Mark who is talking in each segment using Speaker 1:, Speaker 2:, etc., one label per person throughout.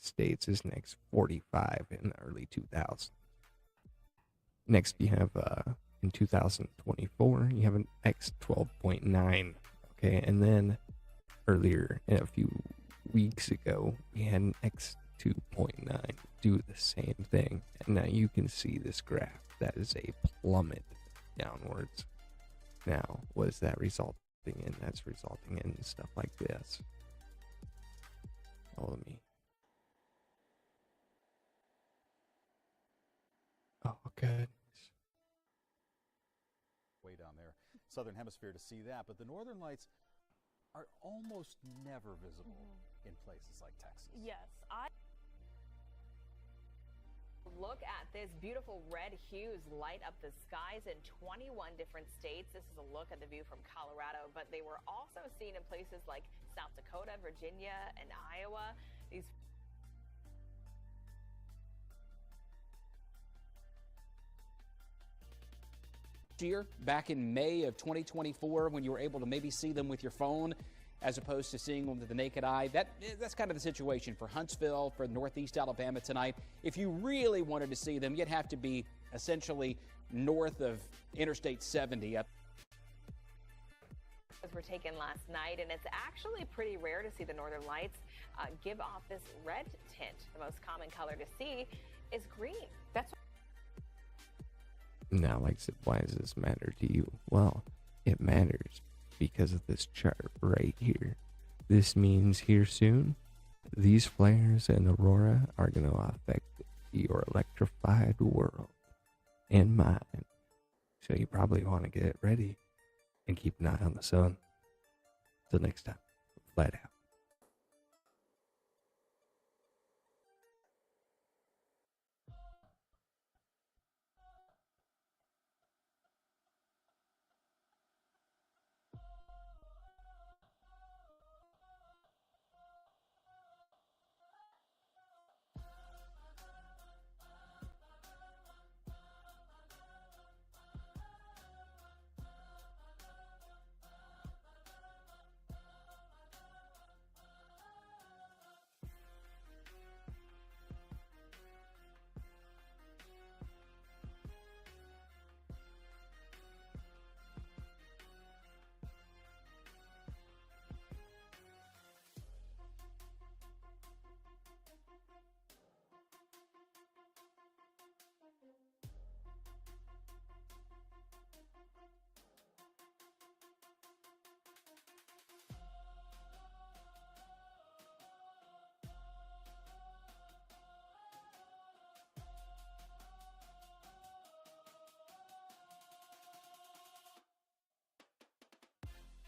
Speaker 1: states is next 45 in the early 2000s. Next, you have in 2024, you have an X12.9. Okay, and then earlier, a few weeks ago, we had an X2.9 do the same thing. And now you can see this graph. That is a plummet downwards. Now, what is that resulting in? That's resulting in stuff like this. Follow me. Oh, good.
Speaker 2: Way down there, southern hemisphere to see that, but the northern lights are almost never visible in places like Texas.
Speaker 3: Yes, look at this beautiful red hues light up the skies in 21 different states. This is a look at the view from Colorado, but they were also seen in places like South Dakota, Virginia, and Iowa. These
Speaker 4: year, back in May of 2024, when you were able to maybe see them with your phone as opposed to seeing them with the naked eye. That's kind of the situation for Huntsville, for Northeast Alabama tonight. If you really wanted to see them, you'd have to be essentially north of Interstate 70.
Speaker 3: Were taken last night, and it's actually pretty rare to see the northern lights give off this red tint. The most common color to see is green. That's
Speaker 1: Now, like I said, why does this matter to you? Well, it matters because of this chart right here. This means here soon, these flares and aurora are going to affect your electrified world and mine. So you probably want to get ready and keep an eye on the sun. Till next time, flat out.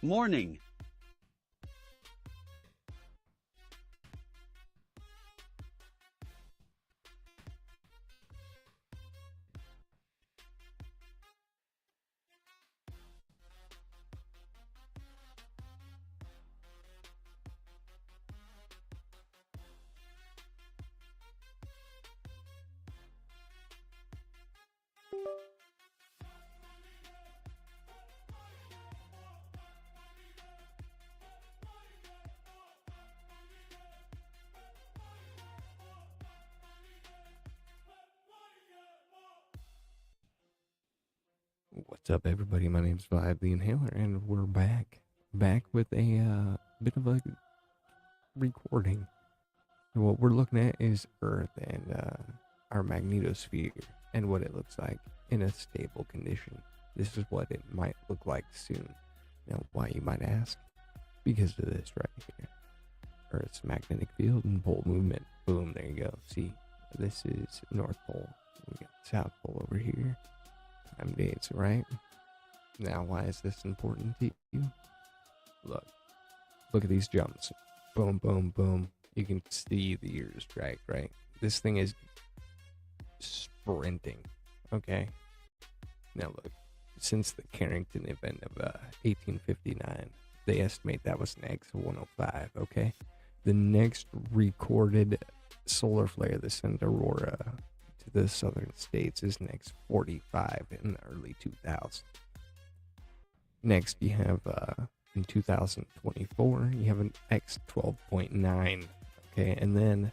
Speaker 5: Morning.
Speaker 1: What's up, everybody? My name's Vibe the Inhaler, and we're back with a bit of a recording. And what we're looking at is Earth and our magnetosphere and what it looks like in a stable condition. This is what it might look like soon. Now, why, you might ask? Because of this right here. Earth's magnetic field and pole movement. Boom, there you go. See, this is North Pole. We got South Pole over here. Time dates, right? Now, why is this important to you? Look at these jumps. Boom, boom, boom. You can see the years drag, right? This thing is sprinting, okay? Now look, since the Carrington event of 1859, they estimate that was an X105, okay? The next recorded solar flare, the sent aurora to the southern states, is next 45 in the early 2000s. Next, you have in 2024, you have an X12.9, okay? And then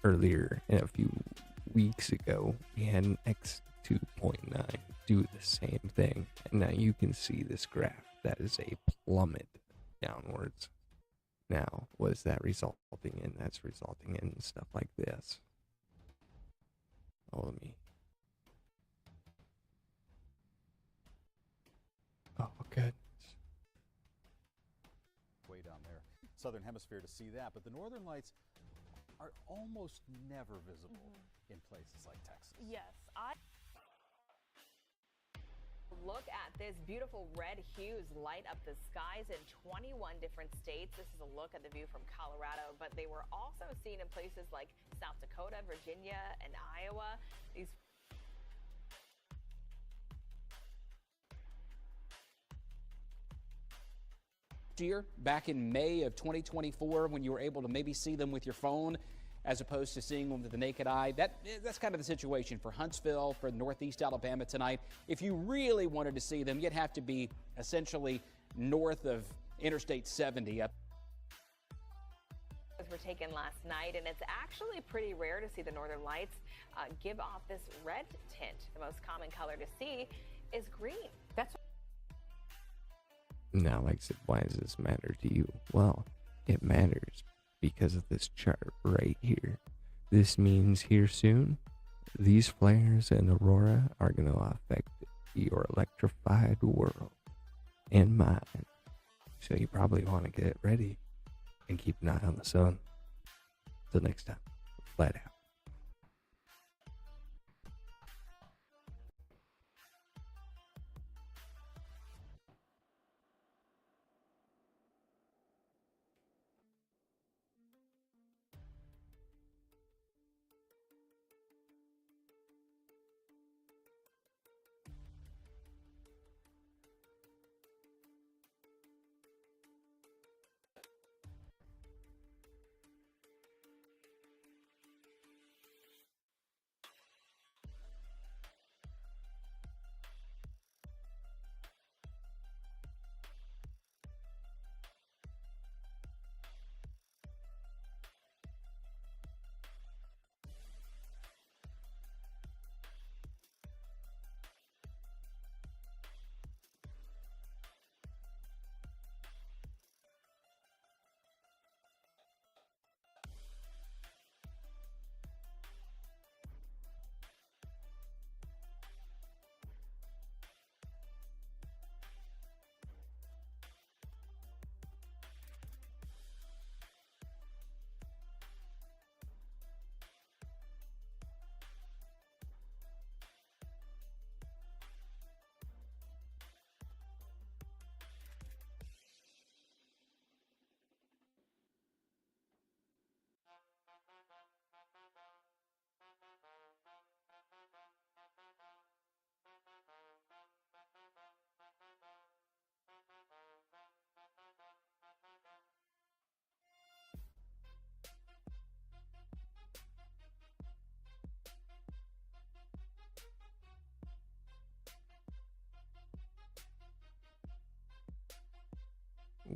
Speaker 1: earlier a few weeks ago, we had an X2.9 do the same thing. And now you can see this graph. That is a plummet downwards. Now, what is that resulting in? That's resulting in stuff like this. Follow me. Oh, good.
Speaker 2: Way down there, southern hemisphere to see that. But the northern lights are almost never visible in places like Texas.
Speaker 3: Yes, Look at this beautiful red hues light up the skies in 21 different states. This is a look at the view from Colorado, but they were also seen in places like South Dakota, Virginia, and Iowa. These
Speaker 4: year, back in May of 2024, when you were able to maybe see them with your phone as opposed to seeing them with the naked eye. That's kind of the situation for Huntsville, for Northeast Alabama tonight. If you really wanted to see them, you'd have to be essentially north of Interstate 70.
Speaker 3: Were taken last night, and it's actually pretty rare to see the northern lights give off this red tint. The most common color to see is green. That's
Speaker 1: Now, like I said, why does this matter to you? Well, it matters because of this chart right here. This means here soon, these flares and aurora are going to affect your electrified world and mine. So you probably want to get ready and keep an eye on the sun. Till next time, flat out.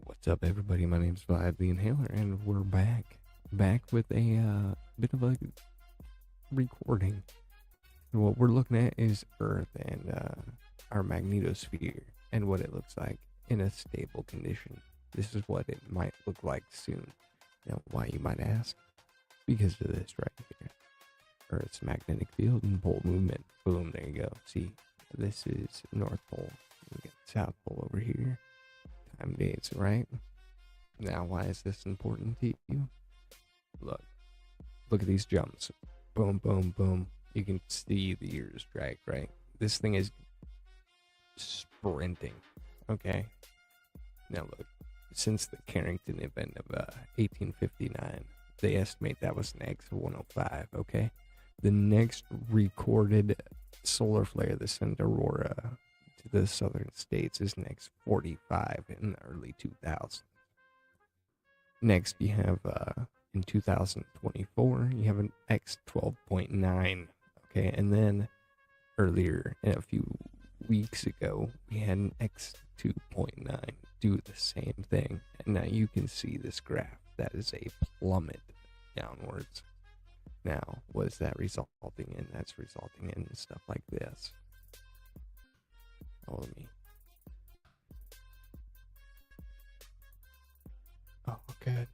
Speaker 1: What's up, everybody? My name's Vibe the Inhaler, and we're back with a bit of a recording. What we're looking at is Earth and our magnetosphere and what it looks like in a stable condition. This is what it might look like soon. Now, why, you might ask? Because of this right here. Earth's magnetic field and pole movement. Boom, there you go. See, this is North Pole. We got South Pole over here. Time dates, right? Now, why is this important to you? Look at these jumps. Boom, boom, boom. You can see the years drag, right? This thing is sprinting, okay? Now look, since the Carrington event of 1859, they estimate that was an X of 105, okay? The next recorded solar flare that sent aurora to the southern states is next 45 in the early 2000s. Next, you have in 2024, you have an X12.9, okay? And then earlier, a few weeks ago, we had an X2.9 do the same thing. And now you can see this graph. That is a plummet downwards. Now, what is that resulting in? That's resulting in stuff like this. Follow me. Oh, good.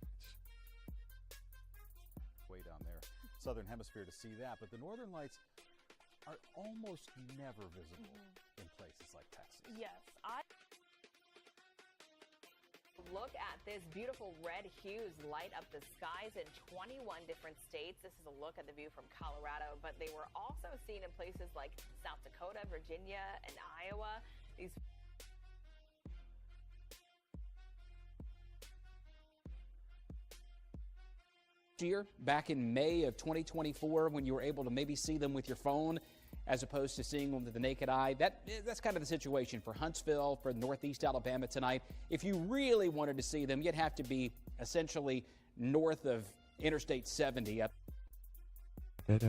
Speaker 2: Way down there, southern hemisphere to see that, but the northern lights are almost never visible in places like Texas.
Speaker 3: Yes, look at this beautiful red hues light up the skies in 21 different states. This is a look at the view from Colorado, but they were also seen in places like South Dakota, Virginia, and Iowa. These
Speaker 4: year, back in May of 2024, when you were able to maybe see them with your phone as opposed to seeing them with the naked eye. That's kind of the situation for Huntsville, for Northeast Alabama tonight. If you really wanted to see them, you'd have to be essentially north of Interstate 70.
Speaker 1: What's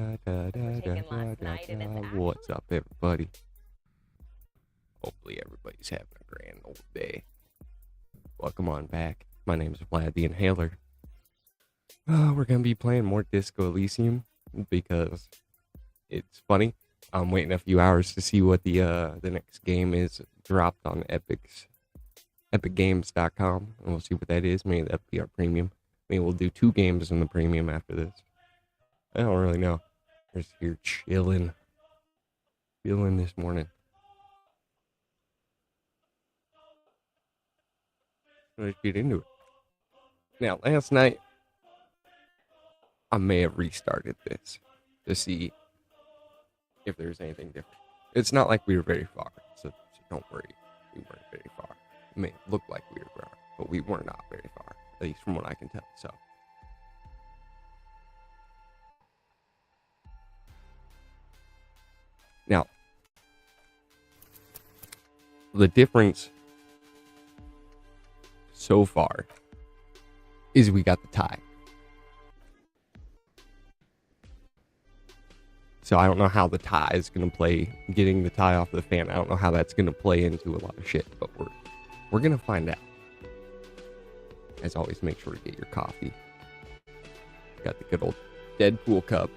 Speaker 1: up, everybody? Hopefully everybody's having a grand old day. Welcome on back. My name is Vlad the Inhaler. We're going to be playing more Disco Elysium because it's funny. I'm waiting a few hours to see what the next game is dropped on epicgames.com, and we'll see what that is. Maybe that'll be our premium. Maybe we'll do 2 games in the premium after this. I don't really know. We're just here chilling this morning. Let's get into it. Now, last night, I may have restarted this to see if there's anything different. It's not like we were very far, so don't worry. We weren't very far. It may look like we were far, but we were not very far, at least from what I can tell. So, now, the difference so far is we got the tie. So I don't know how the tie is going to play, getting the tie off the fan. I don't know how that's going to play into a lot of shit, but we're going to find out. As always, make sure to get your coffee. Got the good old Deadpool cup.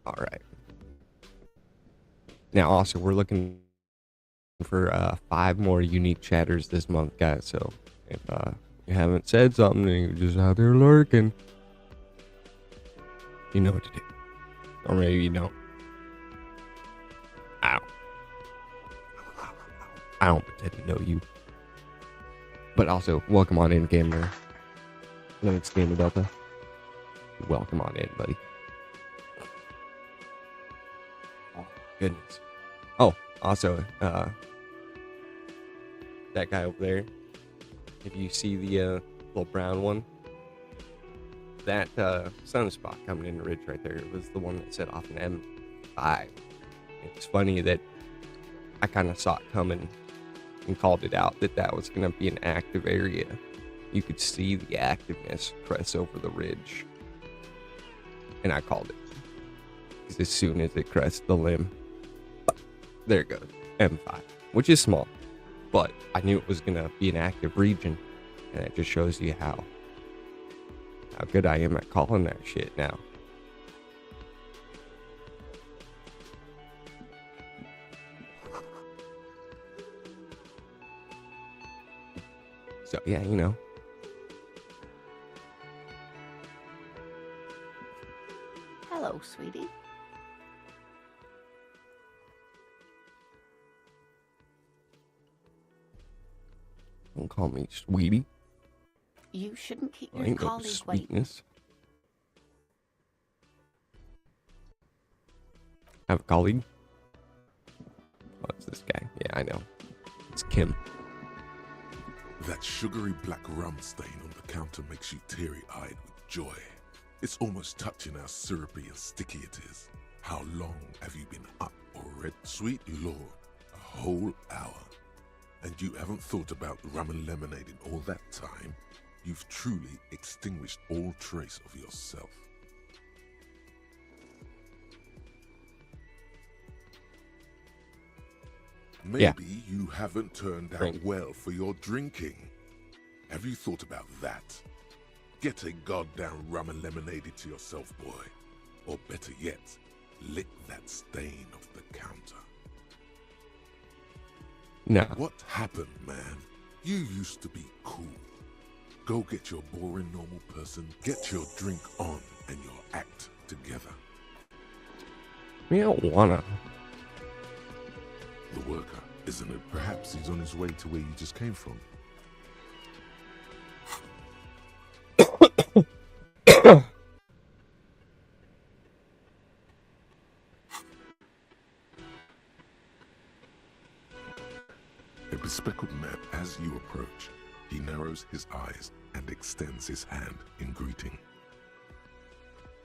Speaker 1: All right. Now, also, we're looking for 5 more unique chatters this month, guys. So if you haven't said something and you're just out there lurking, you know what to do. Or maybe you don't. I don't pretend to know you. But also, welcome on in, Gamer. Linux Gamer Delta. Welcome on in, buddy. Oh, goodness. Oh, also, that guy over there, if you see the little brown one, that sunspot coming in the ridge right there was the one that set off an M5. It's funny that I kind of saw it coming and called it out that was going to be an active area. You could see the activeness press over the ridge, and I called it. Because as soon as it crested the limb, there it goes, M5, which is small, but I knew it was going to be an active region, and it just shows you how good I am at calling that shit now. So, yeah, you know.
Speaker 5: Hello, sweetie.
Speaker 1: Don't call me sweetie.
Speaker 5: You shouldn't keep
Speaker 1: I
Speaker 5: your
Speaker 1: ain't no
Speaker 5: colleague waiting.
Speaker 1: sweetness. Have a colleague? Oh, it's this guy. Yeah, I know. It's Kim.
Speaker 6: That sugary black rum stain on the counter makes you teary-eyed with joy. It's almost touching how syrupy and sticky it is. How long have you been up already? Sweet Lord, a whole hour. And you haven't thought about rum and lemonade in all that time? You've truly extinguished all trace of yourself. Maybe you haven't turned out
Speaker 1: Drink.
Speaker 6: well for your drinking. Have you thought about that? Get a goddamn rum and lemonade to yourself, boy. Or better yet, lick that stain off the counter.
Speaker 1: No.
Speaker 6: What happened, man? You used to be cool. Go get your boring normal person, get your drink on, and your act together.
Speaker 1: We don't wanna.
Speaker 6: The worker, isn't it? Perhaps he's on his way to where you just came from. A bespectacled man, as you approach, he narrows his eyes and extends his hand in greeting.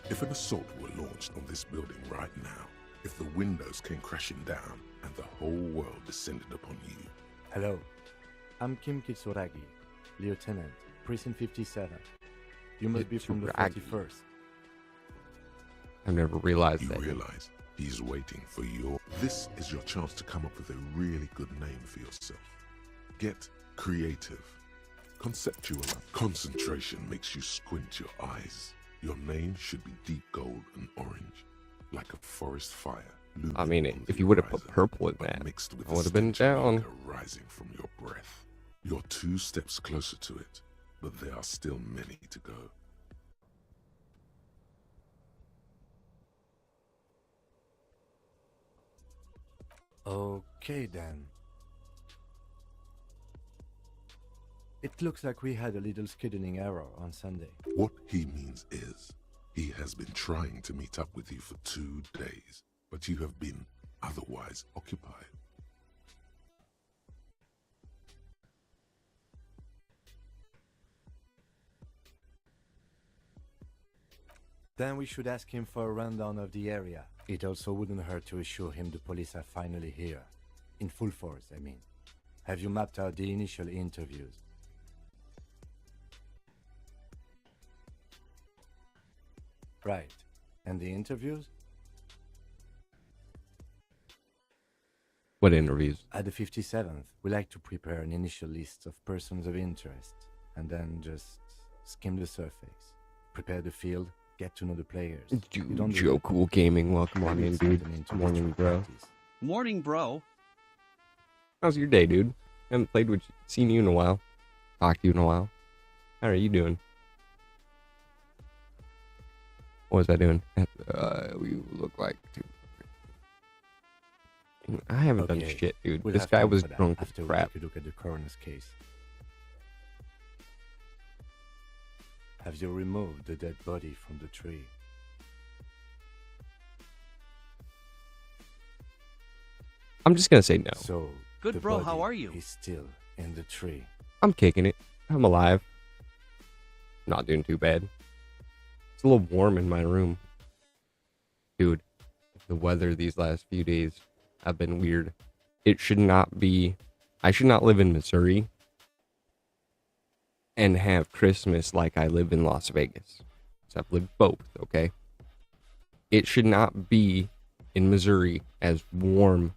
Speaker 6: If an assault were launched on this building right now, if the windows came crashing down and the whole world descended upon you,
Speaker 7: Hello, I'm Kim Kitsuragi, Lieutenant, Prison 57. You must be from the
Speaker 1: Kitsuragi.
Speaker 7: 41st.
Speaker 1: I've never realized
Speaker 6: you
Speaker 1: that.
Speaker 6: realize he's waiting for your... This is your chance to come up with a really good name for yourself. Get creative. Conceptual. Concentration makes you squint your eyes. Your name should be deep gold and orange, like a forest fire.
Speaker 1: I mean,
Speaker 6: looming on
Speaker 1: if
Speaker 6: the
Speaker 1: you would have put
Speaker 6: horizon,
Speaker 1: purple in
Speaker 6: but
Speaker 1: that,
Speaker 6: mixed with
Speaker 1: I
Speaker 6: the
Speaker 1: would have been
Speaker 6: stench of
Speaker 1: down.
Speaker 6: vodka rising from your breath. You're 2 steps closer to it, but there are still many to go.
Speaker 7: Okay then. It looks like we had a little scheduling error on Sunday.
Speaker 6: What he means is, he has been trying to meet up with you for 2 days, but you have been otherwise occupied.
Speaker 7: Then we should ask him for a rundown of the area. It also wouldn't hurt to assure him the police are finally here. In full force, I mean. Have you mapped out the initial interviews? Right. And the interviews?
Speaker 1: What interviews?
Speaker 7: At the 57th, we like to prepare an initial list of persons of interest, and then just skim the surface. Prepare the field, get to know the players. You don't do
Speaker 1: Joe
Speaker 7: that.
Speaker 1: Cool Gaming, welcome on in, dude.
Speaker 7: Something into
Speaker 1: Morning,
Speaker 7: virtual
Speaker 1: bro.
Speaker 7: practice.
Speaker 8: Morning, bro.
Speaker 1: How's your day, dude? Haven't played with you, seen you in a while. Talked to you in a while. How are you doing? What was I doing? We look like two. I haven't done
Speaker 7: Okay,
Speaker 1: shit, dude.
Speaker 7: we'll
Speaker 1: This
Speaker 7: have
Speaker 1: guy
Speaker 7: time
Speaker 1: was
Speaker 7: for that
Speaker 1: drunk as
Speaker 7: after
Speaker 1: crap.
Speaker 7: we take a look at the coroner's case. Have you removed the dead body from the tree?
Speaker 1: I'm just gonna say no.
Speaker 7: So,
Speaker 8: Good,
Speaker 7: the
Speaker 8: bro, how
Speaker 7: body
Speaker 8: are you?
Speaker 7: is still in the tree.
Speaker 1: I'm kicking it. I'm alive. Not doing too bad. It's a little warm in my room. Dude, the weather these last few days have been weird. It should not be... I should not live in Missouri and have Christmas like I live in Las Vegas. So I've lived both, okay? It should not be in Missouri as warm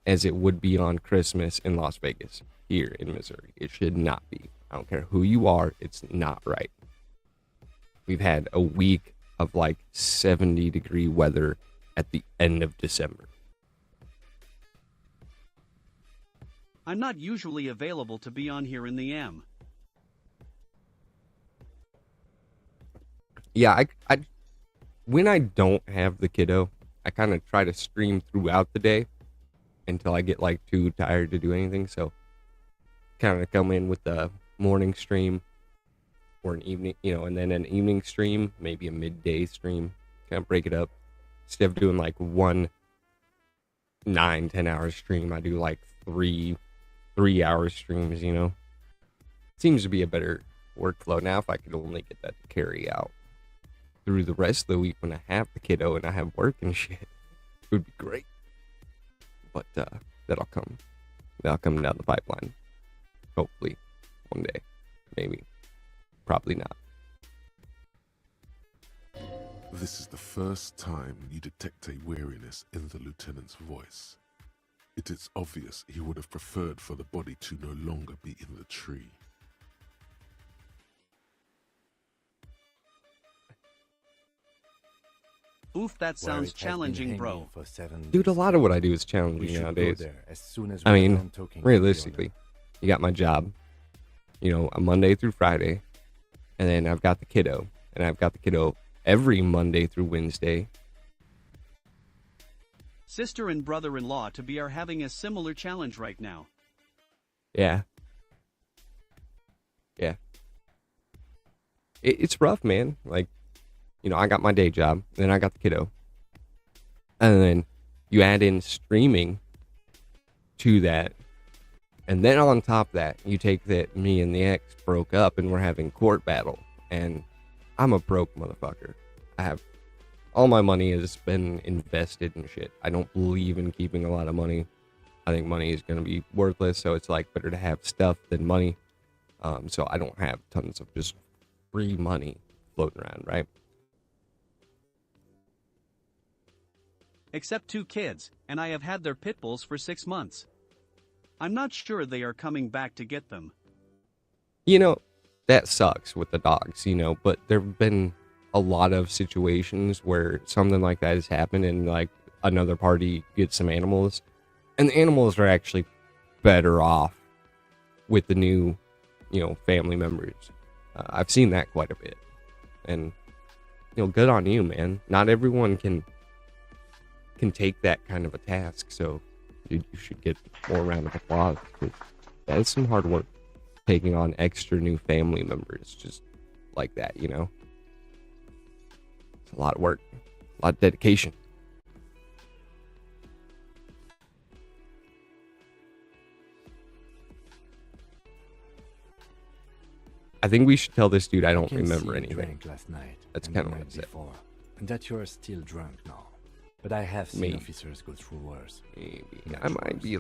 Speaker 1: as it would be on Christmas in Las Vegas here in Missouri. It should not be. I don't care who you are, it's not right. We've had a week of like 70-degree weather at the end of December.
Speaker 8: I'm not usually available to be on here in the M.
Speaker 1: Yeah, I when I don't have the kiddo, I kind of try to stream throughout the day until I get like too tired to do anything. So kind of come in with the morning stream or an evening, and then an evening stream, maybe a midday stream, kind of break it up. Instead of doing like 10 hour stream, I do like 3-hour streams, Seems to be a better workflow. Now, if I could only get that to carry out through the rest of the week when I have the kiddo and I have work and shit, it would be great. But that'll come down the pipeline. Hopefully, one day. Maybe. Probably not.
Speaker 6: This is the first time you detect a weariness in the lieutenant's voice. It is obvious he would have preferred for the body to no longer be in the tree.
Speaker 8: Oof, that
Speaker 7: Where
Speaker 8: sounds
Speaker 7: it has been
Speaker 8: challenging,
Speaker 7: hanging
Speaker 8: bro.
Speaker 7: for 7
Speaker 1: Dude, a
Speaker 7: days.
Speaker 1: lot of what I do is
Speaker 7: We
Speaker 1: challenging
Speaker 7: should go
Speaker 1: nowadays.
Speaker 7: there as soon as
Speaker 1: I
Speaker 7: we're
Speaker 1: mean,
Speaker 7: done talking to the
Speaker 1: realistically, you got my job, you know, a Monday through Friday, and then I've got the kiddo, and I've got the kiddo every Monday through Wednesday.
Speaker 8: Sister and brother-in-law to be are having a similar challenge right now.
Speaker 1: Yeah. Yeah. It's rough, man. Like, you know, I got my day job, then I got the kiddo. And then you add in streaming to that. And then on top of that, you take that me and the ex broke up and we're having court battle. And I'm a broke motherfucker. I have all my money has been invested in shit. I don't believe in keeping a lot of money. I think money is going to be worthless. So it's like better to have stuff than money. So I don't have tons of just free money floating around, right?
Speaker 8: Except 2 kids, and I have had their pit bulls for 6 months. I'm not sure they are coming back to get them.
Speaker 1: You know, that sucks with the dogs, you know, but there have been a lot of situations where something like that has happened and like another party gets some animals and the animals are actually better off with the new, you know, family members. I've seen that quite a bit. And, you know, good on you, man. Not everyone can take that kind of a task, so you should get more round of applause. That is some hard work, taking on extra new family members just like that, you know? It's a lot of work, a lot of dedication. I think we should tell this dude I don't remember anything.
Speaker 7: Drank last night.
Speaker 1: That's
Speaker 7: and
Speaker 1: kind
Speaker 7: the
Speaker 1: of what
Speaker 7: night
Speaker 1: I said.
Speaker 7: before, and that you are still drunk now. But I have seen
Speaker 1: Maybe.
Speaker 7: officers go through worse.
Speaker 1: Maybe.
Speaker 7: Much
Speaker 1: I might
Speaker 7: worse.
Speaker 1: be.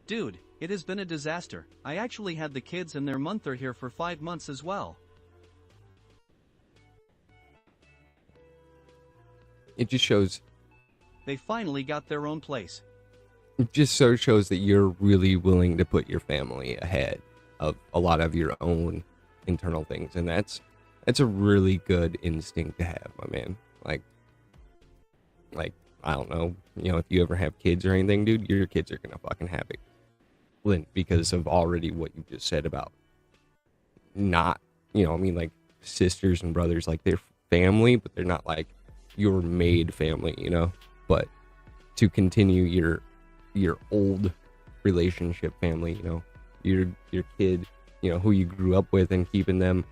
Speaker 8: Dude, it has been a disaster. I actually had the kids and their mother here for 5 months as well.
Speaker 1: It just shows.
Speaker 8: They finally got their own place.
Speaker 1: It just so shows that you're really willing to put your family ahead of a lot of your own internal things, and that's a really good instinct to have, my man. Like I don't know, you know, if you ever have kids or anything, dude, your kids are gonna fucking have it, Lynn, because of already what you just said about not, you know, I mean, like sisters and brothers, like they're family, but they're not like your made family, you know. But to continue your old relationship family, you know, your kid, you know, who you grew up with, and keeping them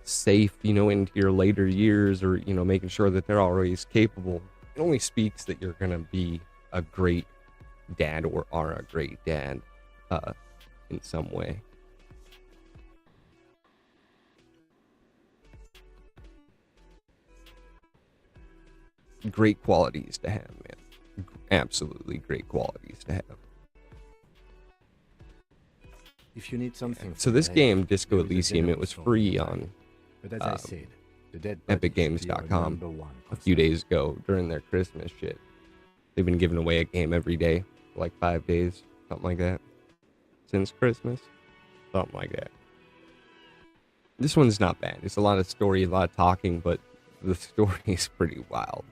Speaker 1: safe, you know, into your later years, or, you know, making sure that they're always capable. It only speaks that you're gonna be a great dad, or are a great dad in some way. Great qualities to have, man. Absolutely great qualities to have.
Speaker 7: If you need something,
Speaker 1: So this
Speaker 7: for
Speaker 1: game,
Speaker 7: life,
Speaker 1: Disco
Speaker 7: there is a
Speaker 1: Elysium,
Speaker 7: general
Speaker 1: it was
Speaker 7: store
Speaker 1: free
Speaker 7: nearby.
Speaker 1: on
Speaker 7: But as I said, the dead bodies still are
Speaker 1: epicgames.com
Speaker 7: number one
Speaker 1: a few
Speaker 7: concern.
Speaker 1: days ago during their Christmas shit. They've been giving away a game every day for like 5 days, something like that, since Christmas, something like that. This one's not bad. It's a lot of story, a lot of talking, but the story is pretty wild.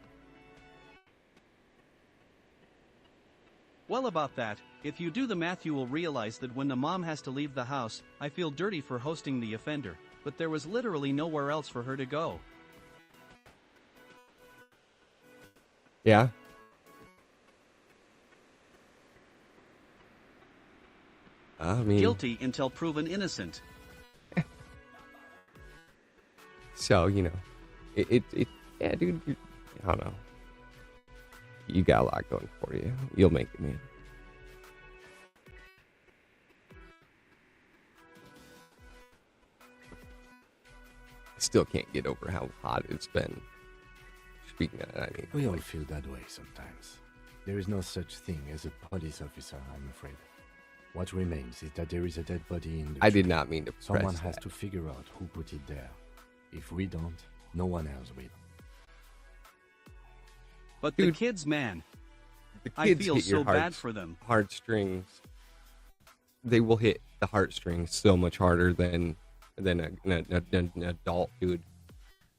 Speaker 8: Well, about that, if you do the math, you will realize that when the mom has to leave the house, I feel dirty for hosting the offender, but there was literally nowhere else for her to go.
Speaker 1: Yeah. I mean,
Speaker 8: Guilty until proven innocent.
Speaker 1: so, you know, yeah, dude, I don't know. You got a lot going for you. You'll make it, man. I still can't get over how hot it's been. Speaking of that, I mean,
Speaker 7: We all feel that way sometimes. There is no such thing as a police officer, I'm afraid. What remains is that there is a dead body in the
Speaker 1: I
Speaker 7: tree.
Speaker 1: did not mean to press
Speaker 7: Someone has
Speaker 1: that.
Speaker 7: to figure out who put it there. If we don't, no one else will.
Speaker 8: But
Speaker 1: Dude,
Speaker 8: the kids, man,
Speaker 1: the
Speaker 8: I
Speaker 1: kids
Speaker 8: feel
Speaker 1: hit your
Speaker 8: so bad for them.
Speaker 1: heartstrings. They will hit the heartstrings so much harder than an adult, dude.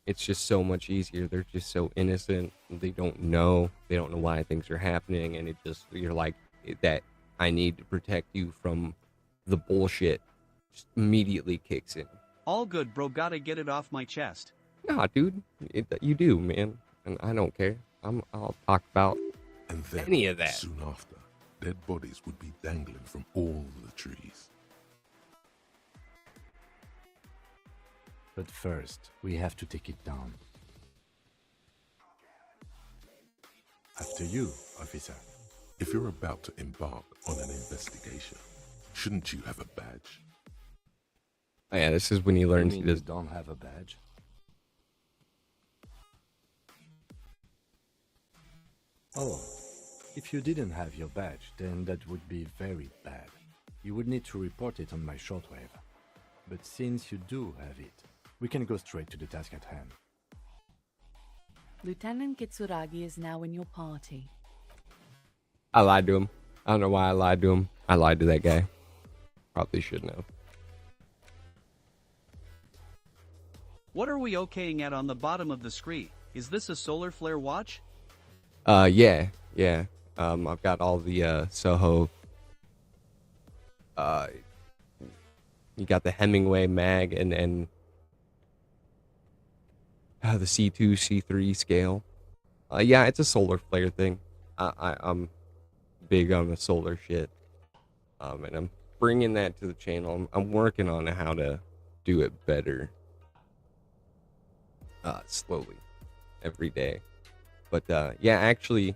Speaker 1: It's just so much easier. They're just so innocent. They don't know. They don't know why things are happening, and it just, you're like, that I need to protect you from the bullshit just immediately kicks in.
Speaker 8: All good, bro. Gotta get it off my chest.
Speaker 1: Nah, dude, you do, man, and I don't care. I'll talk about
Speaker 6: And then,
Speaker 1: any of that.
Speaker 6: soon after, dead bodies would be dangling from all the trees.
Speaker 7: But first, we have to take it down. After you, officer.
Speaker 6: If you're about to embark on an investigation, shouldn't you have a badge?
Speaker 1: Oh, yeah, this is when you learn
Speaker 7: You
Speaker 1: to
Speaker 7: mean you
Speaker 1: just.
Speaker 7: don't have a badge? Oh, if you didn't have your badge, then that would be very bad. You would need to report it on my shortwave. But since you do have it, we can go straight to the task at hand.
Speaker 9: Lieutenant Kitsuragi is now in your party.
Speaker 1: I lied to him. I don't know why I lied to him. I lied to that guy. Probably shouldn't have.
Speaker 8: What are we okaying at on the bottom of the screen? Is this a solar flare watch?
Speaker 1: Yeah. I've got all the Soho. You got the Hemingway mag and the C2, C3 scale. Yeah, it's a solar flare thing. I'm big on the solar shit. And I'm bringing that to the channel. I'm working on how to do it better. Slowly, every day. But yeah, actually,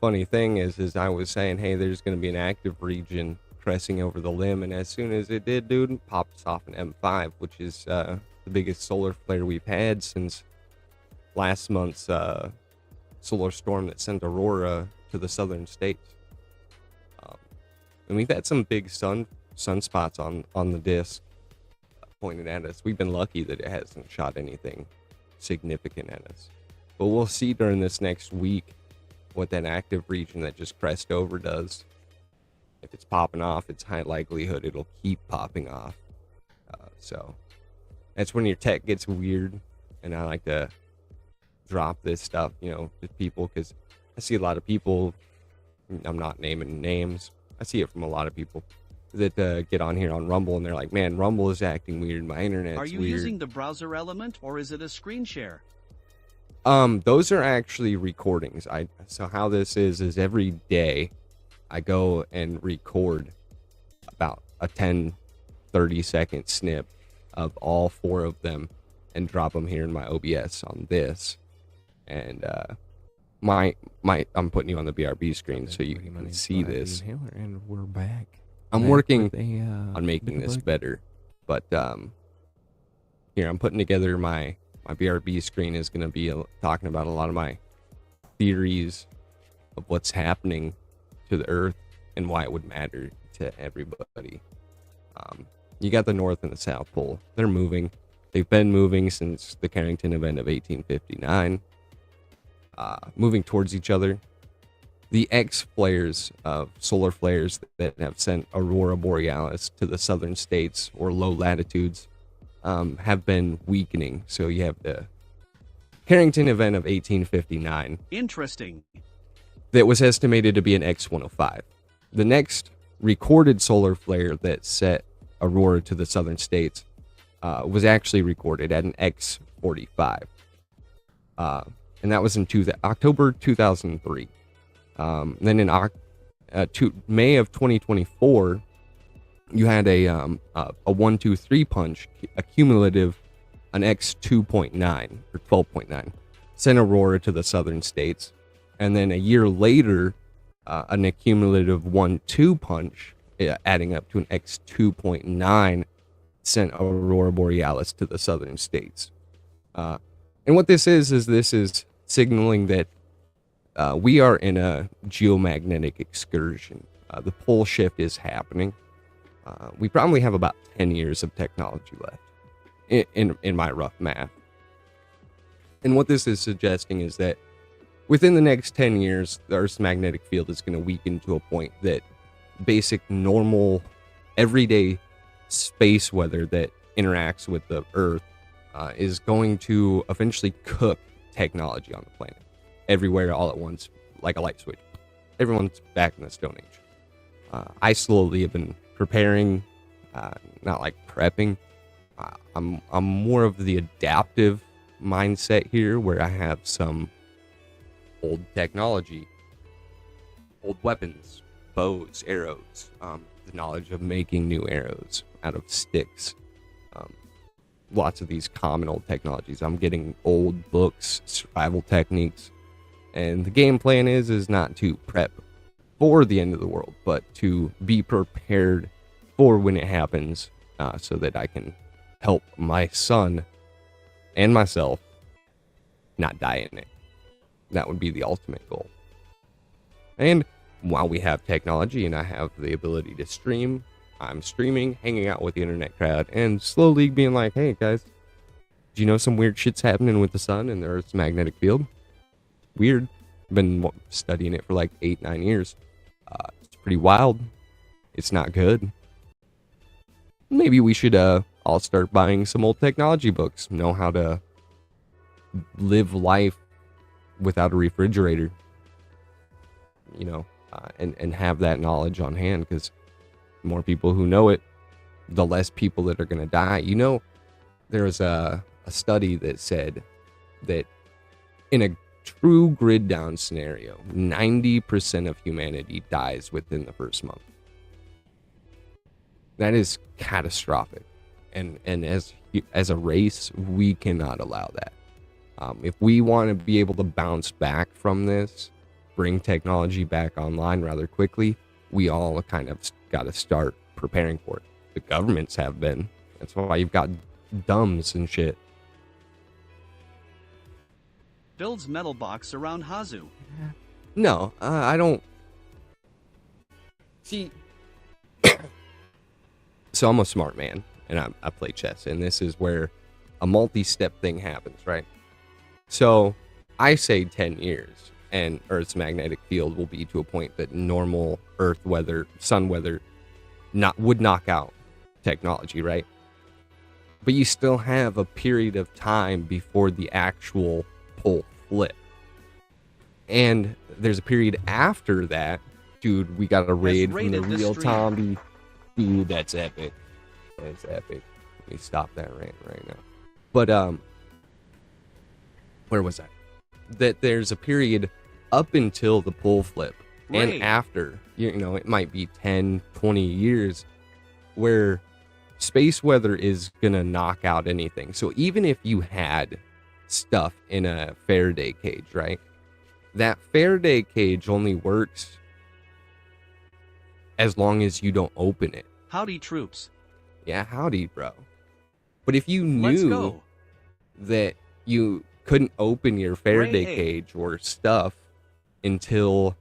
Speaker 1: funny thing is I was saying, hey, there's going to be an active region pressing over the limb, and as soon as it did, dude, it pops off an M5, which is the biggest solar flare we've had since last month's solar storm that sent aurora to the southern states. And we've had some big sunspots on the disk pointed at us. We've been lucky that it hasn't shot anything significant at us. But we'll see during this next week what that active region that just crest over does. If it's popping off, it's high likelihood it'll keep popping off. So that's when your tech gets weird, and I like to drop this stuff, to people, because I see a lot of people, I'm not naming names, I see it from a lot of people that get on here on Rumble, and they're like, man, Rumble is acting weird, my internet's
Speaker 8: Are you
Speaker 1: weird.
Speaker 8: using the browser element, or is it a screen share?
Speaker 1: Those are actually recordings. So how this is every day I go and record about a 10-30 second snip of all four of them and drop them here in my OBS on this. And I'm putting you on the BRB screen so you can see this.
Speaker 10: And we're back.
Speaker 1: I'm working on making this better, but here I'm putting together my BRB screen is going to be talking about a lot of my theories of what's happening to the Earth and why it would matter to everybody. You got the North and the South Pole. They're moving. They've been moving since the Carrington event of 1859, moving towards each other. The X flares, solar flares that have sent aurora borealis to the southern states or low latitudes, have been weakening. So you have the Carrington event of 1859.
Speaker 8: Interesting.
Speaker 1: That was estimated to be an X105. The next recorded solar flare that set aurora to the southern states was actually recorded at an X45. And that was in October 2003. Then in May of 2024, you had a 1-2-3 punch, a cumulative, an X2.9 or 12.9, sent aurora to the southern states. And then a year later, an accumulative 1-2 punch, adding up to an X2.9, sent aurora borealis to the southern states. And what this is signaling that we are in a geomagnetic excursion. The pole shift is happening. We probably have about 10 years of technology left in my rough math. And what this is suggesting is that within the next 10 years, the Earth's magnetic field is going to weaken to a point that basic, normal, everyday space weather that interacts with the Earth is going to eventually cook technology on the planet everywhere all at once, like a light switch. Everyone's back in the Stone Age. I slowly have been preparing, not like prepping. I'm more of the adaptive mindset here, where I have some old technology, old weapons, bows, arrows, the knowledge of making new arrows out of sticks, lots of these common old technologies. I'm getting old books, survival techniques, and the game plan is not to prep for the end of the world, but to be prepared for when it happens, so that I can help my son and myself not die in it. That would be the ultimate goal. And while we have technology and I have the ability to stream, I'm streaming, hanging out with the internet crowd, and slowly being like, hey guys, do you know some weird shit's happening with the sun and the Earth's magnetic field? Weird. Been studying it for like 8-9 years. It's pretty wild. It's not good. Maybe we should all start buying some old technology books, know how to live life without a refrigerator, and have that knowledge on hand, because the more people who know it, the less people that are going to die. There was a study that said that in a true grid down scenario, 90% of humanity dies within the first month. That is catastrophic. And as a race, we cannot allow that. If we want to be able to bounce back from this, bring technology back online rather quickly, we all kind of got to start preparing for it. The governments have been. That's why you've got dumbs and shit.
Speaker 8: Builds metal box around Hazu.
Speaker 1: No, I don't. See, so I'm a smart man, and I play chess, and this is where a multi-step thing happens, right? So I say 10 years, and Earth's magnetic field will be to a point that normal Earth weather, sun weather, would knock out technology, right? But you still have a period of time before the actual pole flip. And there's a period after that. Dude, we got a raid from the real Tomby. Dude, that's epic. That's epic. Let me stop that rant right now. But, where was I? That there's a period up until the pole flip and after, it might be 10, 20 years where space weather is going to knock out anything. So even if you had stuff in a Faraday cage, right? That Faraday cage only works as long as you don't open it.
Speaker 8: Howdy, troops.
Speaker 1: Yeah, howdy, bro. But if you knew that you couldn't open your Faraday cage or stuff until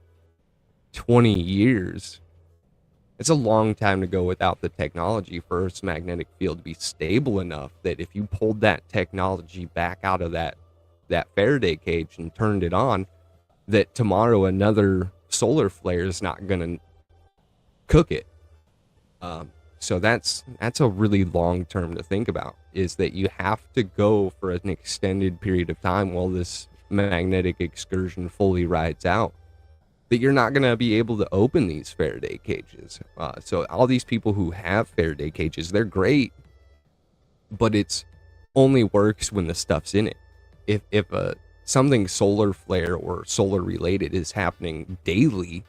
Speaker 1: 20 years, it's a long time to go without the technology for Earth's magnetic field to be stable enough that if you pulled that technology back out of that Faraday cage and turned it on, that tomorrow another solar flare is not going to cook it. So that's a really long term to think about, is that you have to go for an extended period of time while this magnetic excursion fully rides out, that you're not going to be able to open these Faraday cages. So all these people who have Faraday cages, they're great, but it's only works when the stuff's in it. If something solar flare or solar related is happening daily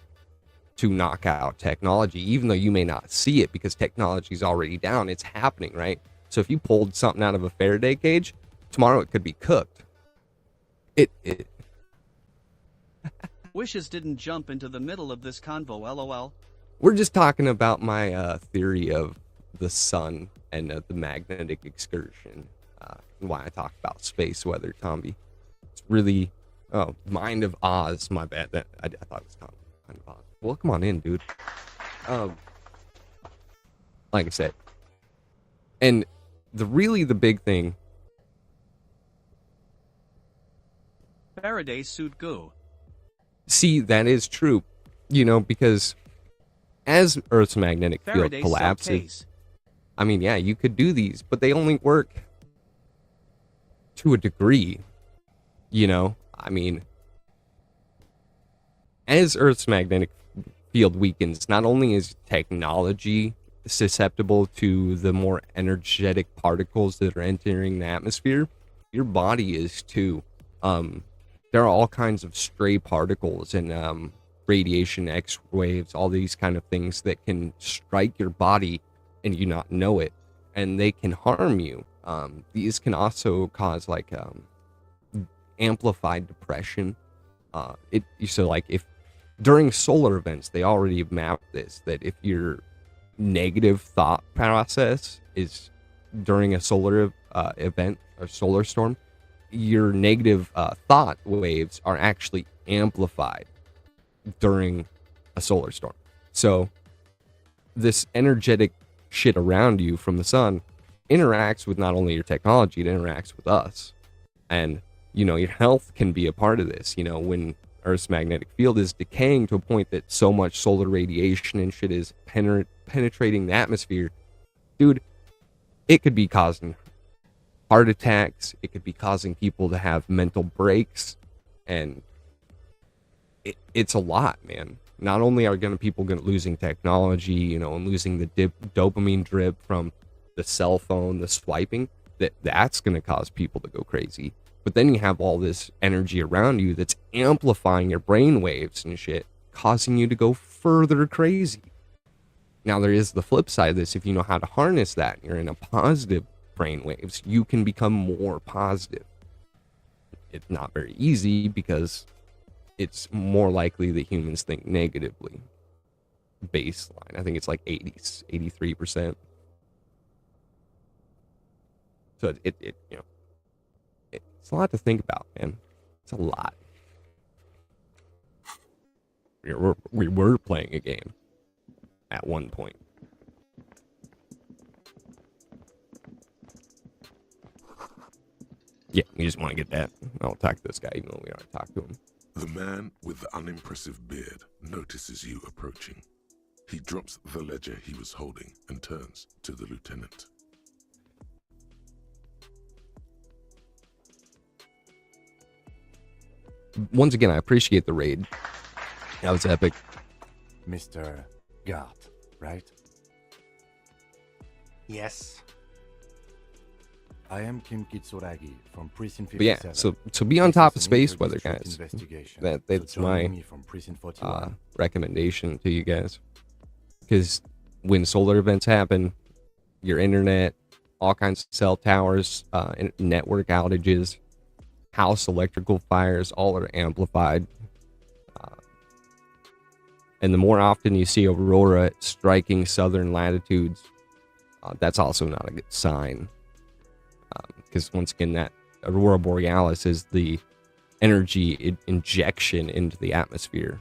Speaker 1: to knock out technology, even though you may not see it because technology is already down, it's happening, right? So if you pulled something out of a Faraday cage, tomorrow it could be cooked. It
Speaker 8: Wishes didn't jump into the middle of this convo, lol.
Speaker 1: We're just talking about my theory of the sun and the magnetic excursion, and why I talk about space weather, Tomby. It's really, Mind of Oz, my bad. I thought it was Mind of Oz. Well, come on in, dude. Like I said, and the big thing.
Speaker 8: Faraday suit go.
Speaker 1: See, that is true, because as Earth's magnetic field
Speaker 8: Faraday's cell
Speaker 1: collapses,
Speaker 8: case.
Speaker 1: I mean, yeah, you could do these, but they only work to a degree, I mean, as Earth's magnetic field weakens, not only is technology susceptible to the more energetic particles that are entering the atmosphere, your body is too. There are all kinds of stray particles and radiation, X waves, all these kind of things that can strike your body and you not know it, and they can harm you. These can also cause like amplified depression. So like if during solar events, they already mapped this, that if your negative thought process is during a solar event or solar storm, your negative thought waves are actually amplified during a solar storm. So this energetic shit around you from the sun interacts with not only your technology, it interacts with us. And, your health can be a part of this. When Earth's magnetic field is decaying to a point that so much solar radiation and shit is penetrating the atmosphere, dude, it could be causing heart attacks. It could be causing people to have mental breaks, and it's a lot, man. Not only are people losing technology, and losing the dopamine drip from the cell phone, the swiping, that's going to cause people to go crazy. But then you have all this energy around you that's amplifying your brain waves and shit, causing you to go further crazy. Now, there is the flip side of this. If you know how to harness that, you're in a positive brain waves, you can become more positive. It's not very easy because it's more likely that humans think negatively. Baseline, I think it's like 83%. So it's a lot to think about, man. It's a lot. We were playing a game at one point. Yeah, we just want to get that. I'll talk to this guy even though we already talked to him.
Speaker 6: The man with the unimpressive beard notices you approaching. He drops the ledger he was holding and turns to the lieutenant.
Speaker 1: Once again, I appreciate the raid. That was epic.
Speaker 7: Mr. Gart, right?
Speaker 10: Yes.
Speaker 7: I am Kim Kitsuragi from Precinct 57.
Speaker 1: But yeah, so be on top of space weather, guys. That's my recommendation to you guys. Because when solar events happen, your internet, all kinds of cell towers, network outages, house electrical fires, all are amplified. And the more often you see aurora striking southern latitudes, that's also not a good sign. Because once again, that aurora borealis is the energy injection into the atmosphere.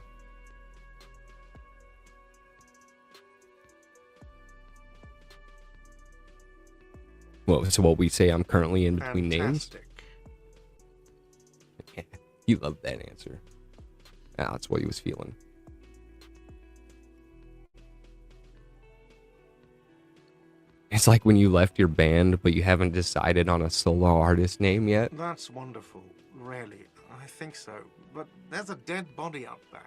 Speaker 1: Well, so what we say, I'm currently in between names. Yeah, you love that answer. That's what he was feeling. It's like when you left your band, but you haven't decided on a solo artist name yet.
Speaker 10: That's wonderful, really. I think so. But there's a dead body out there.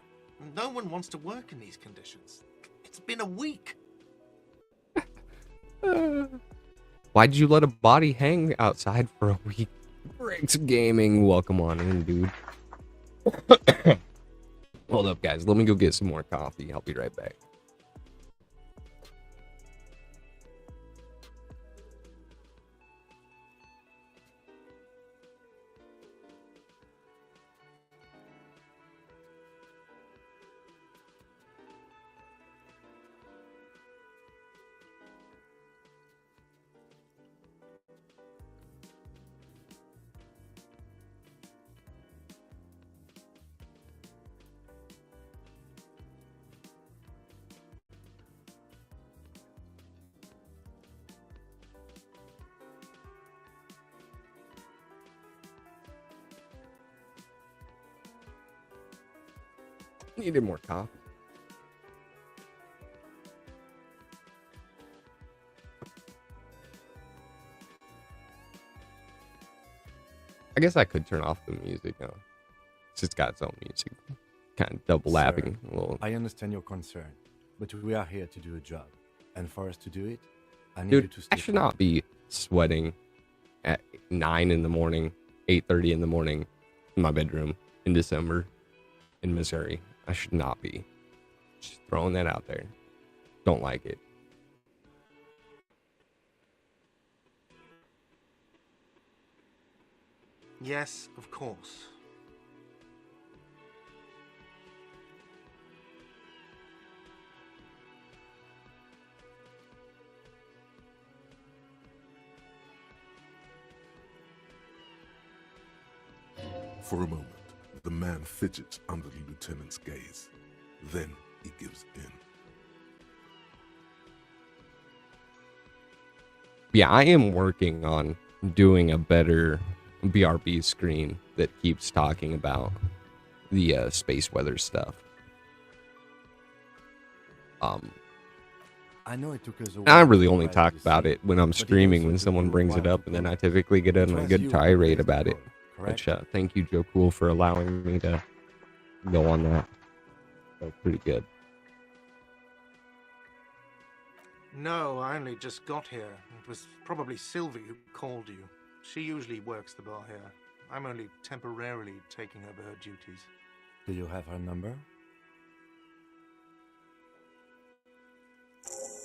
Speaker 10: No one wants to work in these conditions. It's been a week.
Speaker 1: Why did you let a body hang outside for a week? Briggs Gaming, welcome on in, dude. Hold up, guys. Let me go get some more coffee. I'll be right back. Needed more coffee. I guess I could turn off the music now. It's just got its own music. Kind of double lapping a little.
Speaker 7: I understand your concern, but we are here to do a job. And for us to do it, I need
Speaker 1: Dude,
Speaker 7: you to stay
Speaker 1: I should not be sweating at 9 in the morning, 8:30 in the morning in my bedroom in December in Missouri. I should not be. Just throwing that out there. Don't like it.
Speaker 10: Yes, of course.
Speaker 6: For a moment, the man fidgets under the lieutenant's gaze. Then he gives in.
Speaker 1: Yeah, I am working on doing a better BRB screen that keeps talking about the space weather stuff.
Speaker 7: I know it took us a
Speaker 1: I
Speaker 7: while
Speaker 1: really
Speaker 7: to
Speaker 1: only
Speaker 7: arrive
Speaker 1: talk
Speaker 7: at the
Speaker 1: about
Speaker 7: scene,
Speaker 1: it when I'm
Speaker 7: but it
Speaker 1: streaming
Speaker 7: also
Speaker 1: when
Speaker 7: took
Speaker 1: someone
Speaker 7: you a
Speaker 1: brings it
Speaker 7: while
Speaker 1: up,
Speaker 7: to
Speaker 1: and then
Speaker 7: come.
Speaker 1: I typically get on
Speaker 7: It
Speaker 1: a
Speaker 7: was
Speaker 1: good
Speaker 7: you who
Speaker 1: tirade
Speaker 7: placed the
Speaker 1: about it.
Speaker 7: code, correct?
Speaker 1: Which thank you, Joe Cool, for allowing me to go on that. That was pretty good.
Speaker 10: No, I only just got here. It was probably Sylvie who called you. She usually works the bar here. I'm only temporarily taking over her duties.
Speaker 7: Do you have her number?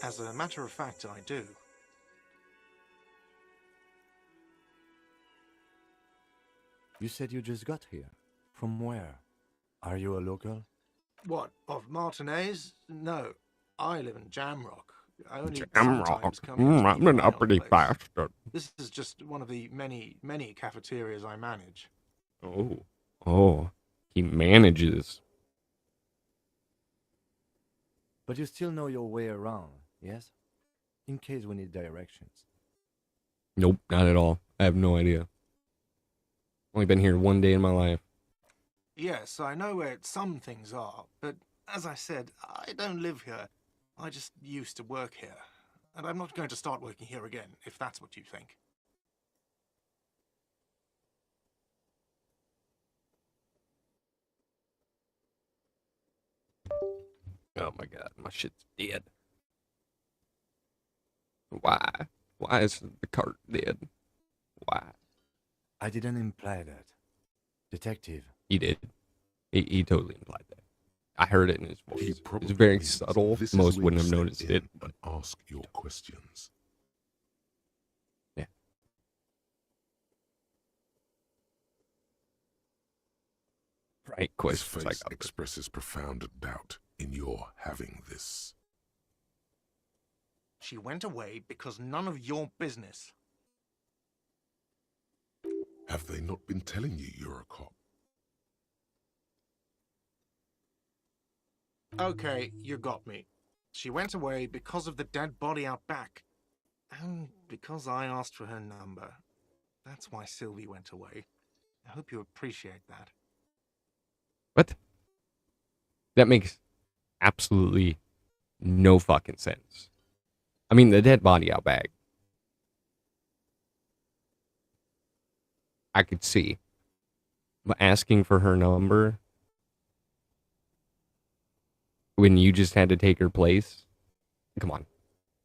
Speaker 10: As a matter of fact, I do.
Speaker 7: You said you just got here. From where? Are you a local?
Speaker 10: What, of Martinez? No, I live in Jamrock. I only
Speaker 1: Jamrock.
Speaker 10: sometimes come here to
Speaker 1: I'm
Speaker 10: keep
Speaker 1: an
Speaker 10: an eye on the
Speaker 1: uppity
Speaker 10: place.
Speaker 1: bastard.
Speaker 10: This is just one of the many, many cafeterias I manage.
Speaker 1: Oh, he manages.
Speaker 7: But you still know your way around, yes? In case we need directions.
Speaker 1: Nope, not at all. I have no idea. Only been here one day in my life.
Speaker 10: Yes, I know where some things are, but as I said, I don't live here. I just used to work here. And I'm not going to start working here again, if that's what you think.
Speaker 1: Oh my god, my shit's dead. Why? Why is the cart dead? Why?
Speaker 7: I didn't imply that. Detective.
Speaker 1: He did. He totally implied that. I heard it in his
Speaker 6: He
Speaker 1: voice.
Speaker 6: probably
Speaker 1: It's very
Speaker 6: means
Speaker 1: subtle.
Speaker 6: this is
Speaker 1: Most
Speaker 6: where
Speaker 1: wouldn't
Speaker 6: you
Speaker 1: have
Speaker 6: step
Speaker 1: noticed
Speaker 6: in
Speaker 1: it.
Speaker 6: and ask your questions.
Speaker 1: Yeah. Right,
Speaker 6: His
Speaker 1: questions
Speaker 6: face
Speaker 1: like
Speaker 6: expresses profound doubt in your having this.
Speaker 10: She went away because none of your business.
Speaker 6: Have they not been telling you you're a cop?
Speaker 10: Okay, you got me. She went away because of the dead body out back. And because I asked for her number. That's why Sylvie went away. I hope you appreciate that.
Speaker 1: What? That makes absolutely no fucking sense. I mean, the dead body out back, I could see. But asking for her number when you just had to take her place? Come on.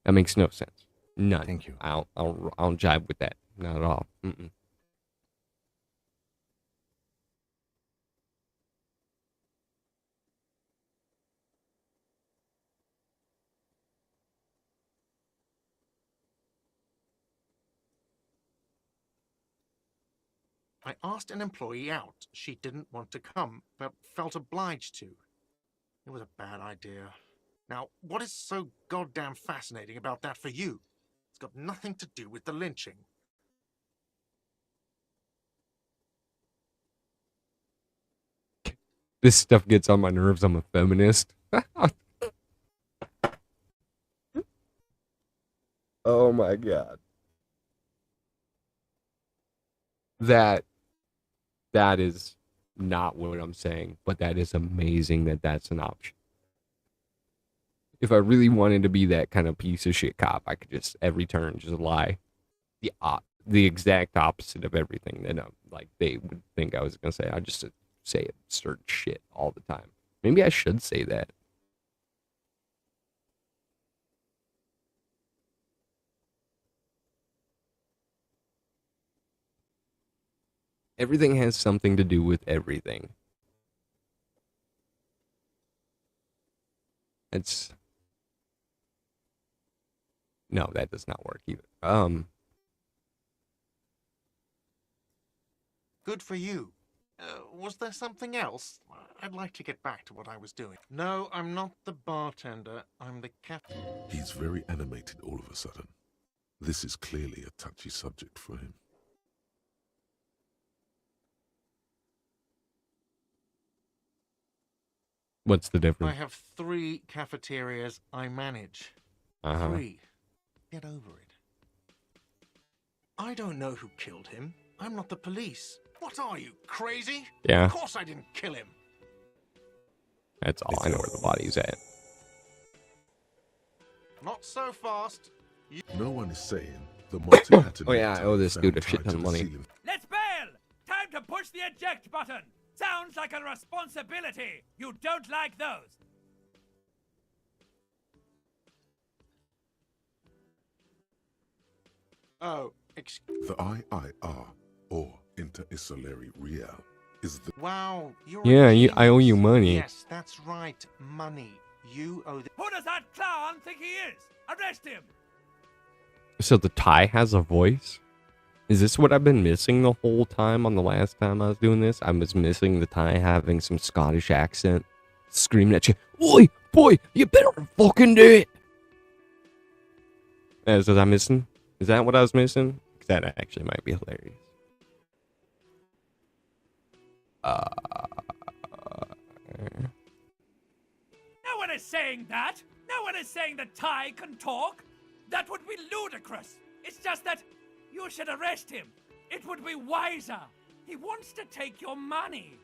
Speaker 1: That makes no sense. None.
Speaker 7: Thank you.
Speaker 1: I'll jive with that. Not at all. Mm-mm.
Speaker 10: I asked an employee out. She didn't want to come, but felt obliged to. It was a bad idea. Now, what is so goddamn fascinating about that for you? It's got nothing to do with the lynching.
Speaker 1: This stuff gets on my nerves. I'm a feminist. Oh my god. That is not what I'm saying, but that is amazing that that's an option. If I really wanted to be that kind of piece of shit cop, I could just every turn just lie the exact opposite of everything that like they would think I was gonna say. I just say absurd shit all the time. Maybe I should say that. Everything has something to do with everything. It's no, that does not work either.
Speaker 10: Good for you. Was there something else? I'd like to get back to what I was doing. No, I'm not the bartender. I'm the captain.
Speaker 6: He's very animated all of a sudden. This is clearly a touchy subject for him.
Speaker 1: What's the
Speaker 10: I
Speaker 1: difference?
Speaker 10: have 3 cafeterias I manage. 3. Get over it. I don't know who killed him. I'm not the police. What are you, crazy?
Speaker 1: Yeah.
Speaker 10: Of course I didn't kill him.
Speaker 1: That's all. I know where the body's at.
Speaker 10: Not so fast.
Speaker 6: No one is saying the multi had to
Speaker 1: Oh yeah, I owe this dude a shit ton of money.
Speaker 11: Let's bail! Time to push the eject button! Sounds like a responsibility! You don't like those!
Speaker 10: Oh,
Speaker 6: The IIR, or Interisolary Real, is the...
Speaker 10: Wow, you're
Speaker 1: Yeah, I owe you money.
Speaker 10: Yes, that's right, money. You owe the...
Speaker 11: Who does that clown think he is? Arrest him!
Speaker 1: So the Thai has a voice? Is this what I've been missing the whole time on the last time I was doing this? I was missing the Thai having some Scottish accent, screaming at you, "Oi, boy, you better fucking do it!" Is that I'm missing? Is that what I was missing? That actually might be hilarious.
Speaker 11: No one is saying that! No one is saying that Ty can talk! That would be ludicrous! It's just that you should arrest him! It would be wiser! He wants to take your money!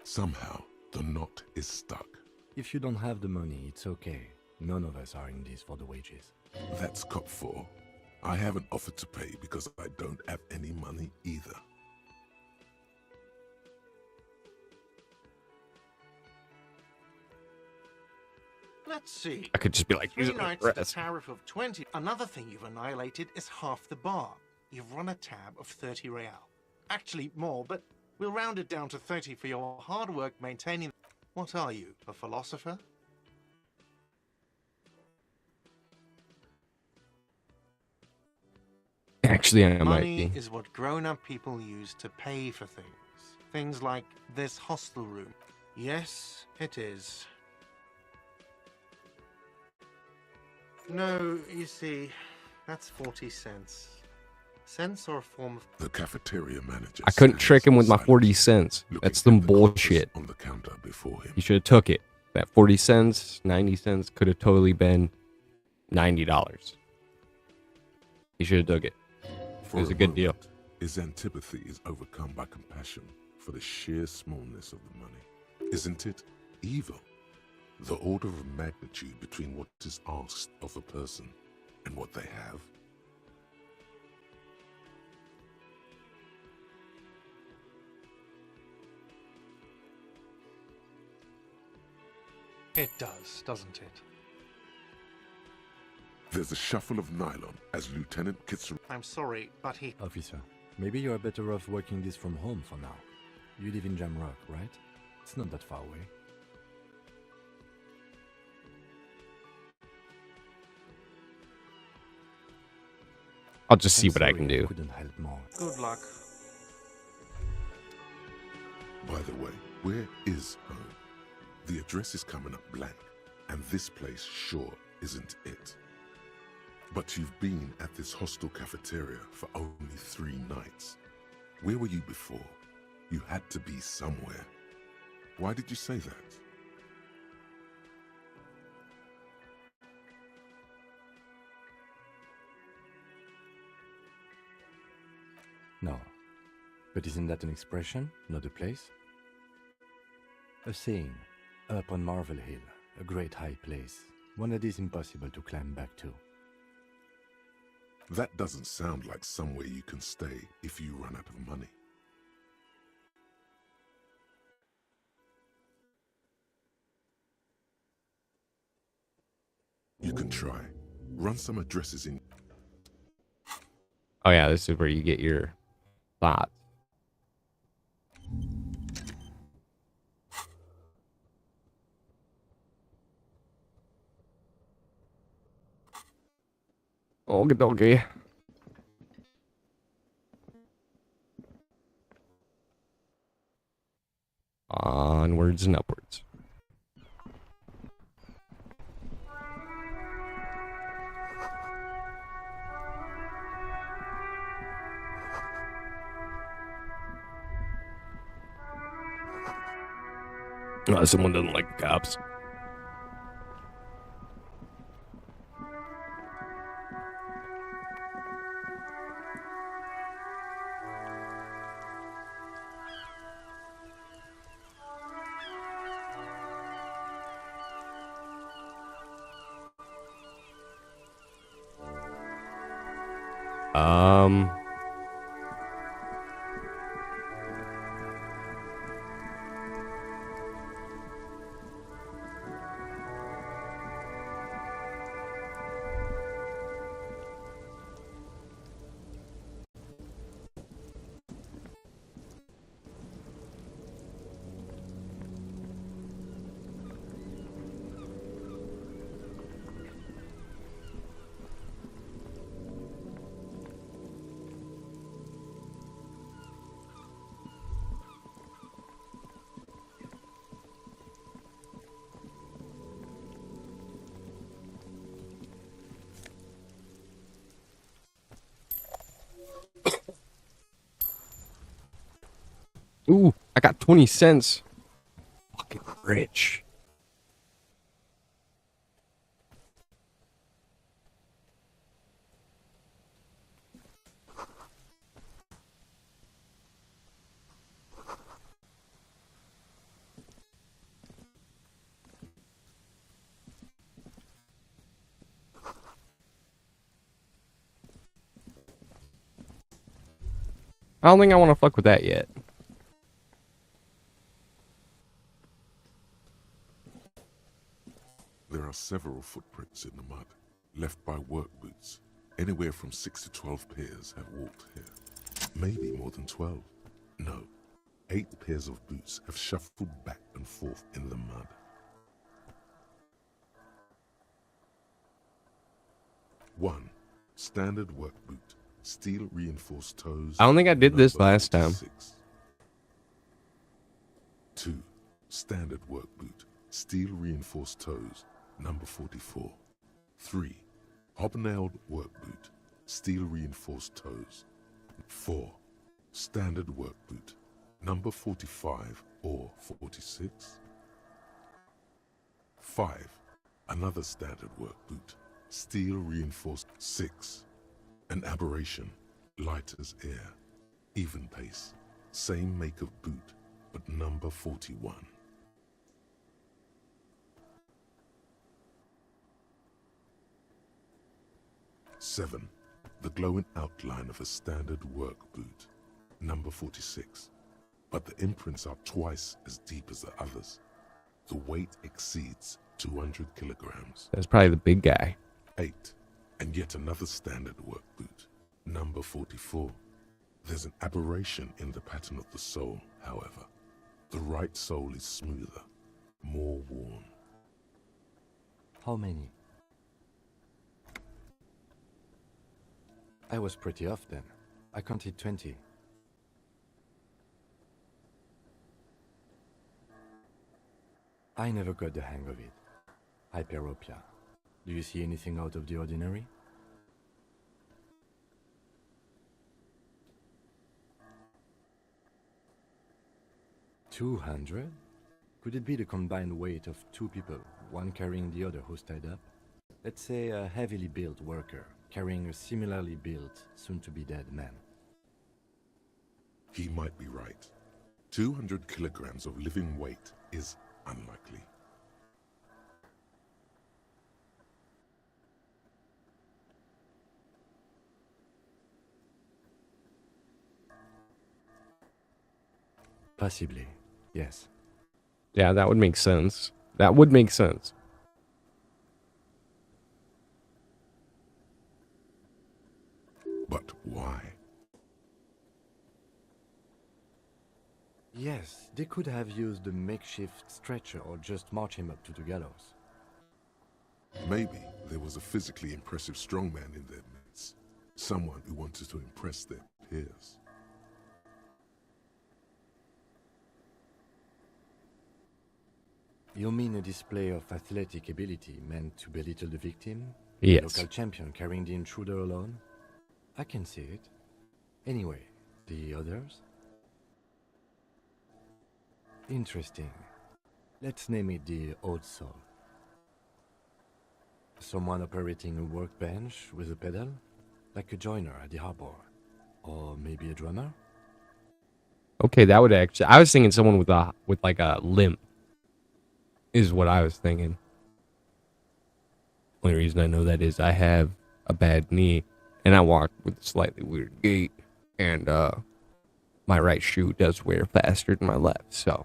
Speaker 6: Somehow, the knot is stuck.
Speaker 7: If you don't have the money, it's okay. None of us are in this for the wages.
Speaker 6: That's cop 4. I haven't offered to pay because I don't have any money either.
Speaker 10: Let's see.
Speaker 1: I could just be like,
Speaker 10: 3
Speaker 1: use it for
Speaker 10: nights
Speaker 1: the
Speaker 10: at a
Speaker 1: rest.
Speaker 10: tariff of 20. Another thing you've annihilated is half the bar. You've run a tab of 30 real. Actually, more, but we'll round it down to 30 for your hard work maintaining... What are you, a philosopher?
Speaker 1: Actually, I might
Speaker 10: Money
Speaker 1: be.
Speaker 10: is what grown-up people use to pay for things. Things like this hostel room. Yes, it is. No, you see, that's 40 cents. Cents are a form of...
Speaker 6: The cafeteria manager...
Speaker 1: I couldn't
Speaker 6: stands
Speaker 1: trick him with my
Speaker 6: silent,
Speaker 1: 40 cents.
Speaker 6: looking
Speaker 1: That's some
Speaker 6: at the coppers
Speaker 1: bullshit.
Speaker 6: on the counter before him.
Speaker 1: He should have took it. That 40 cents, 90 cents could have totally been $90. He should have took it.
Speaker 6: For
Speaker 1: It was a good deal.
Speaker 6: moment, his antipathy is overcome by compassion for the sheer smallness of the money. Isn't it evil? The order of magnitude between what is asked of a person and what they have.
Speaker 10: It does, doesn't it?
Speaker 6: There's a shuffle of nylon as Lieutenant Kitzer...
Speaker 10: I'm sorry, but he...
Speaker 7: Officer, maybe you are better off working this from home for now. You live in Jamrock, right? It's not that far away.
Speaker 1: I'll just see
Speaker 7: I'm
Speaker 1: what I
Speaker 7: sorry
Speaker 1: can do.
Speaker 7: Couldn't help more.
Speaker 10: Good luck.
Speaker 6: By the way, where is home? The address is coming up blank, and this place sure isn't it. But you've been at this hostel cafeteria for only 3 nights. Where were you before? You had to be somewhere. Why did you say that?
Speaker 7: No. But isn't that an expression, not a place? A saying, up on Marvel Hill, a great high place, one that is impossible to climb back to.
Speaker 6: That doesn't sound like somewhere you can stay if you run out of money. You can try. Run some addresses in.
Speaker 1: Oh yeah, this is where you get your thoughts. Okie dokie. Onwards and upwards. Someone doesn't like the cops. Ooh, I got 20 cents. Fucking rich. I don't think I want to fuck with that yet.
Speaker 6: There are several footprints in the mud, left by work boots. Anywhere from 6 to 12 pairs have walked here. Maybe more than 12. No, 8 pairs of boots have shuffled back and forth in the mud. One, standard work boot, steel reinforced toes.
Speaker 1: I don't think I did this last time.
Speaker 6: 2, standard work boot, steel reinforced toes, number 44. 3, hobnailed work boot, steel reinforced toes. 4, standard work boot, number 45 or 46. 5, another standard work boot, steel reinforced. 6, an aberration, light as air, even pace, same make of boot, but number 41. 7, the glowing outline of a standard work boot, number 46, but the imprints are twice as deep as the others. The weight exceeds 200 kilograms.
Speaker 1: That's probably the big guy.
Speaker 6: 8, and yet another standard work boot, number 44. There's an aberration in the pattern of the sole, however. The right sole is smoother, more worn.
Speaker 7: How many? I was pretty off then. I counted 20. I never got the hang of it. Hyperopia. Do you see anything out of the ordinary? $200? Could it be the combined weight of 2 people, one carrying the other who's tied up? Let's say a heavily built worker carrying a similarly built, soon-to-be-dead man.
Speaker 6: He might be right. 200 kilograms of living weight is unlikely.
Speaker 7: Possibly, yes.
Speaker 1: Yeah, that would make sense. That would make sense.
Speaker 6: But why?
Speaker 7: Yes, they could have used a makeshift stretcher or just march him up to the gallows.
Speaker 6: Maybe there was a physically impressive strongman in their midst. Someone who wanted to impress their peers.
Speaker 7: You mean a display of athletic ability meant to belittle the victim?
Speaker 1: Yes.
Speaker 7: A local champion carrying the intruder alone? I can see it. Anyway, the others? Interesting. Let's name it the odd soul. Someone operating a workbench with a pedal? Like a joiner at the harbor. Or maybe a drummer?
Speaker 1: Okay, that would actually... I was thinking someone with like a limp. Is what I was thinking. Only reason I know that is I have a bad knee. And I walk with a slightly weird gait. And my right shoe does wear faster than my left. So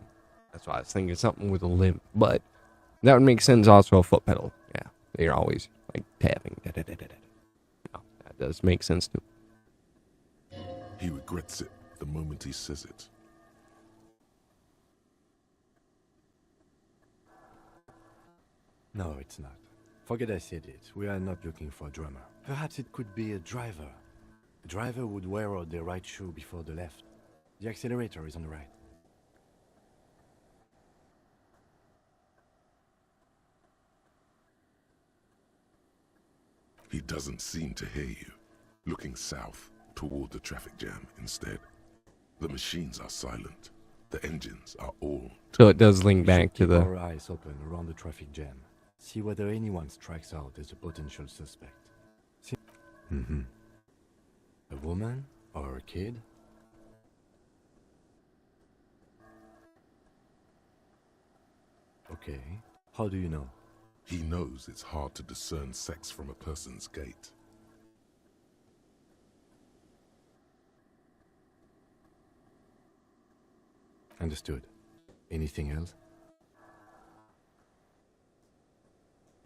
Speaker 1: that's why I was thinking something with a limp. But that would make sense also a foot pedal. Yeah, they're always like tapping. No, that does make sense too.
Speaker 6: He regrets it the moment he says it.
Speaker 7: No, it's not. Forget I said it. We are not looking for a drummer. Perhaps it could be a driver. A driver would wear out their right shoe before the left. The accelerator is on the right.
Speaker 6: He doesn't seem to hear you. Looking south toward the traffic jam instead. The machines are silent. The engines are all...
Speaker 1: So it does link back to
Speaker 7: Keep
Speaker 1: the...
Speaker 7: our eyes open around the traffic jam. See whether anyone strikes out as a potential suspect. A woman or a kid? Okay. How do you know?
Speaker 6: He knows it's hard to discern sex from a person's gait.
Speaker 7: Understood. Anything else?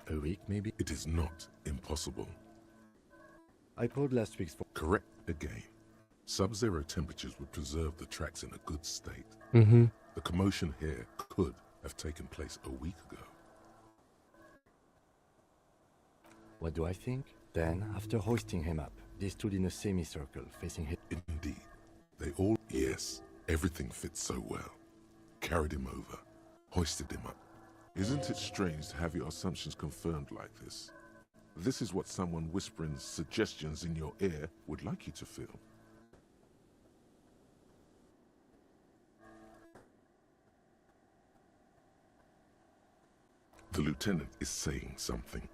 Speaker 7: A week, maybe?
Speaker 6: It is not impossible.
Speaker 7: I pulled last week's...
Speaker 6: Correct again. Sub-zero temperatures would preserve the tracks in a good state.
Speaker 1: Mm-hmm.
Speaker 6: The commotion here could have taken place a week ago.
Speaker 7: What do I think? Then, after hoisting him up, they stood in a semicircle facing him.
Speaker 6: Indeed. They all... Yes, everything fits so well. Carried him over. Hoisted him up. Isn't it strange to have your assumptions confirmed like this? This is what someone whispering suggestions in your ear would like you to feel. The lieutenant is saying something,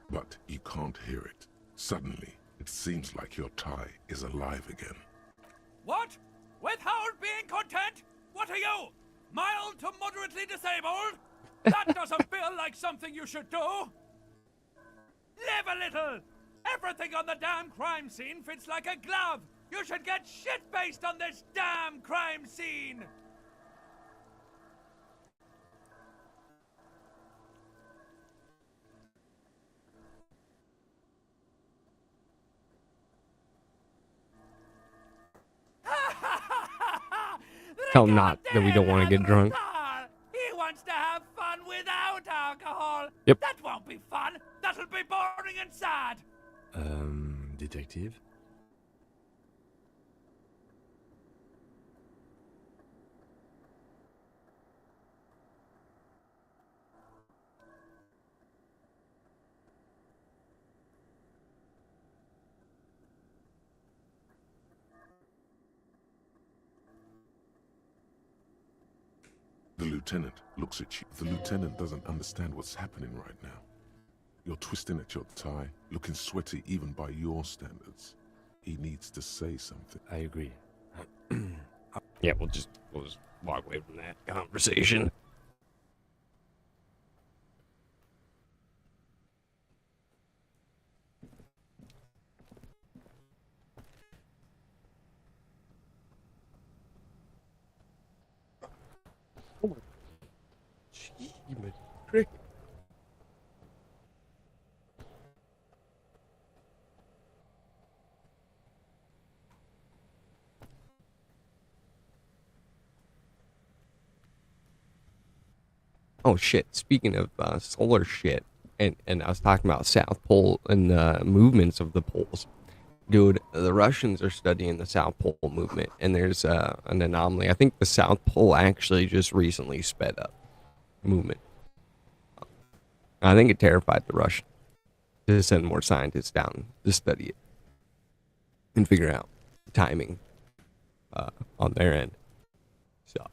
Speaker 6: but you can't hear it. Suddenly, it seems like your tie is alive again.
Speaker 11: What? With Howard being content? What are you? Mild to moderately disabled? That doesn't feel like something you should do. Live a little. Everything on the damn crime scene fits like a glove. You should get shit-faced on this damn crime scene.
Speaker 1: Tell him not that we don't want to get drunk.
Speaker 11: He wants to have fun without alcohol.
Speaker 1: Yep.
Speaker 11: That won't be fun. That'll be boring and sad.
Speaker 7: Detective?
Speaker 6: The lieutenant looks at you. The lieutenant doesn't understand what's happening right now. You're twisting at your tie, looking sweaty even by your standards. He needs to say something.
Speaker 7: I agree.
Speaker 1: Yeah, we'll just walk away from that conversation. Cricket. Oh shit! Speaking of solar shit, and I was talking about South Pole and the movements of the poles. Dude, the Russians are studying the South Pole movement, and there's an anomaly. I think the South Pole actually just recently sped up movement. I think it terrified the Russians to send more scientists down to study it and figure out timing on their end. So,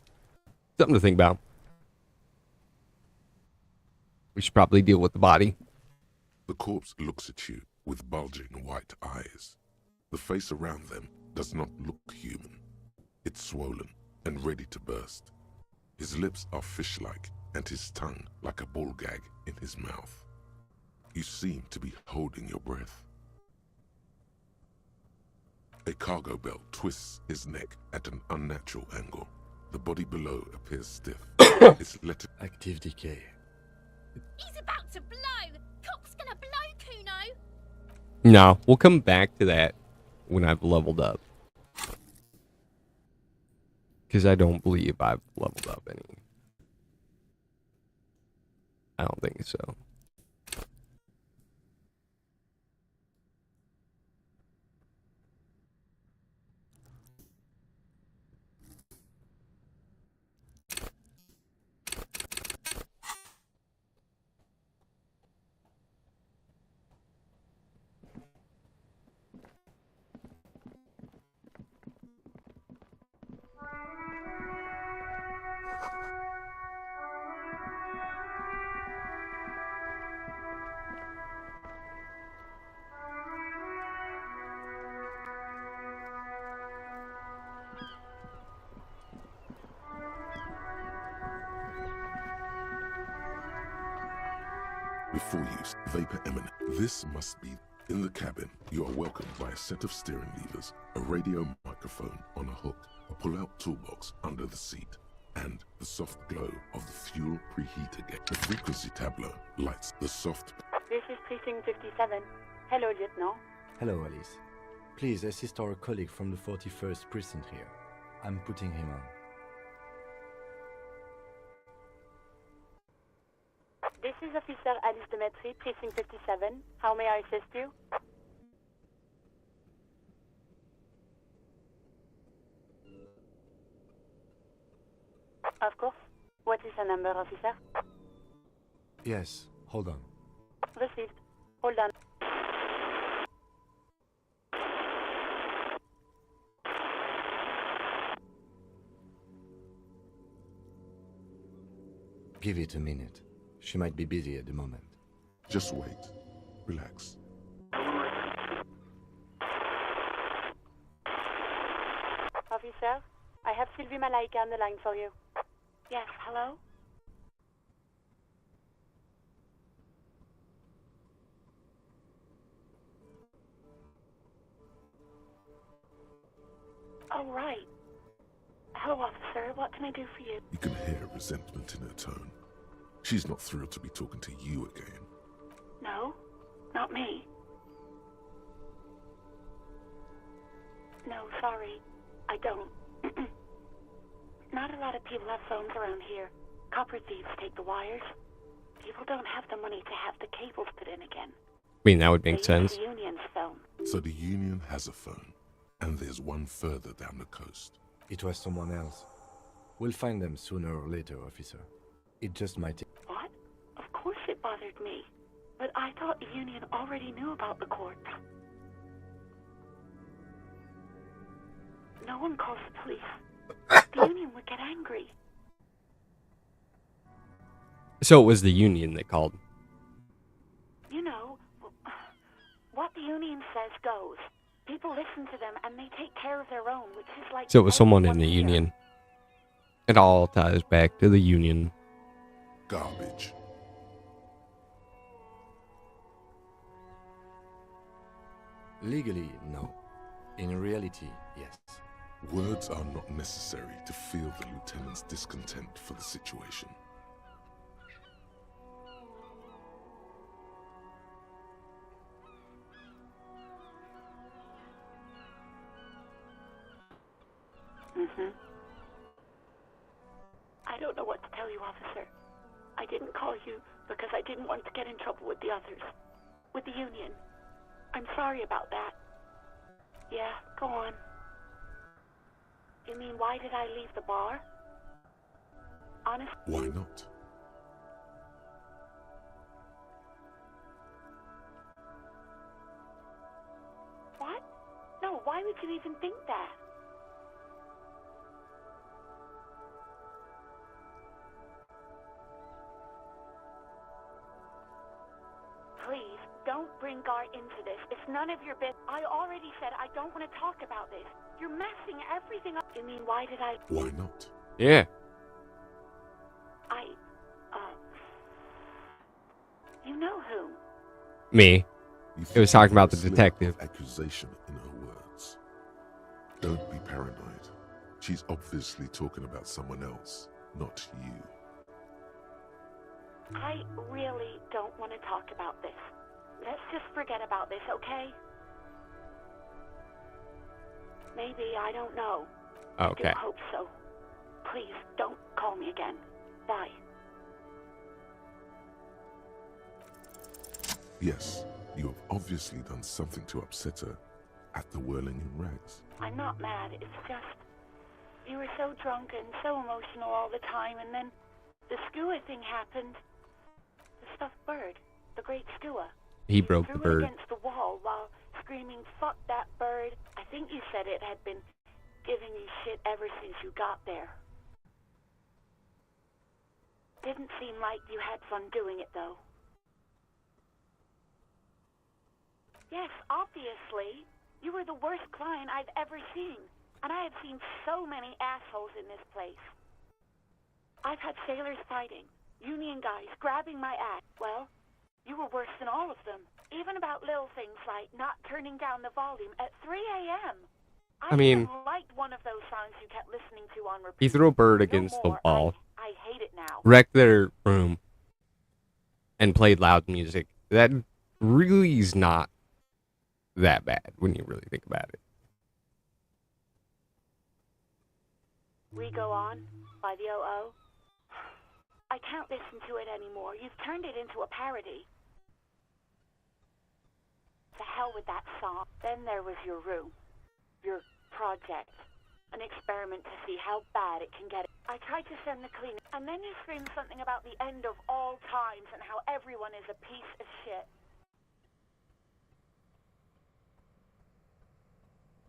Speaker 1: something to think about. We should probably deal with the body.
Speaker 6: The corpse looks at you with bulging white eyes. The face around them does not look human. It's swollen and ready to burst. His lips are fish-like and his tongue like a ball gag in his mouth. You seem to be holding your breath. A cargo belt twists his neck at an unnatural angle. The body below appears stiff. It's letting
Speaker 7: Active decay.
Speaker 12: He's about to blow! Cock's gonna blow, Kuno!
Speaker 1: No, we'll come back to that when I've leveled up. Because I don't believe I've leveled up any. I don't think so.
Speaker 6: before use, vapor emanate. This must be in the cabin. You are welcomed by a set of steering levers, a radio microphone on a hook, a pull-out toolbox under the seat, and the soft glow of the fuel preheater gate. The frequency tableau lights the soft.
Speaker 13: This is Precinct 57. Hello, Lieutenant.
Speaker 7: Hello, Alice. Please assist our colleague from the 41st Precinct here. I'm putting him on.
Speaker 13: This is Officer Alice Demetri, Precinct 57. How may I assist you? Of course. What is the number, officer?
Speaker 7: Yes, hold on.
Speaker 13: Received. Hold on.
Speaker 7: Give it a minute. She might be busy at the moment.
Speaker 6: Just wait. Relax.
Speaker 13: Officer, I have Sylvie Malaika on the line for you. Yes, hello? Oh, right. Hello, officer. What can I do for you?
Speaker 6: You can hear resentment in her tone. She's not thrilled to be talking to you again.
Speaker 13: No, not me. No, sorry. I don't. Not a lot of people have phones around here. Copper thieves take the wires. People don't have the money to have the cables put in again.
Speaker 1: I mean, that would make sense.
Speaker 13: The Union's phone.
Speaker 6: So the Union has a phone, and there's one further down the coast.
Speaker 7: It was someone else. We'll find them sooner or later, officer. It just might take...
Speaker 13: What? Of course it bothered me. But I thought the Union already knew about the court. No one calls the police. The Union would get angry.
Speaker 1: So it was the Union that called.
Speaker 13: You know, what the Union says goes. People listen to them and they take care of their own, which is like...
Speaker 1: So it was someone in the
Speaker 13: everyone here.
Speaker 1: union. It all ties back to the union.
Speaker 6: Garbage.
Speaker 7: Legally, no. In reality, yes.
Speaker 6: Words are not necessary to feel the lieutenant's discontent for the situation.
Speaker 13: I don't know what to tell you, officer. I didn't call you because I didn't want to get in trouble with the others. With the union. I'm sorry about that. Yeah, go on. You mean, why did I leave the bar? Honestly...
Speaker 6: Why not?
Speaker 13: What? No, why would you even think that? Please, don't bring Gar into this. It's none of your business. I already said I don't want to talk about this. You're messing everything up. You mean, why did I...
Speaker 6: Why not?
Speaker 1: Yeah.
Speaker 13: You know who?
Speaker 1: Me.
Speaker 6: You
Speaker 1: It was
Speaker 6: think
Speaker 1: talking about the
Speaker 6: there was
Speaker 1: detective.
Speaker 6: accusation in her words. Don't be paranoid. She's obviously talking about someone else, not you.
Speaker 13: I really don't want to talk about this. Let's just forget about this, okay? Maybe, I don't know.
Speaker 1: Okay.
Speaker 13: I do hope so. Please, don't call me again. Bye.
Speaker 6: Yes, you have obviously done something to upset her at the Whirling in Rags.
Speaker 13: I'm not mad, it's just... You were so drunk and so emotional all the time, and then the skua thing happened. The stuffed bird. The great skua.
Speaker 1: He
Speaker 13: You
Speaker 1: broke the
Speaker 13: threw it
Speaker 1: bird.
Speaker 13: against the wall while screaming, "Fuck that bird." I think you said it had been giving you shit ever since you got there. Didn't seem like you had fun doing it, though. Yes, obviously. You were the worst client I've ever seen. And I have seen so many assholes in this place. I've had sailors fighting, union guys grabbing my ass. Well, you were worse than all of them. Even about little things like not turning down the volume at 3 a.m.
Speaker 1: I mean,
Speaker 13: even liked one of those songs you kept listening to on repeat.
Speaker 1: he threw a bird
Speaker 13: No
Speaker 1: against the
Speaker 13: more.
Speaker 1: wall,
Speaker 13: I hate it now.
Speaker 1: wrecked their room, and played loud music. That really is not that bad when you really think about it.
Speaker 13: We Go On by the O.O. I can't listen to it anymore. You've turned it into a parody. To hell with that song. Then there was your room. Your project. An experiment to see how bad it can get. I tried to send the cleaner, and then you screamed something about the end of all times and how everyone is a piece of shit.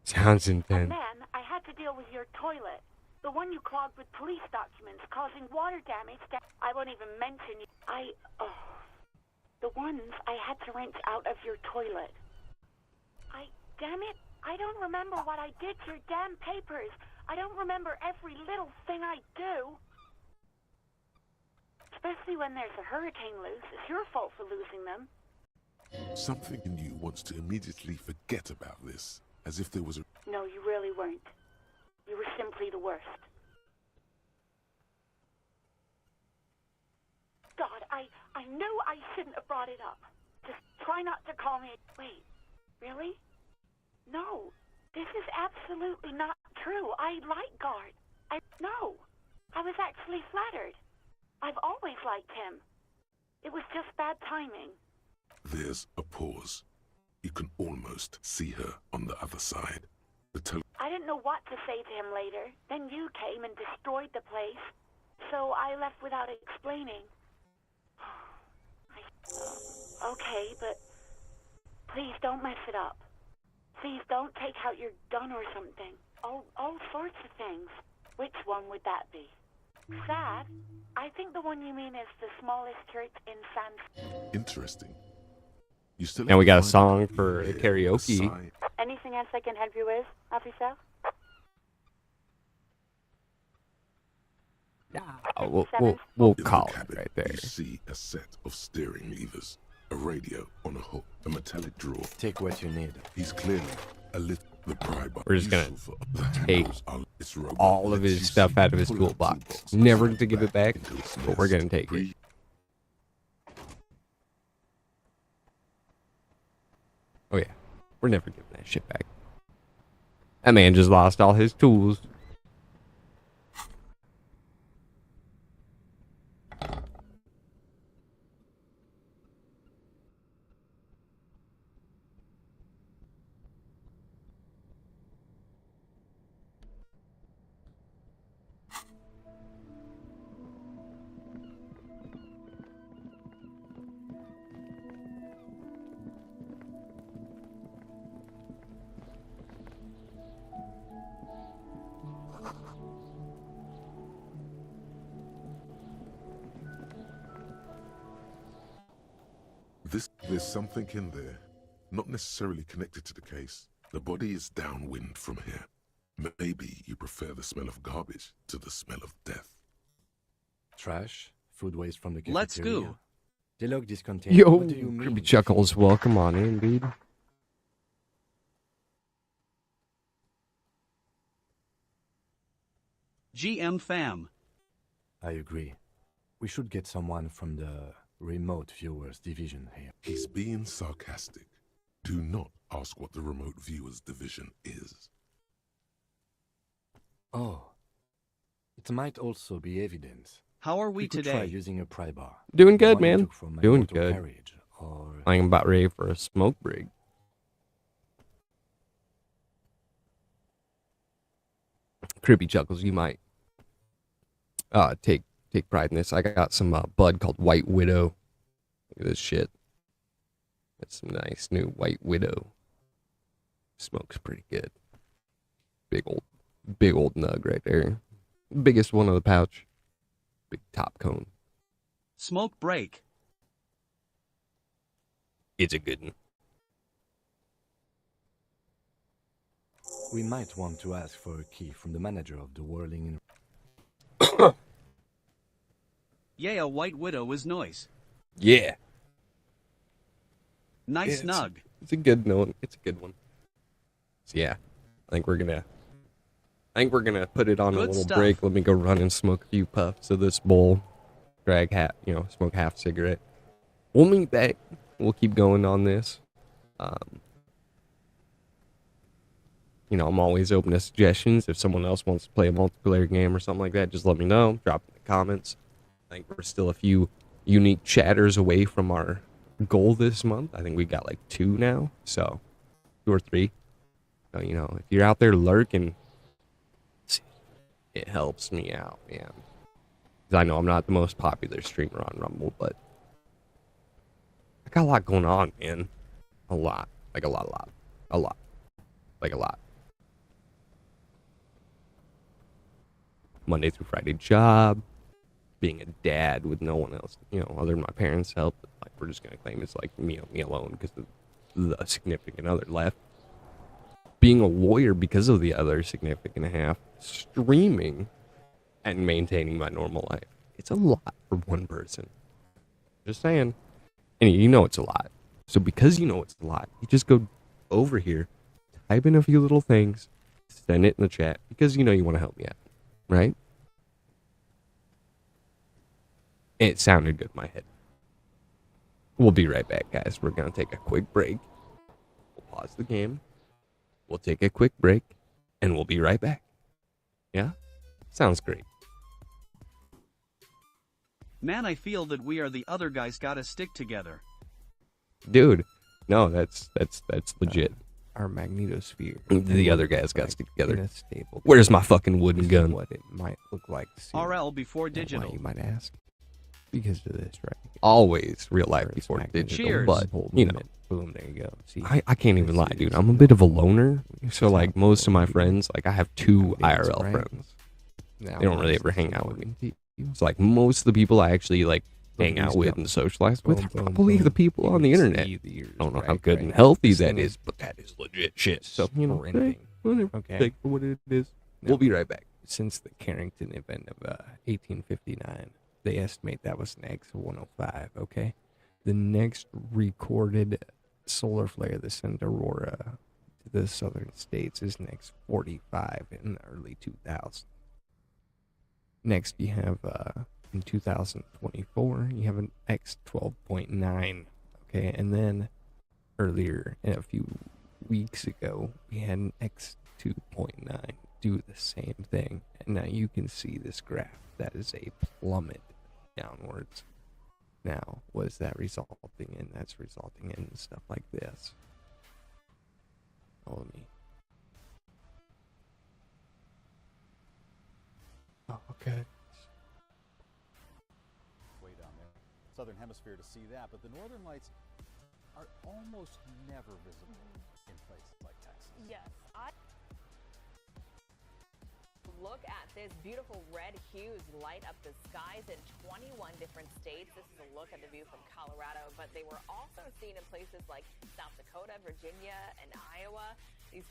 Speaker 1: Sounds
Speaker 13: And
Speaker 1: intense.
Speaker 13: then I had to deal with your toilet. The one you clogged with police documents, causing water damage. I won't even mention you. The ones I had to wrench out of your toilet. Damn it, I don't remember what I did to your damn papers. I don't remember every little thing I do. Especially when there's a hurricane loose. It's your fault for losing them.
Speaker 6: Something in you wants to immediately forget about this, as if there was a...
Speaker 13: No, you really weren't. You were simply the worst. God, I knew I shouldn't have brought it up. Just try not to call me... Wait, really? No, this is absolutely not true. I like Guard. No, I was actually flattered. I've always liked him. It was just bad timing.
Speaker 6: There's a pause. You can almost see her on the other side.
Speaker 13: I didn't know what to say to him later. Then you came and destroyed the place. So I left without explaining. Okay, but please don't mess it up. Please don't take out your gun or something. All sorts of things. Which one would that be? Sad? I think the one you mean is the smallest church in San...
Speaker 6: Interesting. You still
Speaker 1: And we got a
Speaker 6: have to find
Speaker 1: song
Speaker 6: out
Speaker 1: for
Speaker 6: here,
Speaker 1: karaoke.
Speaker 6: aside-
Speaker 13: Anything else I can help you with, officer?
Speaker 1: We'll
Speaker 6: In
Speaker 1: call
Speaker 6: the
Speaker 1: it
Speaker 6: cabin,
Speaker 1: right there.
Speaker 6: you see a set of steering levers, a radio on a hook, a metallic drawer.
Speaker 7: Take what you need.
Speaker 6: He's clearly a little the pry bar.
Speaker 1: We're just gonna
Speaker 6: useful for the
Speaker 1: take
Speaker 6: handles are- its robot
Speaker 1: all of
Speaker 6: lets
Speaker 1: his
Speaker 6: you
Speaker 1: stuff
Speaker 6: see
Speaker 1: out of his
Speaker 6: pull out
Speaker 1: toolbox.
Speaker 6: toolbox,
Speaker 1: Never
Speaker 6: slide
Speaker 1: to give it back,
Speaker 6: into its
Speaker 1: but we're
Speaker 6: nest,
Speaker 1: gonna take it.
Speaker 6: breathe.
Speaker 1: Oh yeah, we're never giving that shit back. That man just lost all his tools.
Speaker 6: There's something in there, not necessarily connected to the case. The body is downwind from here. Maybe you prefer the smell of garbage to the smell of death.
Speaker 7: Trash, food waste from the cafeteria.
Speaker 8: Let's go.
Speaker 7: They look discontented.
Speaker 1: Yo,
Speaker 7: What do you mean?
Speaker 1: Creepy Chuckles, welcome on in, dude.
Speaker 8: GM fam.
Speaker 7: I agree. We should get someone from the remote viewers division here.
Speaker 6: He's being sarcastic. Do not ask what the remote viewers division is.
Speaker 7: Oh. It might also be evidence.
Speaker 8: How are we
Speaker 7: could
Speaker 8: today?
Speaker 7: Try using a pry bar.
Speaker 1: Doing
Speaker 7: The
Speaker 1: good,
Speaker 7: one you
Speaker 1: man.
Speaker 7: took from my
Speaker 1: Doing
Speaker 7: auto
Speaker 1: good.
Speaker 7: carriage, or
Speaker 1: I'm about ready for a smoke break. Creepy Chuckles, you might take pride in this. I got some bud called White Widow. Look at this shit. That's some nice new White Widow. Smokes pretty good. Big old nug right there. Biggest one of the pouch. Big top cone.
Speaker 8: Smoke break.
Speaker 1: It's a good one.
Speaker 7: we might want to ask for a key from the manager of the Whirling.
Speaker 8: Yeah, a White Widow is nice.
Speaker 1: Yeah.
Speaker 8: Nice
Speaker 1: Yeah,
Speaker 8: snug.
Speaker 1: It's a good one. It's a good one. So yeah, I think we're gonna put it on a
Speaker 8: Good
Speaker 1: little
Speaker 8: stuff.
Speaker 1: break. Let me go run and smoke a few puffs of this bowl. Smoke half cigarette. We'll meet back. We'll keep going on this. I'm always open to suggestions. If someone else wants to play a multiplayer game or something like that, just let me know. Drop in the comments. I think we're still a few unique chatters away from our goal this month. I think we got like 2 now. So 2 or 3. So, if you're out there lurking, it helps me out, man. 'Cause I know I'm not the most popular streamer on Rumble, but I got a lot going on, man. A lot. Like a lot. A lot. Like a lot. Monday through Friday job. Being a dad with no one else, other than my parents' help. Like, we're just going to claim it's like me alone because the significant other left. Being a lawyer because of the other significant half. Streaming and maintaining my normal life. It's a lot for one person. Just saying. And it's a lot. So because it's a lot, you just go over here, type in a few little things, send it in the chat, because you want to help me out. Right? It sounded good in my head. We'll be right back, guys. We're going to take a quick break. We'll pause the game. We'll take a quick break, and we'll be right back. Yeah? Sounds great.
Speaker 8: Man, I feel that we are the other guys gotta stick together.
Speaker 1: Dude, no, that's legit. Our magnetosphere. The other guys got to stick together. Where's my fucking wooden gun? What it might look like.
Speaker 8: RL before digital.
Speaker 1: Why, you might ask. Because of this, right? Always real life before digital.
Speaker 8: Cheers.
Speaker 1: But,
Speaker 7: Boom, there you go. See,
Speaker 1: I can't even lie, dude. I'm a bit of a loner. So, like, most of my friends, like, I have 2 IRL friends. They don't really ever hang out with me. So, like, most of the people I actually, like, hang out with and socialize with
Speaker 7: Boom,
Speaker 1: are
Speaker 7: boom,
Speaker 1: probably the
Speaker 7: boom.
Speaker 1: people
Speaker 7: You
Speaker 1: on the
Speaker 7: can
Speaker 1: internet.
Speaker 7: see the ears
Speaker 1: I don't know how
Speaker 7: drag,
Speaker 1: good
Speaker 7: right?
Speaker 1: and healthy
Speaker 7: This
Speaker 1: that
Speaker 7: thing
Speaker 1: is, but that is legit shit. So, hey,
Speaker 7: sprinting.
Speaker 1: whatever.
Speaker 7: Okay.
Speaker 1: Take for what it is. We'll be right back. Since the Carrington event of 1859, they estimate that was an X105, okay? The next recorded solar flare that sent aurora to the southern states is an X45 in the early 2000s. Next, you have in 2024, you have an X12.9, okay? And then earlier, a few weeks ago, we had an X2.9 do the same thing. And now you can see this graph. That is a plummet downwards. Now, what is that resulting in? That's resulting in stuff like this. Follow me. Oh, okay.
Speaker 2: Way down there, southern hemisphere to see that, but the northern lights are almost never visible in places like Texas.
Speaker 3: Yes, look at this beautiful red hues light up the skies in 21 different states. This is a look at the view from Colorado, but they were also seen in places like South Dakota, Virginia, and Iowa. These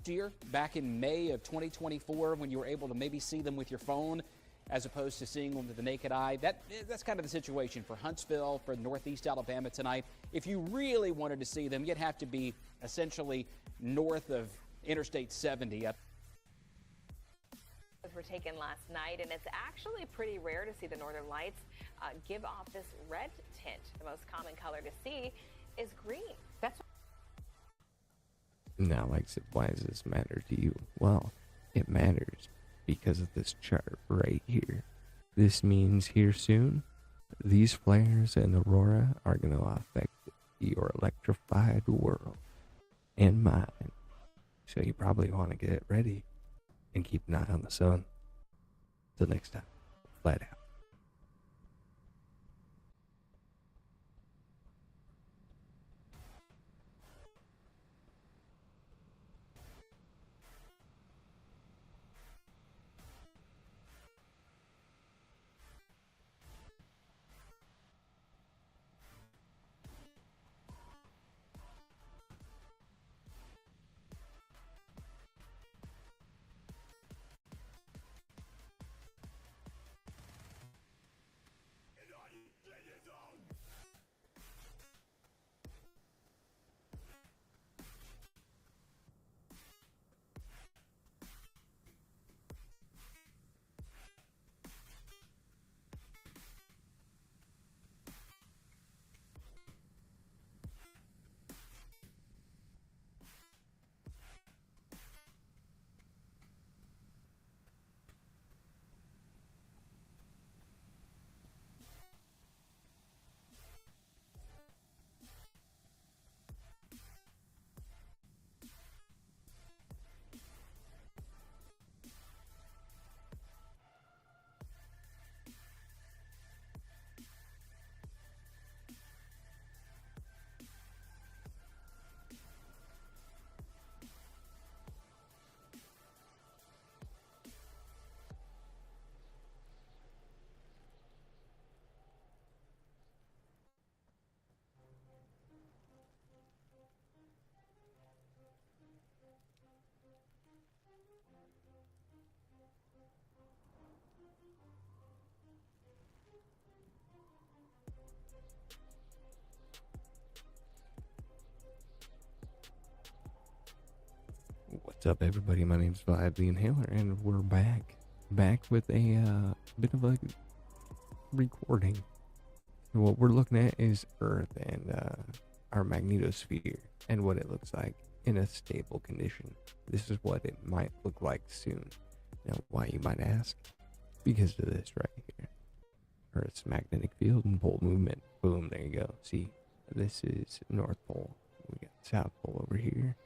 Speaker 4: year, back in May of 2024, when you were able to maybe see them with your phone as opposed to seeing them with the naked eye. That's kind of the situation for Huntsville, for Northeast Alabama tonight. If you really wanted to see them, you'd have to be essentially north of Interstate 70.
Speaker 3: were taken last night, and it's actually pretty rare to see the northern lights give off this red tint. The most common color to see is green. That's
Speaker 1: Now, like, why does this matter to you? Well, it matters because of this chart right here. This means here soon, these flares and aurora are going to affect your electrified world and mine. So you probably want to get ready and keep an eye on the sun. Till next time, flat out. What's up, everybody? My name's Vlad the Inhaler, and we're back with a bit of a recording. What we're looking at is Earth and our magnetosphere and what it looks like in a stable condition. This is what it might look like soon. Now, why, you might ask? Because of this right here. Earth's magnetic field and pole movement. Boom, there you go. See, this is North Pole. We got South Pole over here.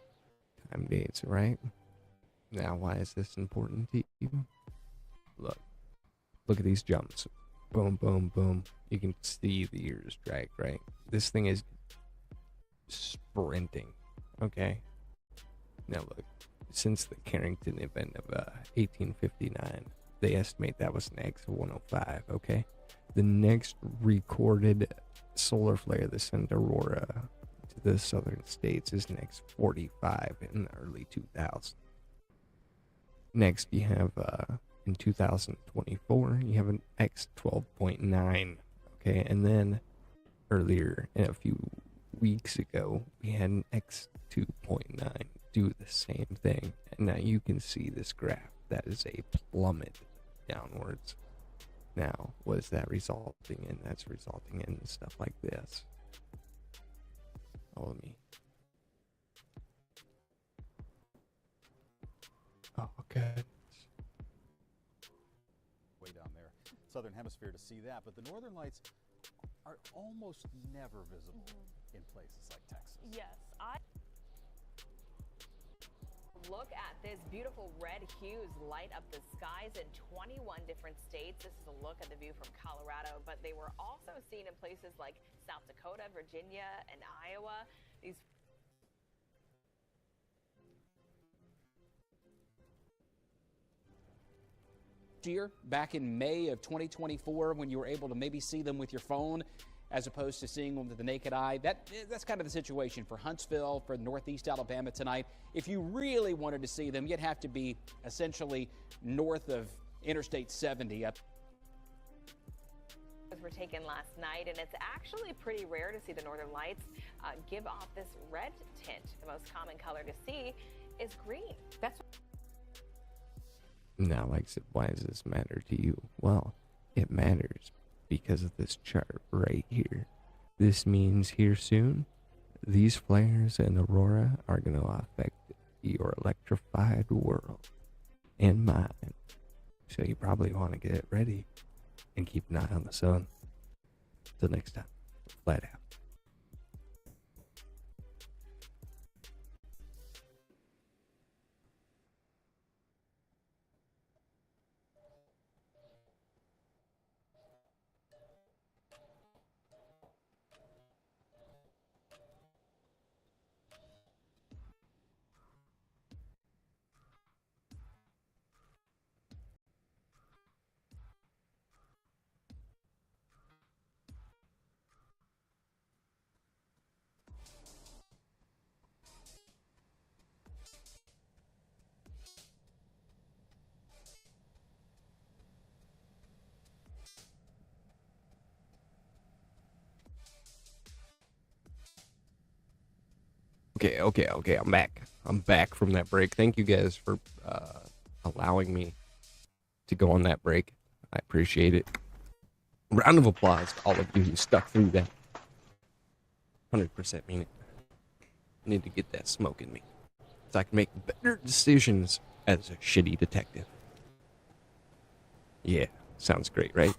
Speaker 1: Time dates, right? Now, why is this important to you? Look at these jumps. Boom, boom, boom. You can see the ears drag, right? This thing is sprinting, okay? Now look, since the Carrington event of 1859. They estimate that was an X of 105, okay? The next recorded solar flare that sent aurora to the southern states is an X45 in the early 2000s. Next, you have in 2024, you have an X12.9, okay? And then earlier, a few weeks ago, we had an X2.9 do the same thing. And now you can see this graph. That is a plummet downwards. Now, what is that resulting in? That's resulting in stuff like this. Follow me. Oh, okay.
Speaker 2: Way down there, southern hemisphere to see that, but the northern lights are almost never visible in places like Texas.
Speaker 3: Yes, Look at this beautiful red hues light up the skies in 21 different states. This is a look at the view from Colorado, but they were also seen in places like South Dakota, Virginia, and Iowa. These
Speaker 4: year, back in May of 2024, when you were able to maybe see them with your phone as opposed to seeing them with the naked eye. That's kind of the situation for Huntsville, for Northeast Alabama tonight. If you really wanted to see them, you'd have to be essentially north of Interstate 70.
Speaker 3: Were taken last night, and it's actually pretty rare to see the northern lights give off this red tint. The most common color to see is green. That's
Speaker 1: Now, like I said, why does this matter to you? Well, it matters because of this chart right here. This means here soon, these flares and aurora are going to affect your electrified world and mine. So you probably want to get ready and keep an eye on the sun. Till next time, flat out. Okay, I'm back. I'm back from that break. Thank you guys for allowing me to go on that break. I appreciate it. Round of applause to all of you who stuck through that. 100% mean it. I need to get that smoke in me so I can make better decisions as a shitty detective. Yeah, sounds great, right?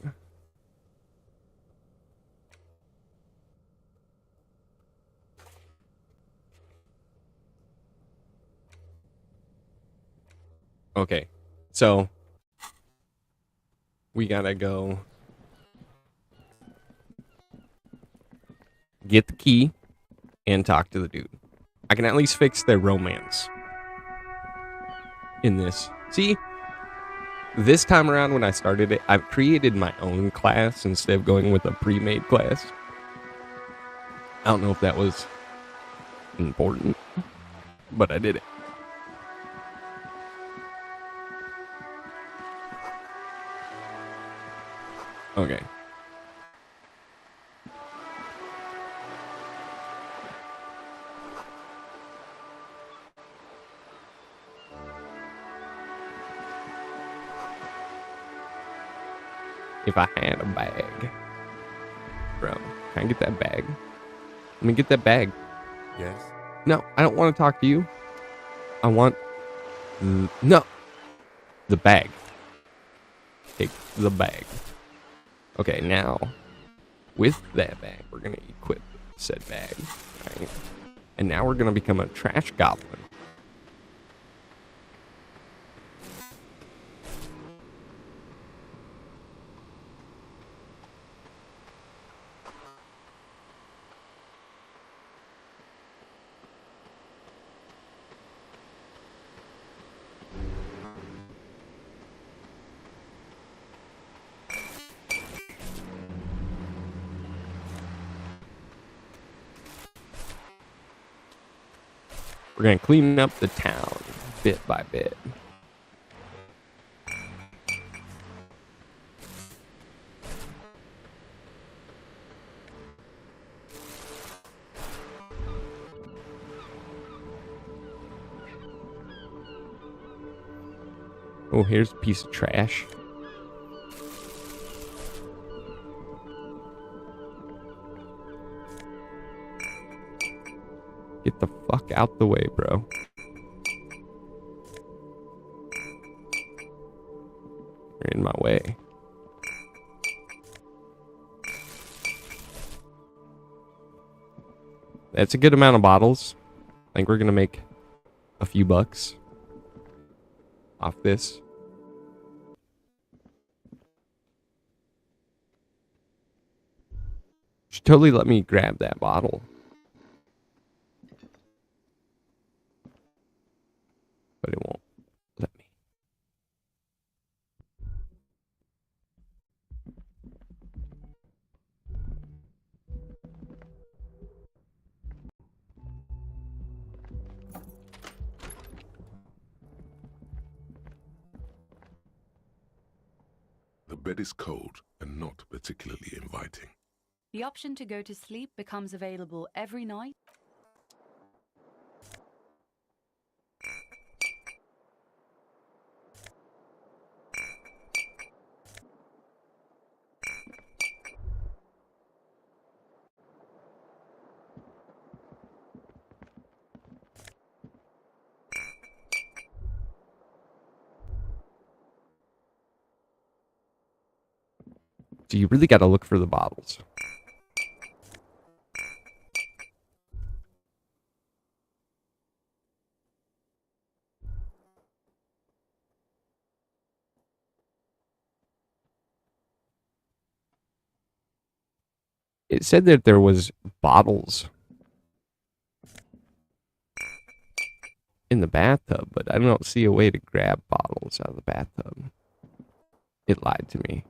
Speaker 1: Okay, so we gotta go get the key and talk to the dude. I can at least fix their romance in this. See, this time around when I started it, I've created my own class instead of going with a pre-made class. I don't know if that was important, but I did it. Okay. If I had a bag. Bro, can I get that bag? Let me get that bag.
Speaker 7: Yes?
Speaker 1: No, I don't want to talk to you. I want... No. The bag. Take the bag. Okay, now, with that bag, we're going to equip said bag. Right? And now we're going to become a trash goblin. We're going to clean up the town bit by bit. Oh, here's a piece of trash. Get the fuck out the way, bro. You're in my way. That's a good amount of bottles. I think we're gonna make a few bucks off this. Should totally let me grab that bottle. But it won't let me.
Speaker 6: The bed is cold and not particularly inviting.
Speaker 9: The option to go to sleep becomes available every night.
Speaker 1: So you really got to look for the bottles. It said that there was bottles in the bathtub, but I don't see a way to grab bottles out of the bathtub. It lied to me.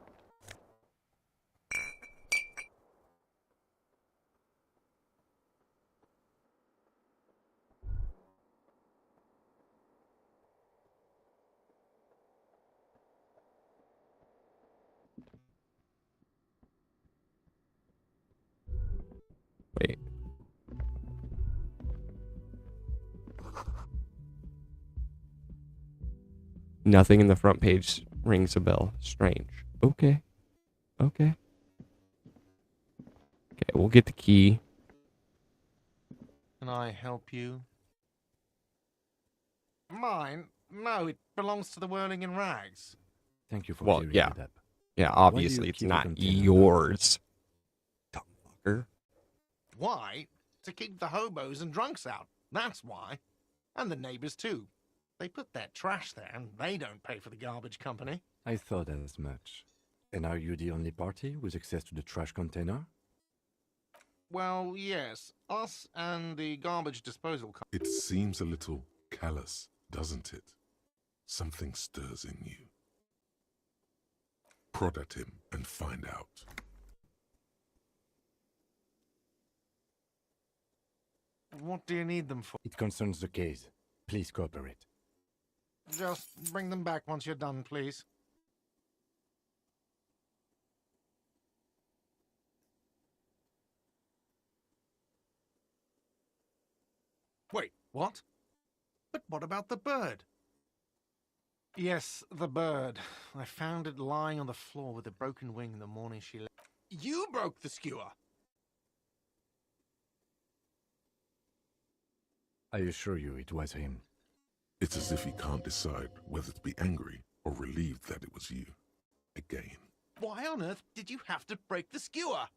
Speaker 1: Wait. Nothing in the front page rings a bell. Strange. Okay. Okay. Okay, we'll get the key.
Speaker 10: Can I help you? Mine? No, it belongs to the Whirling in Rags.
Speaker 7: Thank you for
Speaker 1: Well,
Speaker 7: clearing
Speaker 1: yeah.
Speaker 7: it up.
Speaker 1: Yeah,
Speaker 7: Why do you
Speaker 1: obviously it's
Speaker 7: keep a
Speaker 1: not
Speaker 7: container?
Speaker 1: yours. Dumb fucker.
Speaker 10: Why? To keep the hobos and drunks out. That's why. And the neighbors too. They put their trash there and they don't pay for the garbage company.
Speaker 7: I thought as much. And are you the only party with access to the trash container?
Speaker 10: Well, yes. Us and the garbage disposal company.
Speaker 6: It seems a little callous, doesn't it? Something stirs in you. Prod at him and find out.
Speaker 10: What do you need them for?
Speaker 7: It concerns the case. Please cooperate.
Speaker 10: Just bring them back once you're done, please. Wait, what? But what about the bird? Yes, the bird. I found it lying on the floor with a broken wing the morning she left. You broke the skewer!
Speaker 7: I assure you it was him.
Speaker 6: It's as if he can't decide whether to be angry or relieved that it was you. Again.
Speaker 10: Why on earth did you have to break the skewer?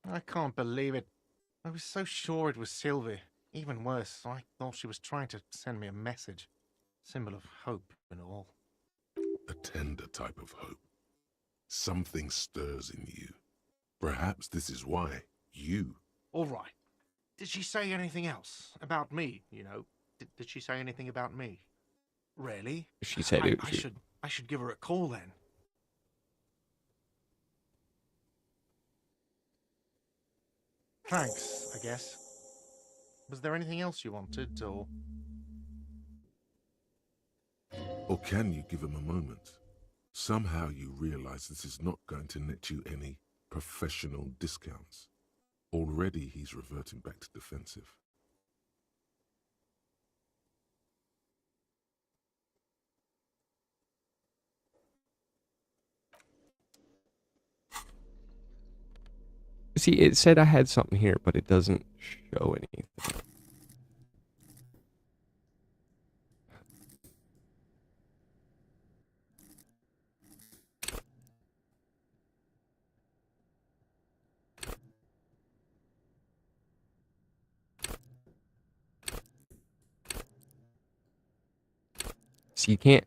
Speaker 10: I can't believe it. I was so sure it was Sylvie. Even worse, I thought she was trying to send me a message. Symbol of hope and all.
Speaker 6: A tender type of hope. Something stirs in you. Perhaps this is why you...
Speaker 10: All right. Did she say anything else? About me, you know? Did she say anything about me? Really?
Speaker 1: She said it was you.
Speaker 10: I should give her a call then. Thanks, I guess. Was there anything else you wanted, or...?
Speaker 6: Or can you give him a moment? Somehow you realize this is not going to net you any professional discounts. Already he's reverting back to defensive.
Speaker 1: See, it said I had something here, but it doesn't show anything. So you can't.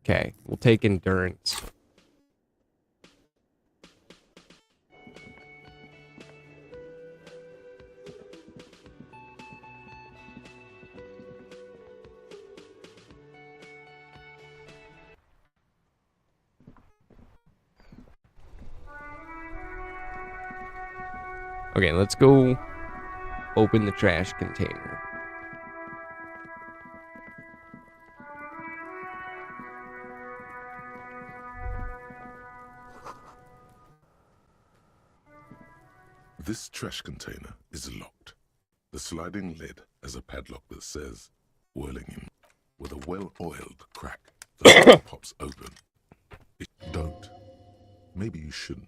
Speaker 1: Okay, we'll take endurance. Okay, let's go open the trash container.
Speaker 6: This trash container is locked. The sliding lid has a padlock that says, whirling in. With a well-oiled crack, the lid pops open. Don't. Maybe you shouldn't.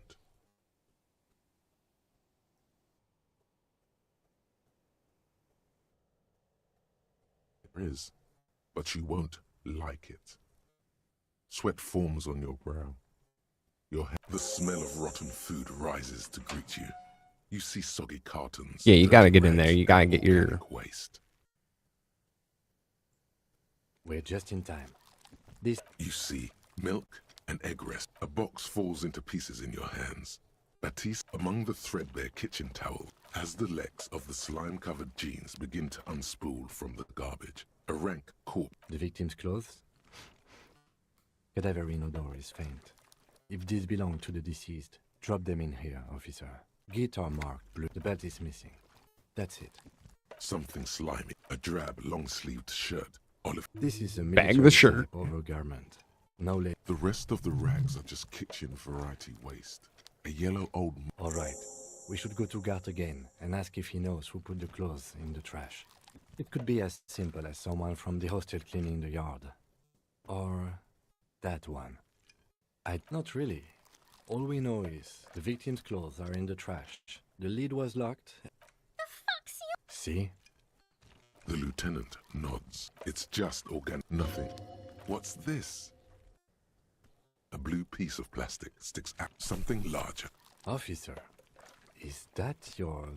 Speaker 6: There is, but you won't like it. Sweat forms on your brow. The smell of rotten food rises to greet you. You see soggy cartons.
Speaker 1: Yeah, you gotta get in
Speaker 6: rags,
Speaker 1: there. You gotta
Speaker 6: and
Speaker 1: get your...
Speaker 6: organic waste.
Speaker 7: We're just in time. This...
Speaker 6: You see milk and egg rest. A box falls into pieces in your hands. Baptiste, among the threadbare kitchen towels, as the legs of the slime-covered jeans begin to unspool from the garbage. A rank corpse.
Speaker 7: The victim's clothes? Cadaver in odor is faint. If these belong to the deceased, drop them in here, officer. Guitar marked blue. The belt is missing. That's it.
Speaker 6: Something slimy. A drab, long-sleeved shirt. Olive.
Speaker 7: This is a
Speaker 1: Bag the shirt.
Speaker 7: overgarment. No less.
Speaker 6: The rest of the rags are just kitchen variety waste. A yellow old...
Speaker 7: All right. We should go to Gart again and ask if he knows who put the clothes in the trash. It could be as simple as someone from the hostel cleaning the yard. Or that one. Not really. All we know is the victim's clothes are in the trash. The lid was locked.
Speaker 12: The fuck's you?
Speaker 7: See?
Speaker 6: The lieutenant nods. It's just organic. Nothing. What's this? A blue piece of plastic sticks out. Something larger.
Speaker 7: Officer, is that your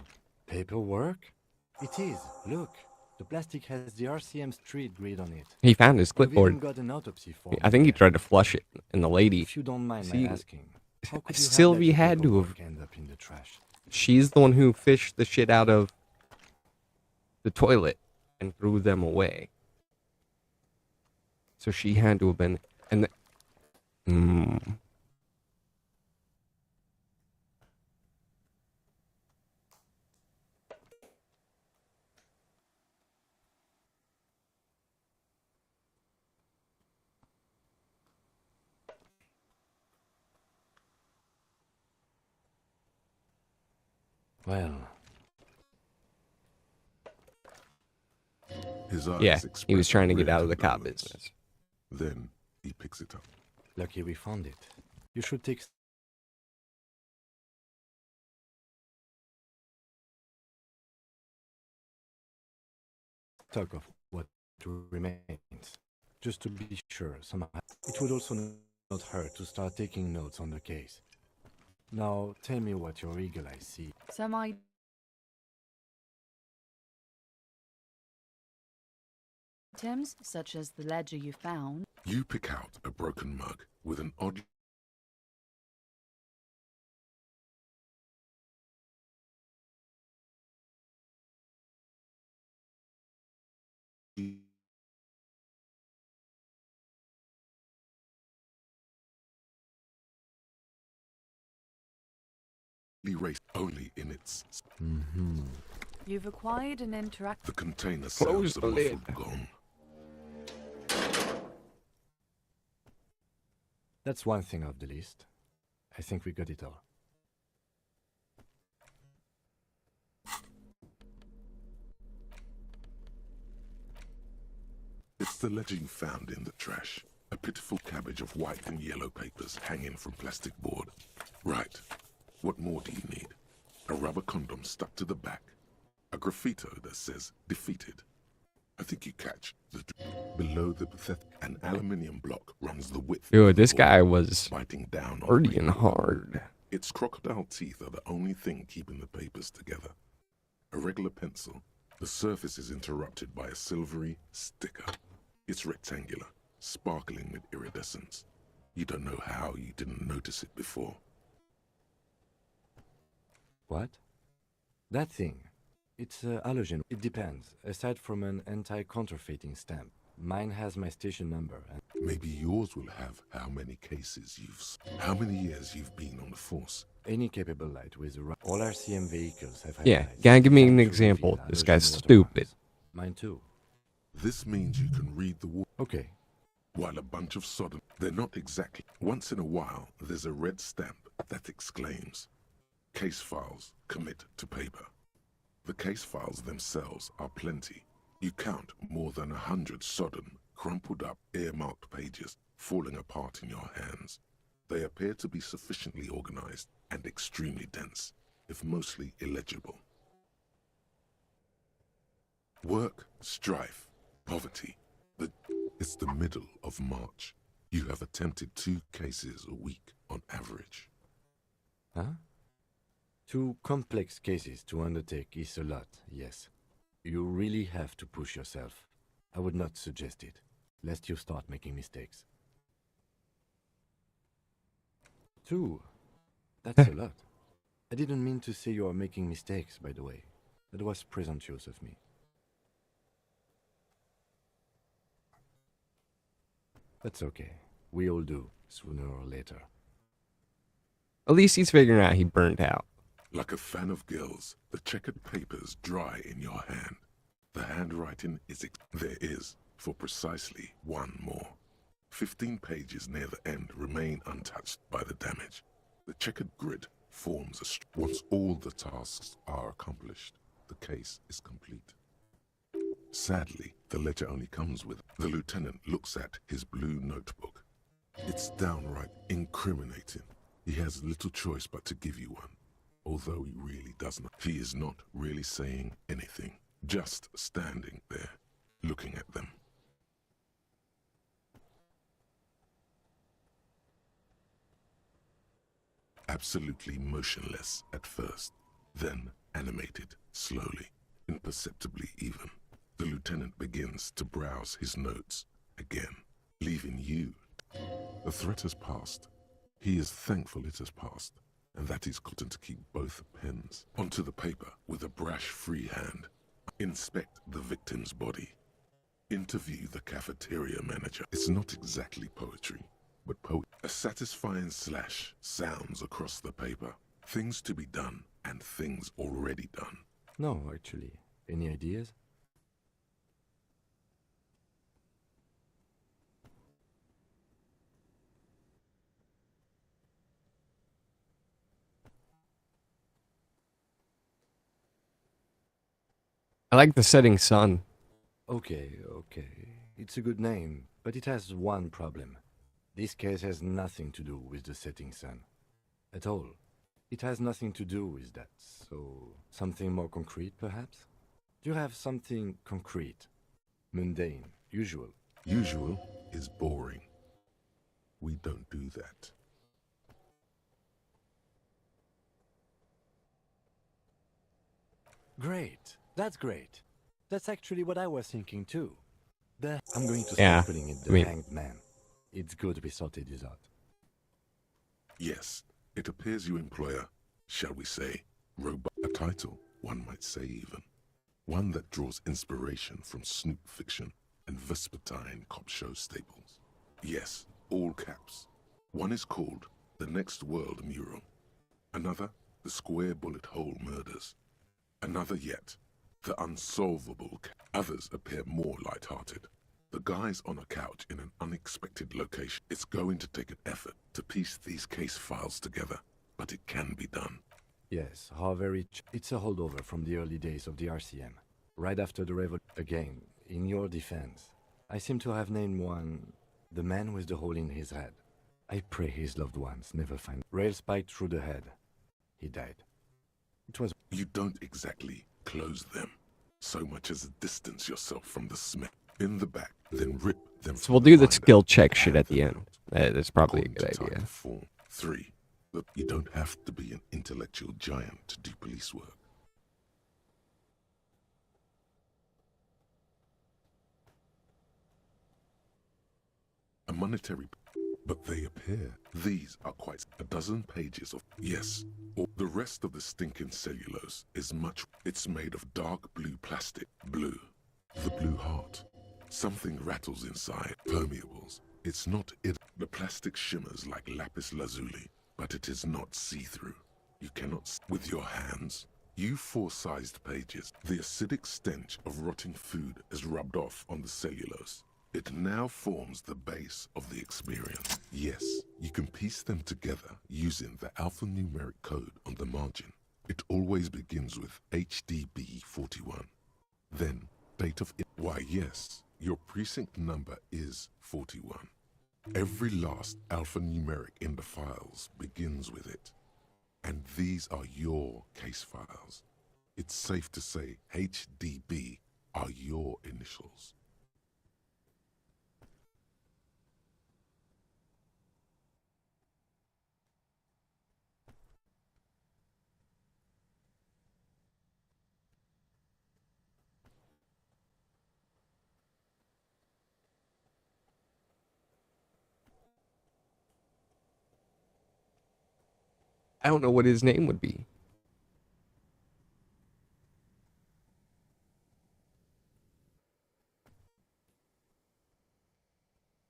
Speaker 7: paperwork? It is. Look. The plastic has the RCM street grid on it.
Speaker 1: He found his
Speaker 7: We've even
Speaker 1: clipboard.
Speaker 7: got an autopsy form
Speaker 1: I think he
Speaker 7: there.
Speaker 1: tried to flush it, and the lady...
Speaker 7: If you don't mind
Speaker 1: See,
Speaker 7: my asking, how could you have
Speaker 1: Sylvie
Speaker 7: let
Speaker 1: had
Speaker 7: your
Speaker 1: to have...
Speaker 7: paperwork end up in the trash?
Speaker 1: She's the one who fished the shit out of the toilet and threw them away. So she had to have been... And
Speaker 7: Well,
Speaker 6: His eyes
Speaker 1: yeah, he
Speaker 6: express
Speaker 1: was trying to get
Speaker 6: rare
Speaker 1: out of the cop
Speaker 6: condolence.
Speaker 1: business.
Speaker 6: Then he picks it up.
Speaker 7: lucky we found it. You should take stock of what remains, just to be sure somehow. It would also not hurt to start taking notes on the case. Now, tell me what your eagle eyes see.
Speaker 9: Some items, such as the ledger you found.
Speaker 6: You pick out a broken mug with an odd Erased only in its.
Speaker 9: You've acquired an
Speaker 6: The container
Speaker 1: Close
Speaker 6: sounds a
Speaker 1: the lid.
Speaker 6: muffled gong.
Speaker 7: That's one thing off the list. I think we got it all.
Speaker 6: It's the legend found in the trash. A pitiful cabbage of white and yellow papers hanging from plastic board. Right. What more do you need? A rubber condom stuck to the back. A graffito that says defeated. I think you catch. Below the pathetic, an aluminium block runs the width.
Speaker 1: Dude, this guy was
Speaker 6: biting down on
Speaker 1: working hard.
Speaker 6: Its crocodile teeth are the only thing keeping the papers together. A regular pencil. The surface is interrupted by a silvery sticker. It's rectangular, sparkling with iridescence. You don't know how you didn't notice it before.
Speaker 7: What? That thing. It's halogen. It depends. Aside from an anti-counterfeiting stamp, mine has my station number. And
Speaker 6: maybe yours will have how many how many years you've been on the force.
Speaker 7: Any capable light with all RCM vehicles have.
Speaker 1: Yeah, gotta give me an example. This guy's stupid.
Speaker 7: Mine too.
Speaker 6: This means you can read the wall.
Speaker 7: Okay.
Speaker 6: While a bunch of sodden, they're not exactly. Once in a while, there's a red stamp that exclaims, "Case files commit to paper." The case files themselves are plenty. You count more than 100 sodden, crumpled up, earmarked pages falling apart in your hands. They appear to be sufficiently organized and extremely dense, if mostly illegible. Work, strife, poverty. It's the middle of March. You have attempted 2 cases a week on average.
Speaker 7: Huh? 2 complex cases to undertake is a lot, yes. You really have to push yourself. I would not suggest it, lest you start making mistakes. 2? That's a lot. I didn't mean to say you are making mistakes, by the way. That was presumptuous of me. That's okay. We all do, sooner or later.
Speaker 1: At least he's figuring out he burned out.
Speaker 6: Like a fan of gills, the checkered papers dry in your hand. The handwriting is there is, for precisely 1 more. 15 pages near the end remain untouched by the damage. The checkered grid forms a once all the tasks are accomplished, the case is complete. Sadly, the letter only comes with. The lieutenant looks at his blue notebook. It's downright incriminating. He has little choice but to give you one. Although he really does not. He is not really saying anything, just standing there, looking at them. Absolutely motionless at first, then animated, slowly, imperceptibly even. The lieutenant begins to browse his notes again, leaving you. The threat has passed. He is thankful it has passed, and that he's gotten to keep both pens onto the paper with a brash free hand. Inspect the victim's body. Interview the cafeteria manager. It's not exactly poetry, but a satisfying slash sounds across the paper. Things to be done and things already done.
Speaker 7: No, actually. Any ideas?
Speaker 1: I like the setting sun.
Speaker 7: Okay. It's a good name, but it has one problem. This case has nothing to do with the setting sun. At all. It has nothing to do with that, so something more concrete, perhaps? Do you have something concrete? Mundane, usual?
Speaker 6: Usual is boring. We don't do that.
Speaker 7: Great. That's great. That's actually what I was thinking too. I'm going to
Speaker 1: Yeah,
Speaker 7: start putting it the hanged man. It's good we sorted this out.
Speaker 6: Yes, it appears you employ a, shall we say, a title, one might say even. One that draws inspiration from snoop fiction and vespertine cop show staples. Yes, all caps. One is called The Next World Mural. Another, the square bullet hole murders. Another yet, the unsolvable. Others appear more light-hearted. The guy's on a couch in an unexpected location. It's going to take an effort to piece these case files together, but it can be done.
Speaker 7: Yes, however, it's a holdover from the early days of the RCM. Right after the revolution. Again, in your defense, I seem to have named one the man with the hole in his head. I pray his loved ones never find rail spike through the head. He died. It was.
Speaker 6: You don't exactly close them so much as distance yourself from the smith in the back, then rip them.
Speaker 1: So we'll do the skill check shit at the end. That's probably a good idea.
Speaker 6: 3. Look, you don't have to be an intellectual giant to do police work. A monetary, but they appear. These are quite a dozen pages of, yes, or the rest of the stinking cellulose is much. It's made of dark blue plastic. Blue. The blue heart. Something rattles inside. Permeables. It's not it. The plastic shimmers like lapis lazuli, but it is not see-through. You cannot with your hands. You four-sized pages. The acidic stench of rotting food is rubbed off on the cellulose. It now forms the base of the experience. Yes, you can piece them together using the alphanumeric code on the margin. It always begins with HDB 41. Then, date of it. Why, yes, your precinct number is 41. Every last alphanumeric in the files begins with it. And these are your case files. It's safe to say HDB are your initials.
Speaker 1: I don't know what his name would be.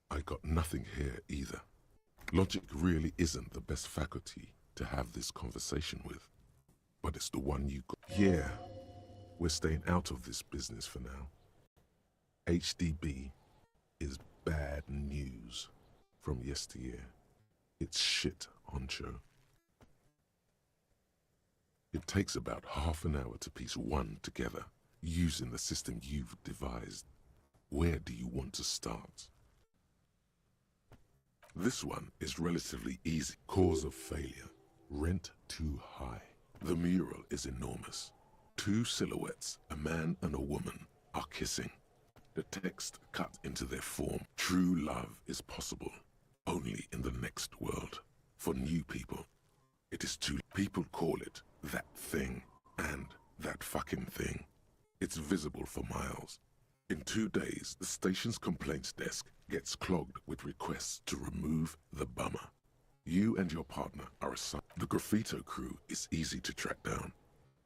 Speaker 6: I got nothing here either. Logic really isn't the best faculty to have this conversation with, but it's the one you got. Yeah, we're staying out of this business for now. HDB is bad news from yesteryear. It's shit, honcho. It takes about half an hour to piece one together, using the system you've devised. Where do you want to start? This one is relatively easy. Cause of failure. Rent too high. The mural is enormous. 2 silhouettes, a man and a woman, are kissing. The text cut into their form. True love is possible only in the next world. For new people, it is too. People call it that thing and that fucking thing. It's visible for miles. In 2 days, the station's complaints desk gets clogged with requests to remove the bummer. You and your partner are assigned. The graffito crew is easy to track down.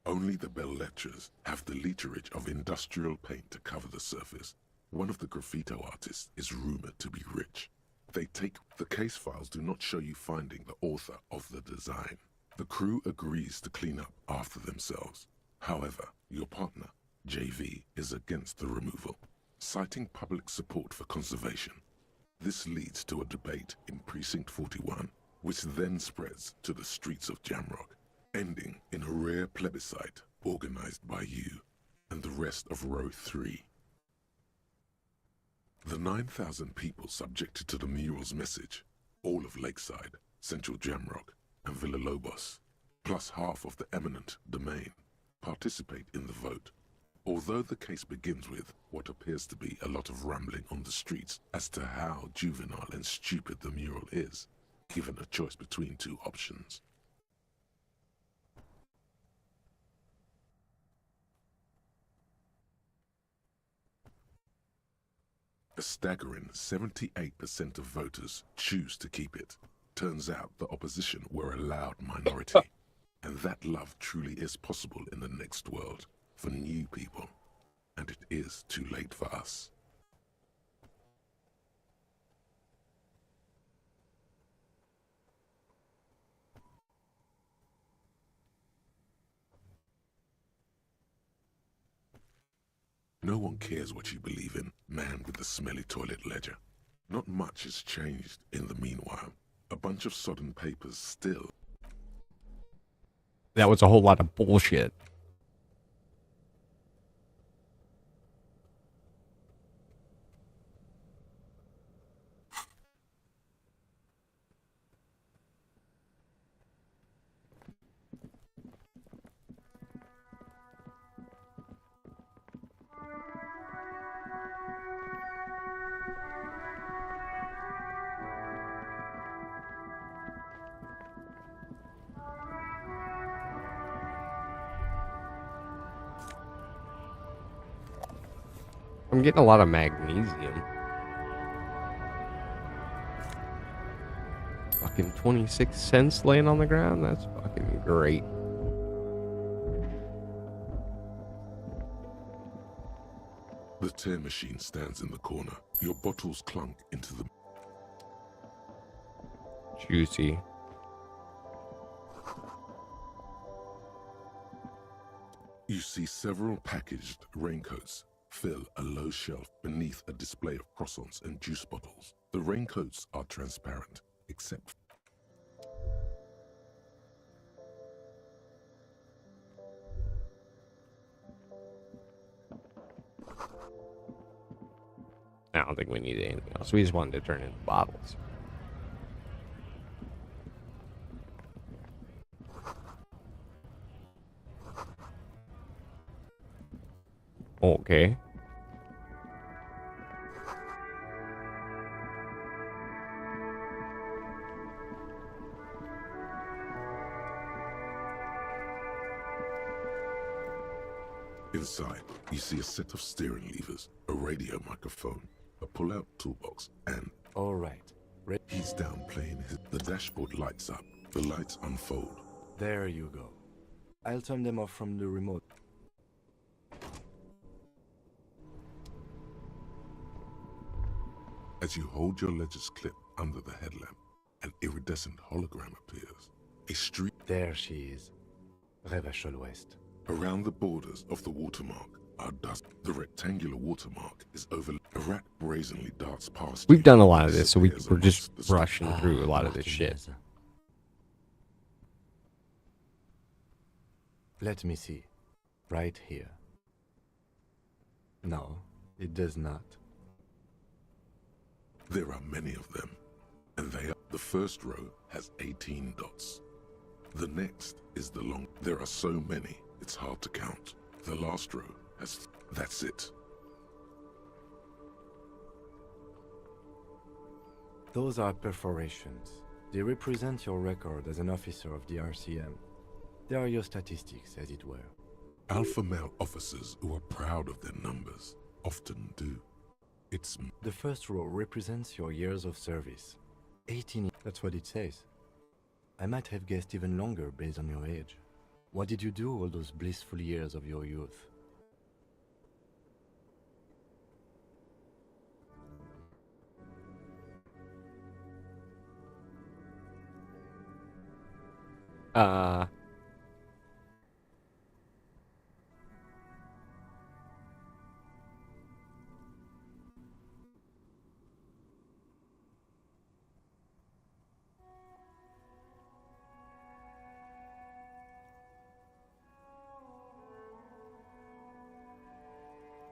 Speaker 6: Only the bell lettrers have the literage of industrial paint to cover the surface. One of the graffito artists is rumored to be rich. They take the case files do not show you finding the author of the design. The crew agrees to clean up after themselves. However, your partner, JV, is against the removal, citing public support for conservation. This leads to a debate in Precinct 41, which then spreads to the streets of Jamrock, ending in a rare plebiscite organized by you and the rest of Row 3. The 9,000 people subjected to the mural's message, all of Lakeside, Central Jamrock, and Villalobos, plus half of the eminent domain, participate in the vote. Although the case begins with what appears to be a lot of rambling on the streets as to how juvenile and stupid the mural is, given a choice between 2 options. A staggering 78% of voters choose to keep it. Turns out the opposition were a loud minority, and that love truly is possible in the next world for new people, and it is too late for us. No one cares what you believe in, man with the smelly toilet ledger. Not much has changed in the meanwhile. A bunch of sodden papers still.
Speaker 1: That was a whole lot of bullshit. I'm getting a lot of magnesium. Fucking 26 cents laying on the ground? That's fucking great.
Speaker 6: The tear machine stands in the corner. Your bottles clunk into the...
Speaker 1: Juicy.
Speaker 6: You see several packaged raincoats fill a low shelf beneath a display of croissants and juice bottles. The raincoats are transparent, except...
Speaker 1: I don't think we need anything else. We just wanted to turn into bottles. Okay.
Speaker 6: Inside, you see a set of steering levers, a radio microphone, a pull-out toolbox, and...
Speaker 7: All right.
Speaker 6: He's down playing his... The dashboard lights up. The lights unfold.
Speaker 7: There you go. I'll turn them off from the remote.
Speaker 6: As you hold your ledger's clip under the headlamp, an iridescent hologram appears. A street...
Speaker 7: There she is. Revachol West.
Speaker 6: Around the borders of the watermark are dust. The rectangular watermark is over. A rat brazenly darts past.
Speaker 1: We've done a lot of this, so we're just rushing through a lot of this shit.
Speaker 7: Let me see. Right here. No, it does not.
Speaker 6: There are many of them, and they are... The first row has 18 dots. The next is the long... There are so many, it's hard to count. The last row has... That's it.
Speaker 7: Those are perforations. They represent your record as an officer of the RCM. They are your statistics, as it were.
Speaker 6: Alpha male officers who are proud of their numbers often do. It's...
Speaker 7: The first row represents your years of service. 18, that's what it says. I might have guessed even longer based on your age. What did you do all those blissful years of your youth?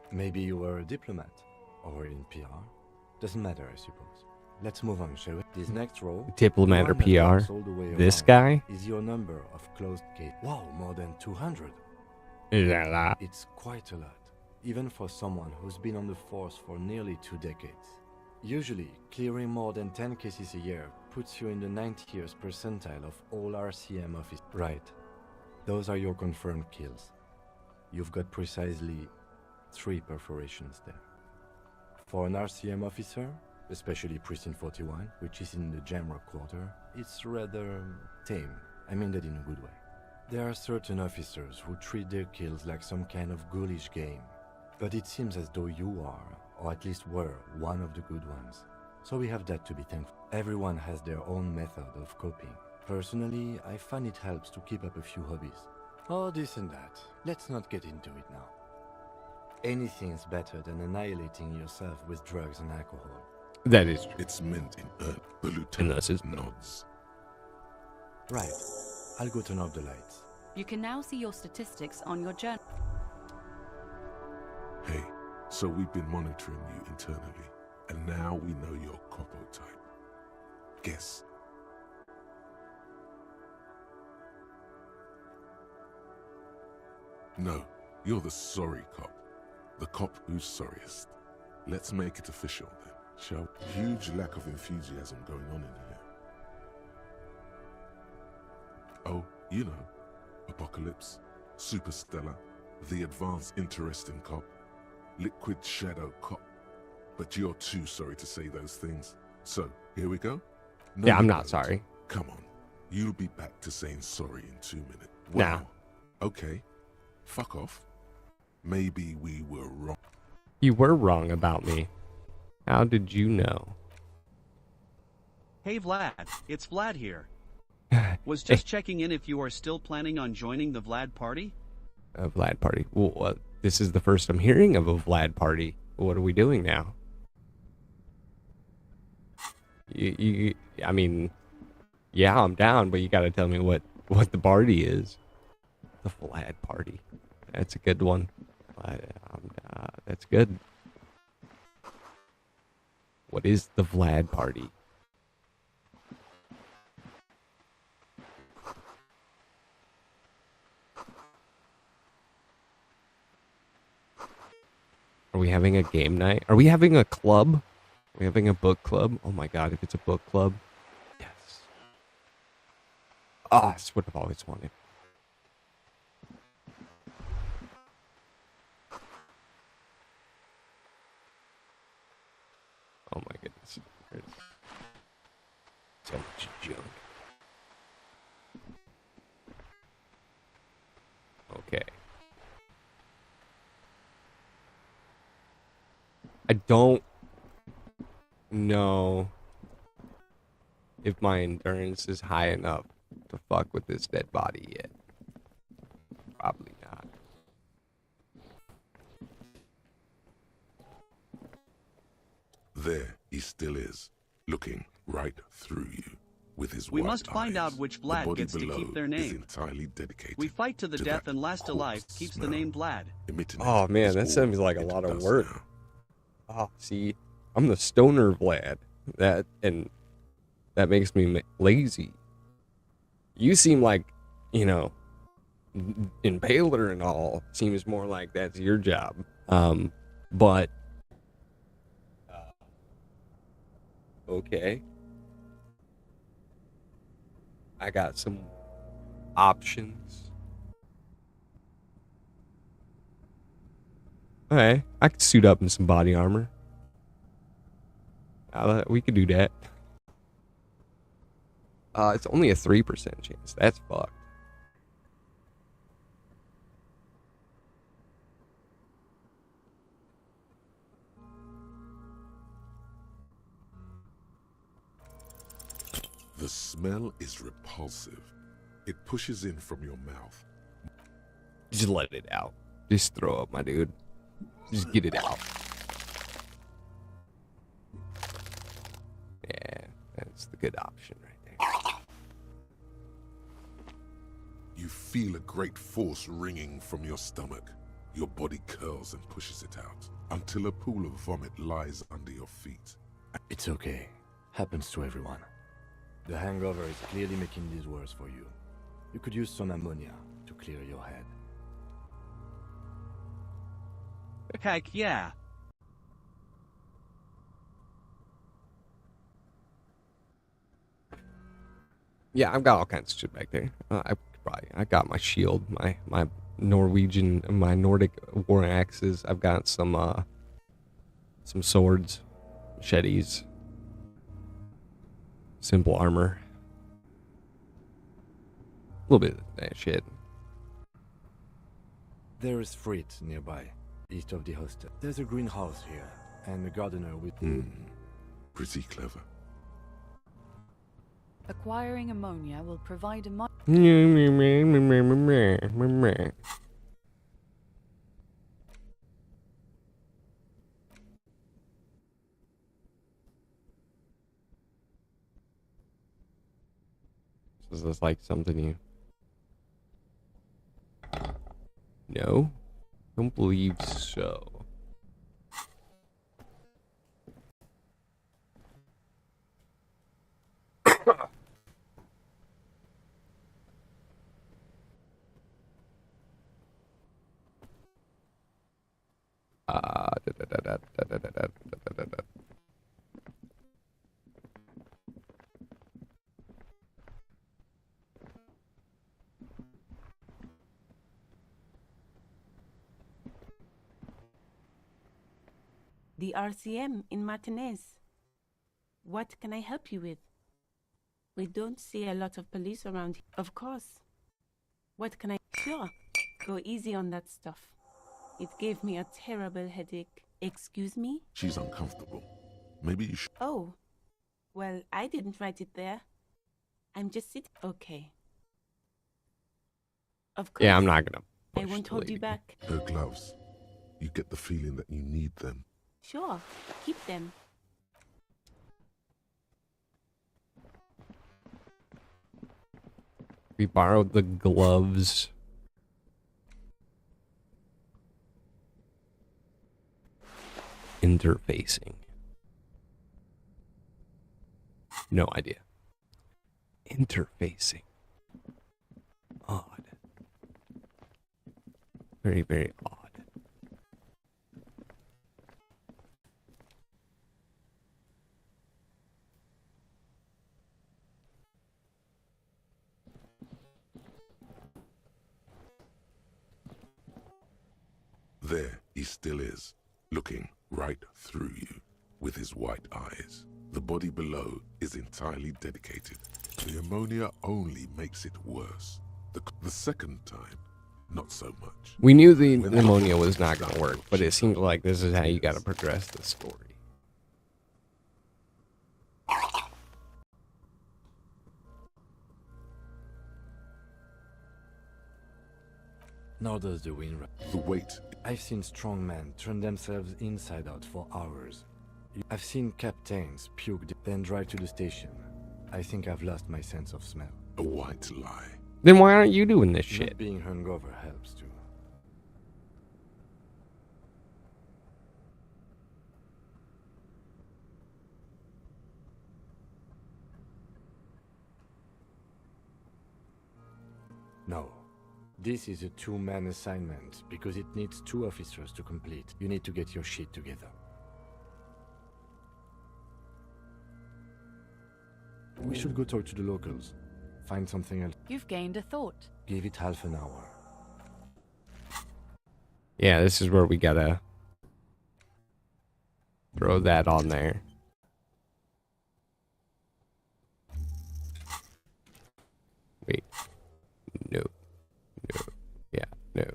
Speaker 7: Maybe you were a diplomat, or in PR. Doesn't matter, I suppose. Let's move on, shall we? This next row,
Speaker 1: Diplomat or PR? This guy?
Speaker 7: Is your number of closed case. Wow, more than 200.
Speaker 1: Is that a lot?
Speaker 7: It's quite a lot, even for someone who's been on the force for nearly 2 decades. Usually, clearing more than 10 cases a year puts you in the 90th percentile of all RCM officers. Right. Those are your confirmed kills. You've got precisely 3 perforations there. For an RCM officer, especially Precinct 41, which is in the Jamrock quarter, it's rather tame. I mean that in a good way. There are certain officers who treat their kills like some kind of ghoulish game. But it seems as though you are, or at least were, one of the good ones. So we have that to be thankful. Everyone has their own method of coping. Personally, I find it helps to keep up a few hobbies. Oh, this and that. Let's not get into it now. Anything's better than annihilating yourself with drugs and alcohol.
Speaker 1: That is true.
Speaker 6: It's meant in earth. The lieutenant
Speaker 1: Unless it's
Speaker 6: nods.
Speaker 7: Right. I'll go turn off the lights.
Speaker 9: You can now see your statistics on your journal.
Speaker 6: Hey, so we've been monitoring you internally, and now we know your Copo type. Guess. No, you're the sorry cop. The cop who's sorriest. Let's make it official then, shall we? Huge lack of enthusiasm going on in here. Oh, you know, Apocalypse, Superstellar, the advanced interesting cop, Liquid Shadow cop. But you're too sorry to say those things. So, here we go? No,
Speaker 1: Yeah, I'm
Speaker 6: you
Speaker 1: not
Speaker 6: don't.
Speaker 1: sorry.
Speaker 6: Come on. You'll be back to saying sorry in 2 minutes.
Speaker 1: Nah.
Speaker 6: Wow. Okay. Fuck off. Maybe we were wrong.
Speaker 1: You were wrong about me. How did you know?
Speaker 8: Hey Vlad, it's Vlad here. Was just checking in if you are still planning on joining the Vlad party?
Speaker 1: A Vlad party. Well, this is the first I'm hearing of a Vlad party. What are we doing now? I mean, yeah, I'm down, but you got to tell me what the party is. The Vlad party. That's a good one. That's good. What is the Vlad party? Are we having a game night? Are we having a club? Are we having a book club? Oh my god, if it's a book club. Yes. Ah, that's what I've always wanted. Oh my goodness. There's so much junk. Okay. I don't know if my endurance is high enough to fuck with this dead body yet. Probably not.
Speaker 6: There he still is, looking right through you with his
Speaker 8: We
Speaker 6: white
Speaker 8: must find
Speaker 6: eyes.
Speaker 8: out which
Speaker 6: The
Speaker 8: Vlad
Speaker 6: body
Speaker 8: gets to
Speaker 6: below
Speaker 8: keep their
Speaker 6: is
Speaker 8: name.
Speaker 6: entirely dedicated
Speaker 8: We fight to the
Speaker 6: to
Speaker 8: death
Speaker 6: that
Speaker 8: and last alive
Speaker 6: corpse
Speaker 8: keeps the
Speaker 6: smell.
Speaker 8: name Vlad.
Speaker 6: Emitting
Speaker 1: Oh
Speaker 6: it
Speaker 1: man,
Speaker 6: is
Speaker 1: that
Speaker 6: all
Speaker 1: seems like a
Speaker 6: it
Speaker 1: lot of
Speaker 6: does
Speaker 1: work.
Speaker 6: now.
Speaker 1: Oh, see, I'm the stoner Vlad. That makes me lazy. You seem like, you know, impaler and all. Seems more like that's your job. But okay. I got some options. Okay, I could suit up in some body armor. We could do that. It's only a 3% chance. That's fucked.
Speaker 6: The smell is repulsive. It pushes in from your mouth.
Speaker 1: Just let it out. Just throw up, my dude. Just get it out. Yeah, that's the good option right there.
Speaker 6: You feel a great force ringing from your stomach. Your body curls and pushes it out until a pool of vomit lies under your feet.
Speaker 7: It's okay. Happens to everyone. The hangover is clearly making this worse for you. You could use some ammonia to clear your head.
Speaker 8: Heck yeah.
Speaker 1: Yeah, I've got all kinds of shit back there. I got my shield, my Norwegian, my Nordic war axes. I've got some swords, machetes, simple armor, a little bit of that shit.
Speaker 7: There is freight nearby, east of the hostel. There's a greenhouse here, and a gardener with...
Speaker 6: Pretty clever.
Speaker 9: Acquiring ammonia will provide a
Speaker 1: Is this like something you... No? Don't believe so.
Speaker 14: The RCM in Martinez. What can I help you with? We don't see a lot of police around here. Of course. What can I... Sure. Go easy on that stuff. It gave me a terrible headache. Excuse me?
Speaker 6: She's uncomfortable. Maybe you should...
Speaker 14: Oh. Well, I didn't write it there. I'm just sitting... Okay. Of course.
Speaker 1: Yeah, I'm not gonna...
Speaker 14: I won't hold you back.
Speaker 6: Her gloves. You get the feeling that you need them.
Speaker 14: Sure. Keep them.
Speaker 1: We borrowed the gloves. Interfacing. No idea. Interfacing. Odd. Very, very odd.
Speaker 6: There he still is, looking right through you with his white eyes. The body below is entirely dedicated. The ammonia only makes it worse. The second time, not so much.
Speaker 1: We knew the ammonia was not going to work, but it seemed like this is how you got to progress the story.
Speaker 7: Nor does the wind.
Speaker 6: The weight.
Speaker 7: I've seen strong men turn themselves inside out for hours. I've seen captains puke, then drive to the station. I think I've lost my sense of smell.
Speaker 6: A white lie.
Speaker 1: Then why aren't you doing this shit?
Speaker 7: Not being hungover helps too. No. This is a two-man assignment because it needs 2 officers to complete. You need to get your shit together. We should go talk to the locals. Find something else.
Speaker 9: You've gained a thought.
Speaker 7: Give it half an hour.
Speaker 1: Yeah, this is where we gotta throw that on there. Wait. No. No. Yeah. No.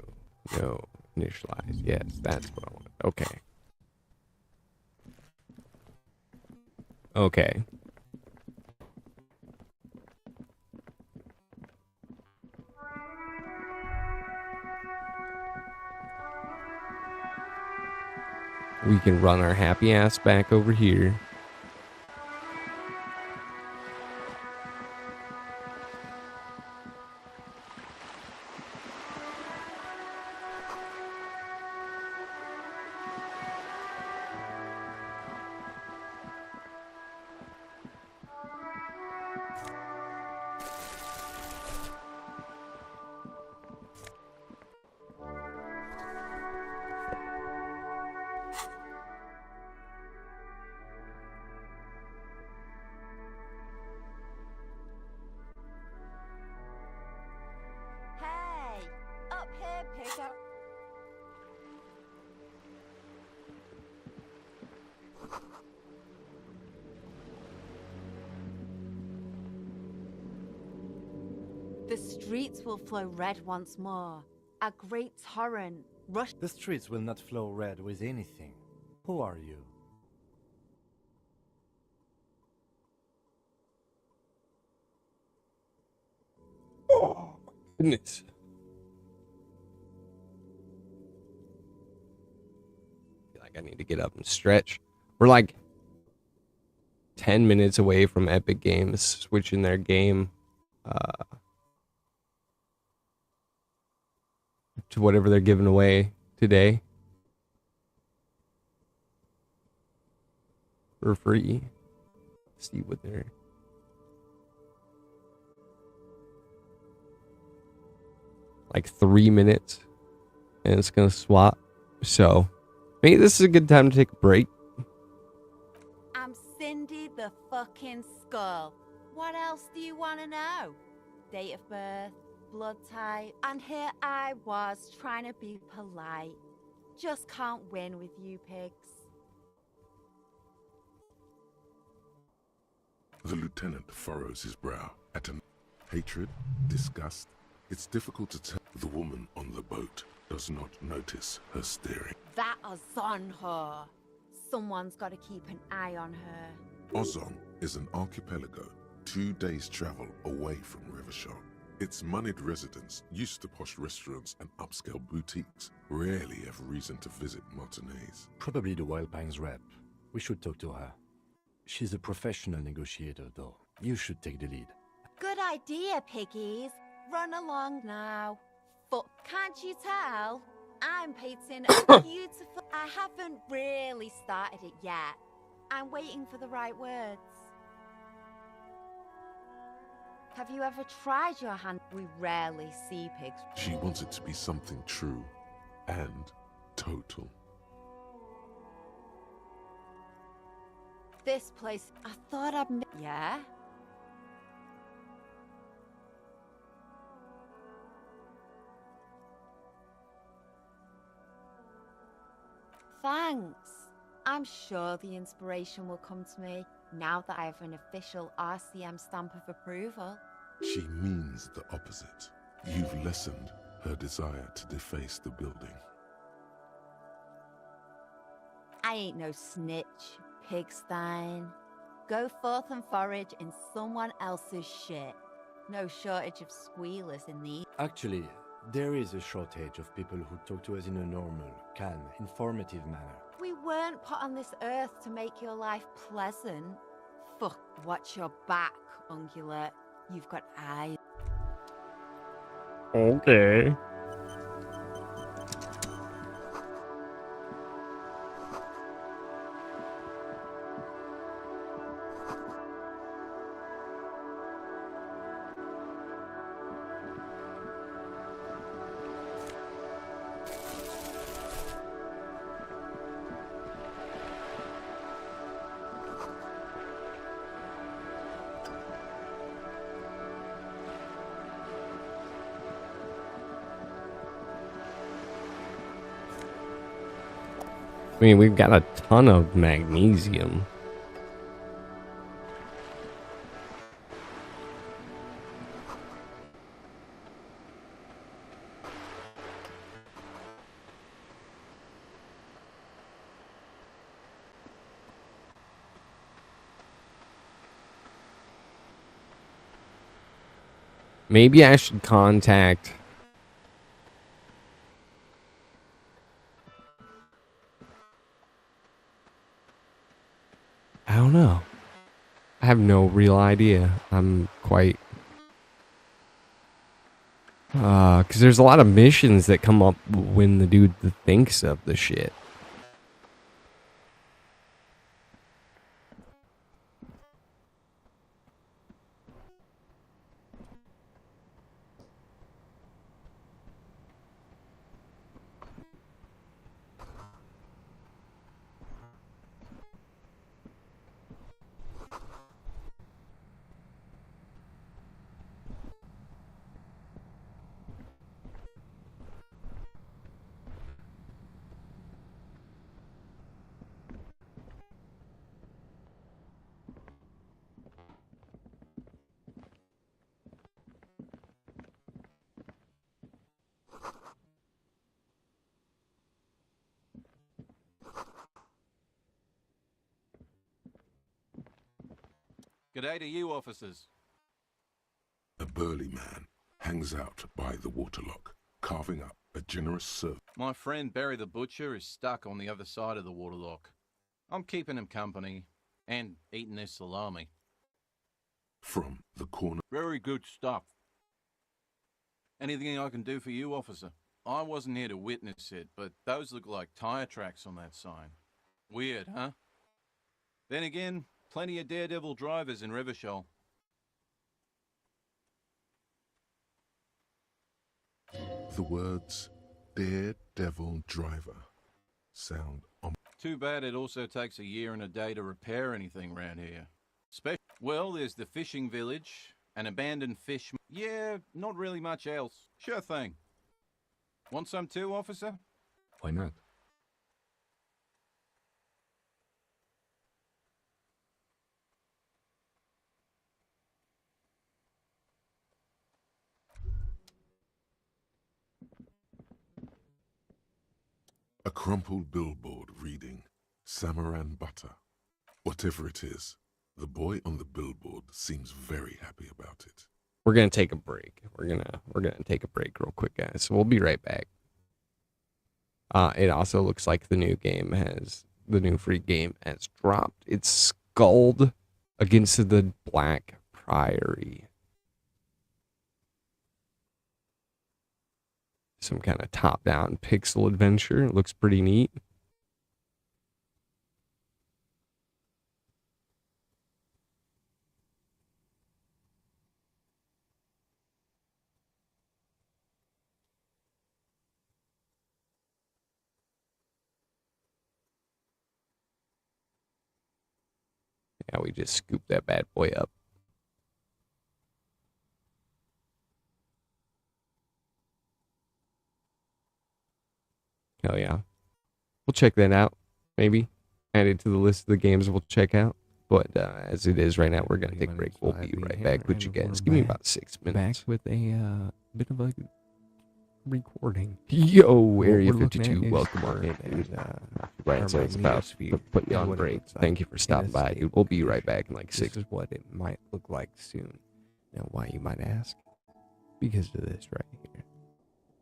Speaker 1: No. Initialize. Yes, that's what I want. Okay. Okay. We can run our happy ass back over here.
Speaker 15: Hey, up here, pigger. The streets will flow red once more. A great torrent rush.
Speaker 7: The streets will not flow red with anything. Who are you?
Speaker 1: Oh, goodness. I feel like I need to get up and stretch. We're like 10 minutes away from Epic Games switching their game to whatever they're giving away today for free. See what they're. Like 3 minutes, and it's gonna swap. So maybe this is a good time to take a break.
Speaker 15: I'm Cindy the fucking Skull. What else do you want to know? Date of birth, blood type, and here I was trying to be polite. Just can't win with you pigs.
Speaker 6: The lieutenant furrows his brow at an hatred, disgust. It's difficult to tell. The woman on the boat does not notice her staring.
Speaker 15: That Ozon whore. Someone's got to keep an eye on her.
Speaker 6: Ozon is an archipelago 2 days' travel away from Rivershot. Its moneyed residents, used to posh restaurants and upscale boutiques, rarely have reason to visit Martinez.
Speaker 7: Probably the Wild Pines rep. We should talk to her. She's a professional negotiator, though. You should take the lead.
Speaker 15: Good idea, piggies. Run along now. But can't you tell? I'm painting a beautiful... I haven't really started it yet. I'm waiting for the right words. Have you ever tried your hand? We rarely see pigs.
Speaker 6: She wants it to be something true and total.
Speaker 15: This place, I thought I'd... Yeah? Thanks. I'm sure the inspiration will come to me now that I have an official RCM stamp of approval.
Speaker 6: She means the opposite. You've lessened her desire to deface the building.
Speaker 15: I ain't no snitch, pigstein. Go forth and forage in someone else's shit. No shortage of squealers in the...
Speaker 7: Actually, there is a shortage of people who talk to us in a normal, calm, informative manner.
Speaker 15: We weren't put on this earth to make your life pleasant. Fuck, watch your back, ungulate. You've got eyes.
Speaker 1: Okay. I mean, we've got a ton of magnesium. Maybe I should contact... I don't know. I have no real idea. I'm quite... because there's a lot of missions that come up when the dude thinks of the shit.
Speaker 16: G'day to you, officers.
Speaker 6: A burly man hangs out by the waterlock, carving up a generous serve.
Speaker 16: My friend Barry the Butcher is stuck on the other side of the waterlock. I'm keeping him company and eating his salami.
Speaker 6: from the corner.
Speaker 16: Very good stuff. Anything I can do for you, officer? I wasn't here to witness it, but those look like tire tracks on that sign. Weird, huh? Then again, plenty of daredevil drivers in Revachol.
Speaker 6: The words daredevil driver sound
Speaker 16: Too bad it also takes a year and a day to repair anything around here. Well, there's the fishing village, an abandoned fish. Yeah, not really much else. Sure thing. Want some too, officer?
Speaker 6: Why not? A crumpled billboard reading Samaran Butter. Whatever it is, the boy on the billboard seems very happy about it.
Speaker 1: We're gonna take a break. We're gonna take a break real quick, guys. So we'll be right back. It also looks like the new free game has dropped. It's Skulled Against the Black Priory. Some kind of top-down pixel adventure. It looks pretty neat. Yeah, we just scooped that bad boy up. Hell yeah. We'll check that out, maybe. Add it to the list of the games we'll check out. But as it is right now, we're going to take a break. We'll be right back with you guys. Give me about 6 minutes. Back with a bit of a recording. Yo, Area 52, welcome on in. And Brian says about to put you on break. Thank you for stopping by, dude. We'll be right back in like 6. This is what it might look like soon. Now, why, you might ask? Because of this right here.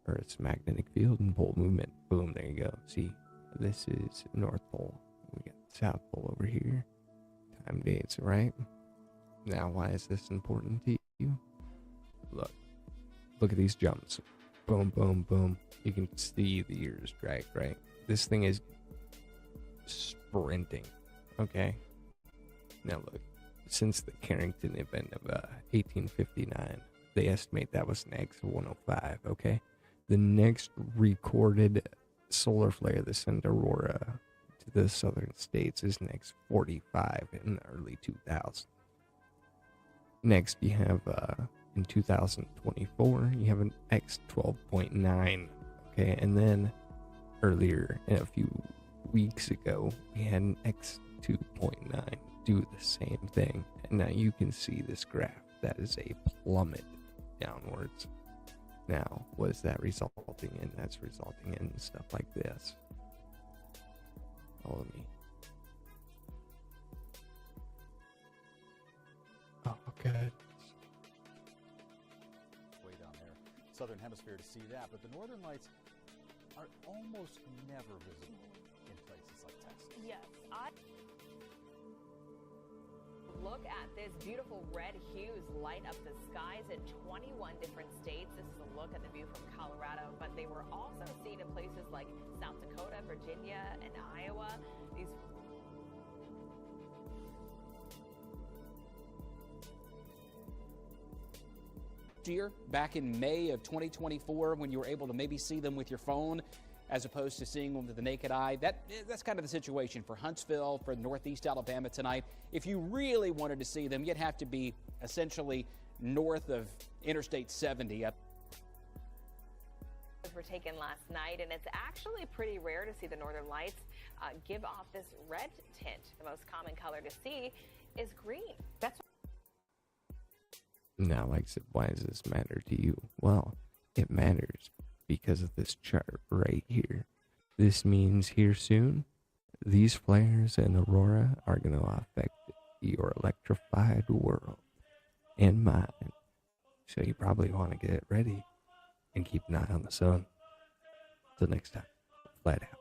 Speaker 1: Earth's magnetic field and pole movement. Boom, there you go. See, this is North Pole. We got South Pole over here. Time dates, right? Now, why is this important to you? Look at these jumps. Boom, boom, boom. You can see the years drag, right? This thing is sprinting, okay? Now look, since the Carrington event of 1859, they estimate that was an X105, okay? The next recorded solar flare that sent aurora to the southern states is an X45 in the early 2000s. Next, you have in 2024, you have an X12.9, okay? And then earlier, a few weeks ago, we had an X2.9 do the same thing. And now you can see this graph. That is a plummet downwards. Now, what is that resulting in? That's resulting in stuff like this. Follow me. Oh, okay.
Speaker 2: Way down there, southern hemisphere to see that, but the northern lights are almost never visible in places like Texas.
Speaker 3: Yes, Look at this beautiful red hues light up the skies in 21 different states. This is a look at the view from Colorado, but they were also seen in places like South Dakota, Virginia, and Iowa. These
Speaker 4: year, back in May of 2024, when you were able to maybe see them with your phone as opposed to seeing them with the naked eye. That's kind of the situation for Huntsville, for Northeast Alabama tonight. If you really wanted to see them, you'd have to be essentially north of Interstate 70.
Speaker 3: Were taken last night, and it's actually pretty rare to see the northern lights give off this red tint. The most common color to see is green. That's
Speaker 1: Now, like I said, why does this matter to you? Well, it matters because of this chart right here. This means here soon, these flares and aurora are going to affect your electrified world and mine. So you probably want to get ready and keep an eye on the sun. Till next time, flat out.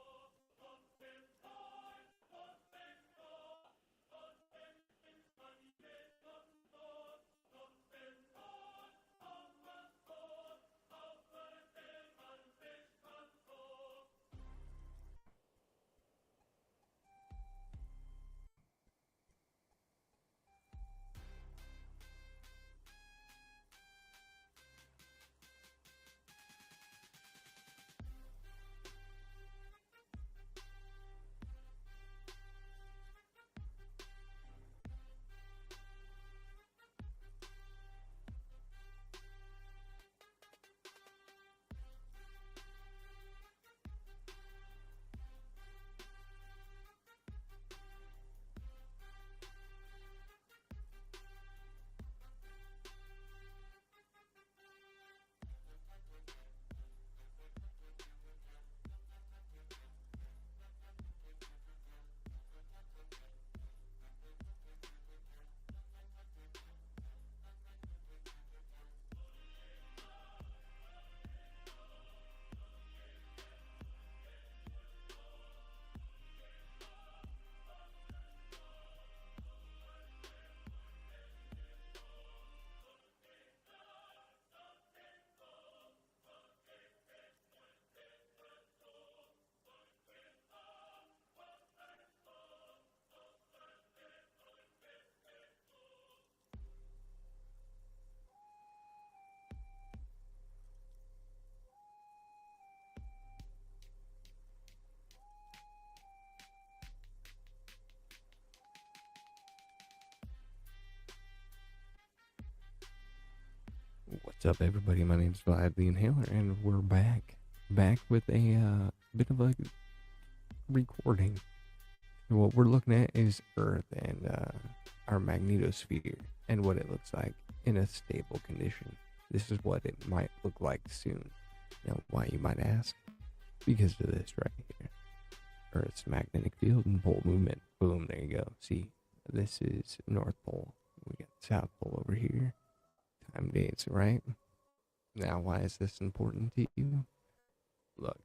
Speaker 1: What's up, everybody? My name's Vlad the Inhaler, and we're back with a bit of a recording. And what we're looking at is Earth and our magnetosphere and what it looks like in a stable condition. This is what it might look like soon. Now, why, you might ask? Because of this right here. Earth's magnetic field and pole movement. Boom, there you go. See, this is North Pole. We got South Pole over here. Time dates, right? Now, why is this important to you? Look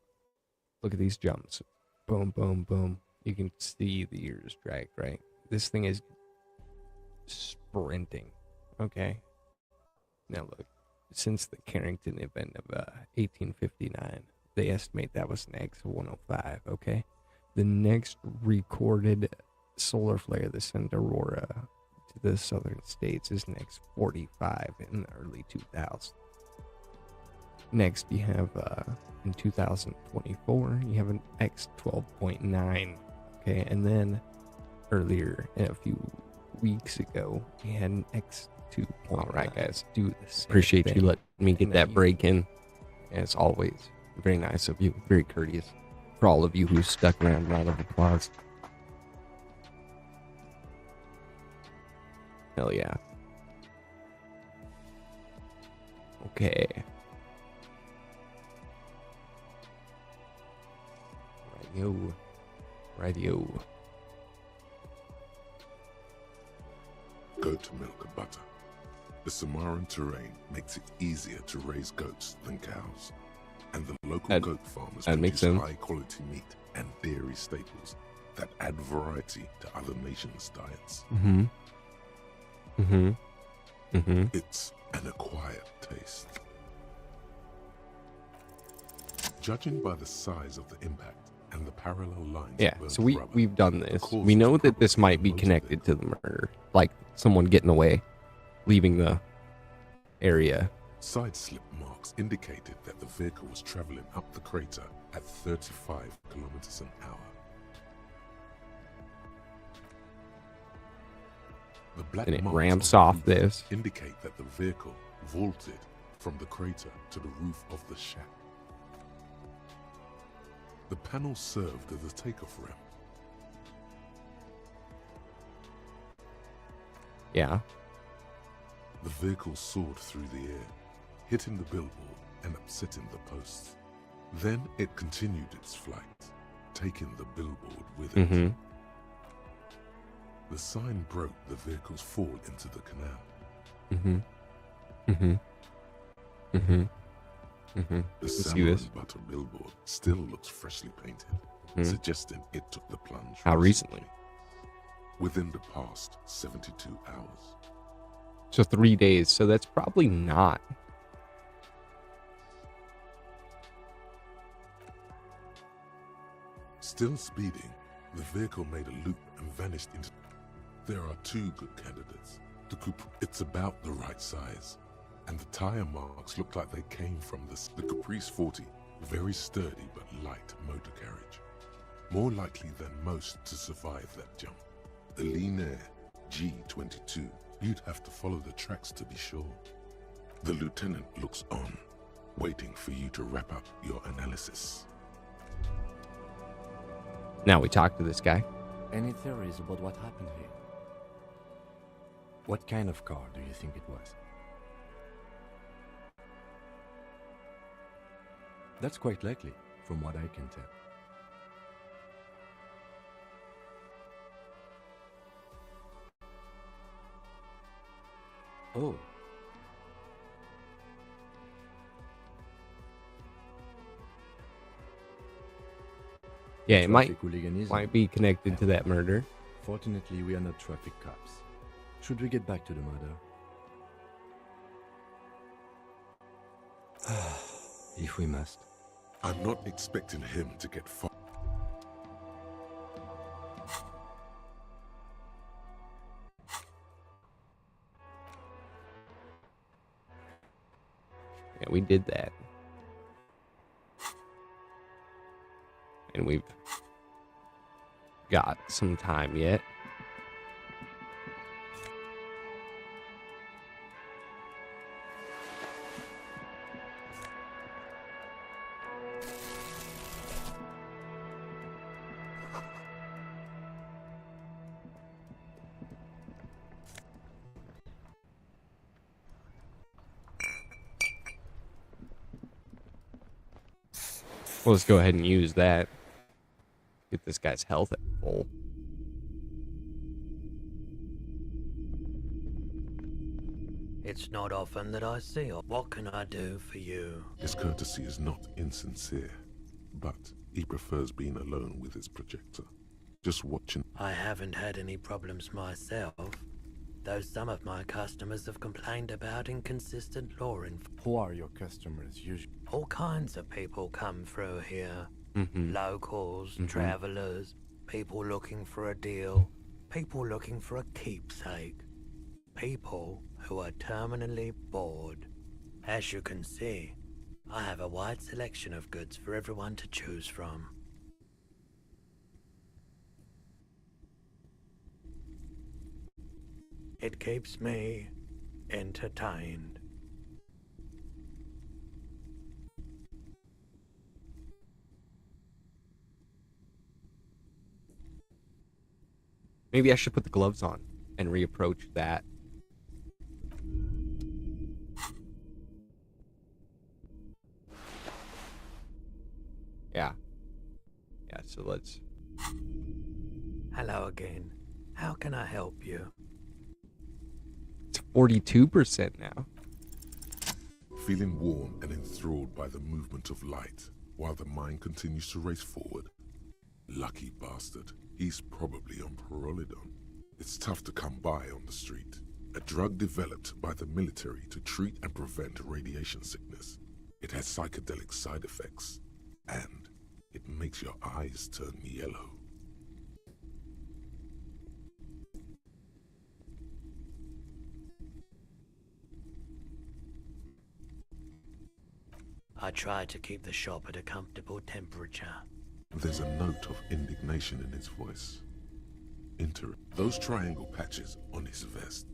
Speaker 1: at these jumps. Boom, boom, boom. You can see the years drag, right? This thing is sprinting, okay? Now look, since the Carrington event of 1859, they estimate that was an X 105, okay? The next recorded solar flare that sent aurora to the southern states is an X 45 in the early 2000s. Next, you have in 2024, you have an X 12.9, okay? And then earlier, a few weeks ago, we had an X 2. All right, guys, do this. Appreciate you letting me get that break in. As always, very nice of you, very courteous. For all of you who stuck around, round of applause. Hell yeah. Okay. Radio.
Speaker 6: Goat milk and butter. The Samaran terrain makes it easier to raise goats than cows, and the local goat farmers produce high-quality meat and dairy staples that add variety to other nations' diets. It's an acquired taste. Judging by the size of the impact and the parallel lines.
Speaker 1: Yeah, so we've done this. We know that this might be connected to the murder, like someone getting away, leaving the area.
Speaker 6: Side slip marks indicated that the vehicle was traveling up the crater at 35 kilometers an hour. The black
Speaker 1: And it
Speaker 6: marks
Speaker 1: ramps
Speaker 6: on the
Speaker 1: off
Speaker 6: roof
Speaker 1: this.
Speaker 6: indicate that the vehicle vaulted from the crater to the roof of the shack. The panel served as a takeoff ramp.
Speaker 1: Yeah.
Speaker 6: The vehicle soared through the air, hitting the billboard and upsetting the posts. Then it continued its flight, taking the billboard with it. The sign broke the vehicle's fall into the canal. The Samaran butter billboard still looks freshly painted, suggesting it took the plunge.
Speaker 1: How recently?
Speaker 6: Within the past 72 hours.
Speaker 1: So 3 days, so that's probably not.
Speaker 6: Still speeding, the vehicle made a loop and vanished into... There are two good candidates. The coupe, it's about the right size, and the tire marks look like they came from the Caprice 40, very sturdy but light motor carriage. More likely than most to survive that jump. The Linear G22, you'd have to follow the tracks to be sure. The lieutenant looks on, waiting for you to wrap up your analysis.
Speaker 1: Now we talk to this guy.
Speaker 7: Any theories about what happened here? What kind of car do you think it was? That's quite likely, from what I can tell. Oh.
Speaker 1: Yeah, it might be connected to that murder.
Speaker 7: Fortunately, we are not traffic cops. Should we get back to the murder? If we must.
Speaker 6: I'm not expecting him to get far.
Speaker 1: Yeah, we did that. And we've got some time yet. Well, let's go ahead and use that. Get this guy's health at full.
Speaker 17: It's not often that I see her. What can I do for you?
Speaker 6: His courtesy is not insincere, but he prefers being alone with his projector. Just watching.
Speaker 17: I haven't had any problems myself, though some of my customers have complained about inconsistent law enforcement.
Speaker 7: Who are your customers usually?
Speaker 17: All kinds of people come through here. Locals, travelers, people looking for a deal, people looking for a keepsake, people who are terminally bored. As you can see, I have a wide selection of goods for everyone to choose from. It keeps me entertained.
Speaker 1: Maybe I should put the gloves on and reapproach that. Yeah. Yeah, so let's...
Speaker 17: Hello again. How can I help you?
Speaker 1: It's 42% now.
Speaker 6: Feeling warm and enthralled by the movement of light, while the mind continues to race forward. Lucky bastard. He's probably on Pyrrolidon. It's tough to come by on the street. A drug developed by the military to treat and prevent radiation sickness. It has psychedelic side effects, and it makes your eyes turn yellow.
Speaker 17: I try to keep the shop at a comfortable temperature.
Speaker 6: There's a note of indignation in his voice. Those triangle patches on his vest,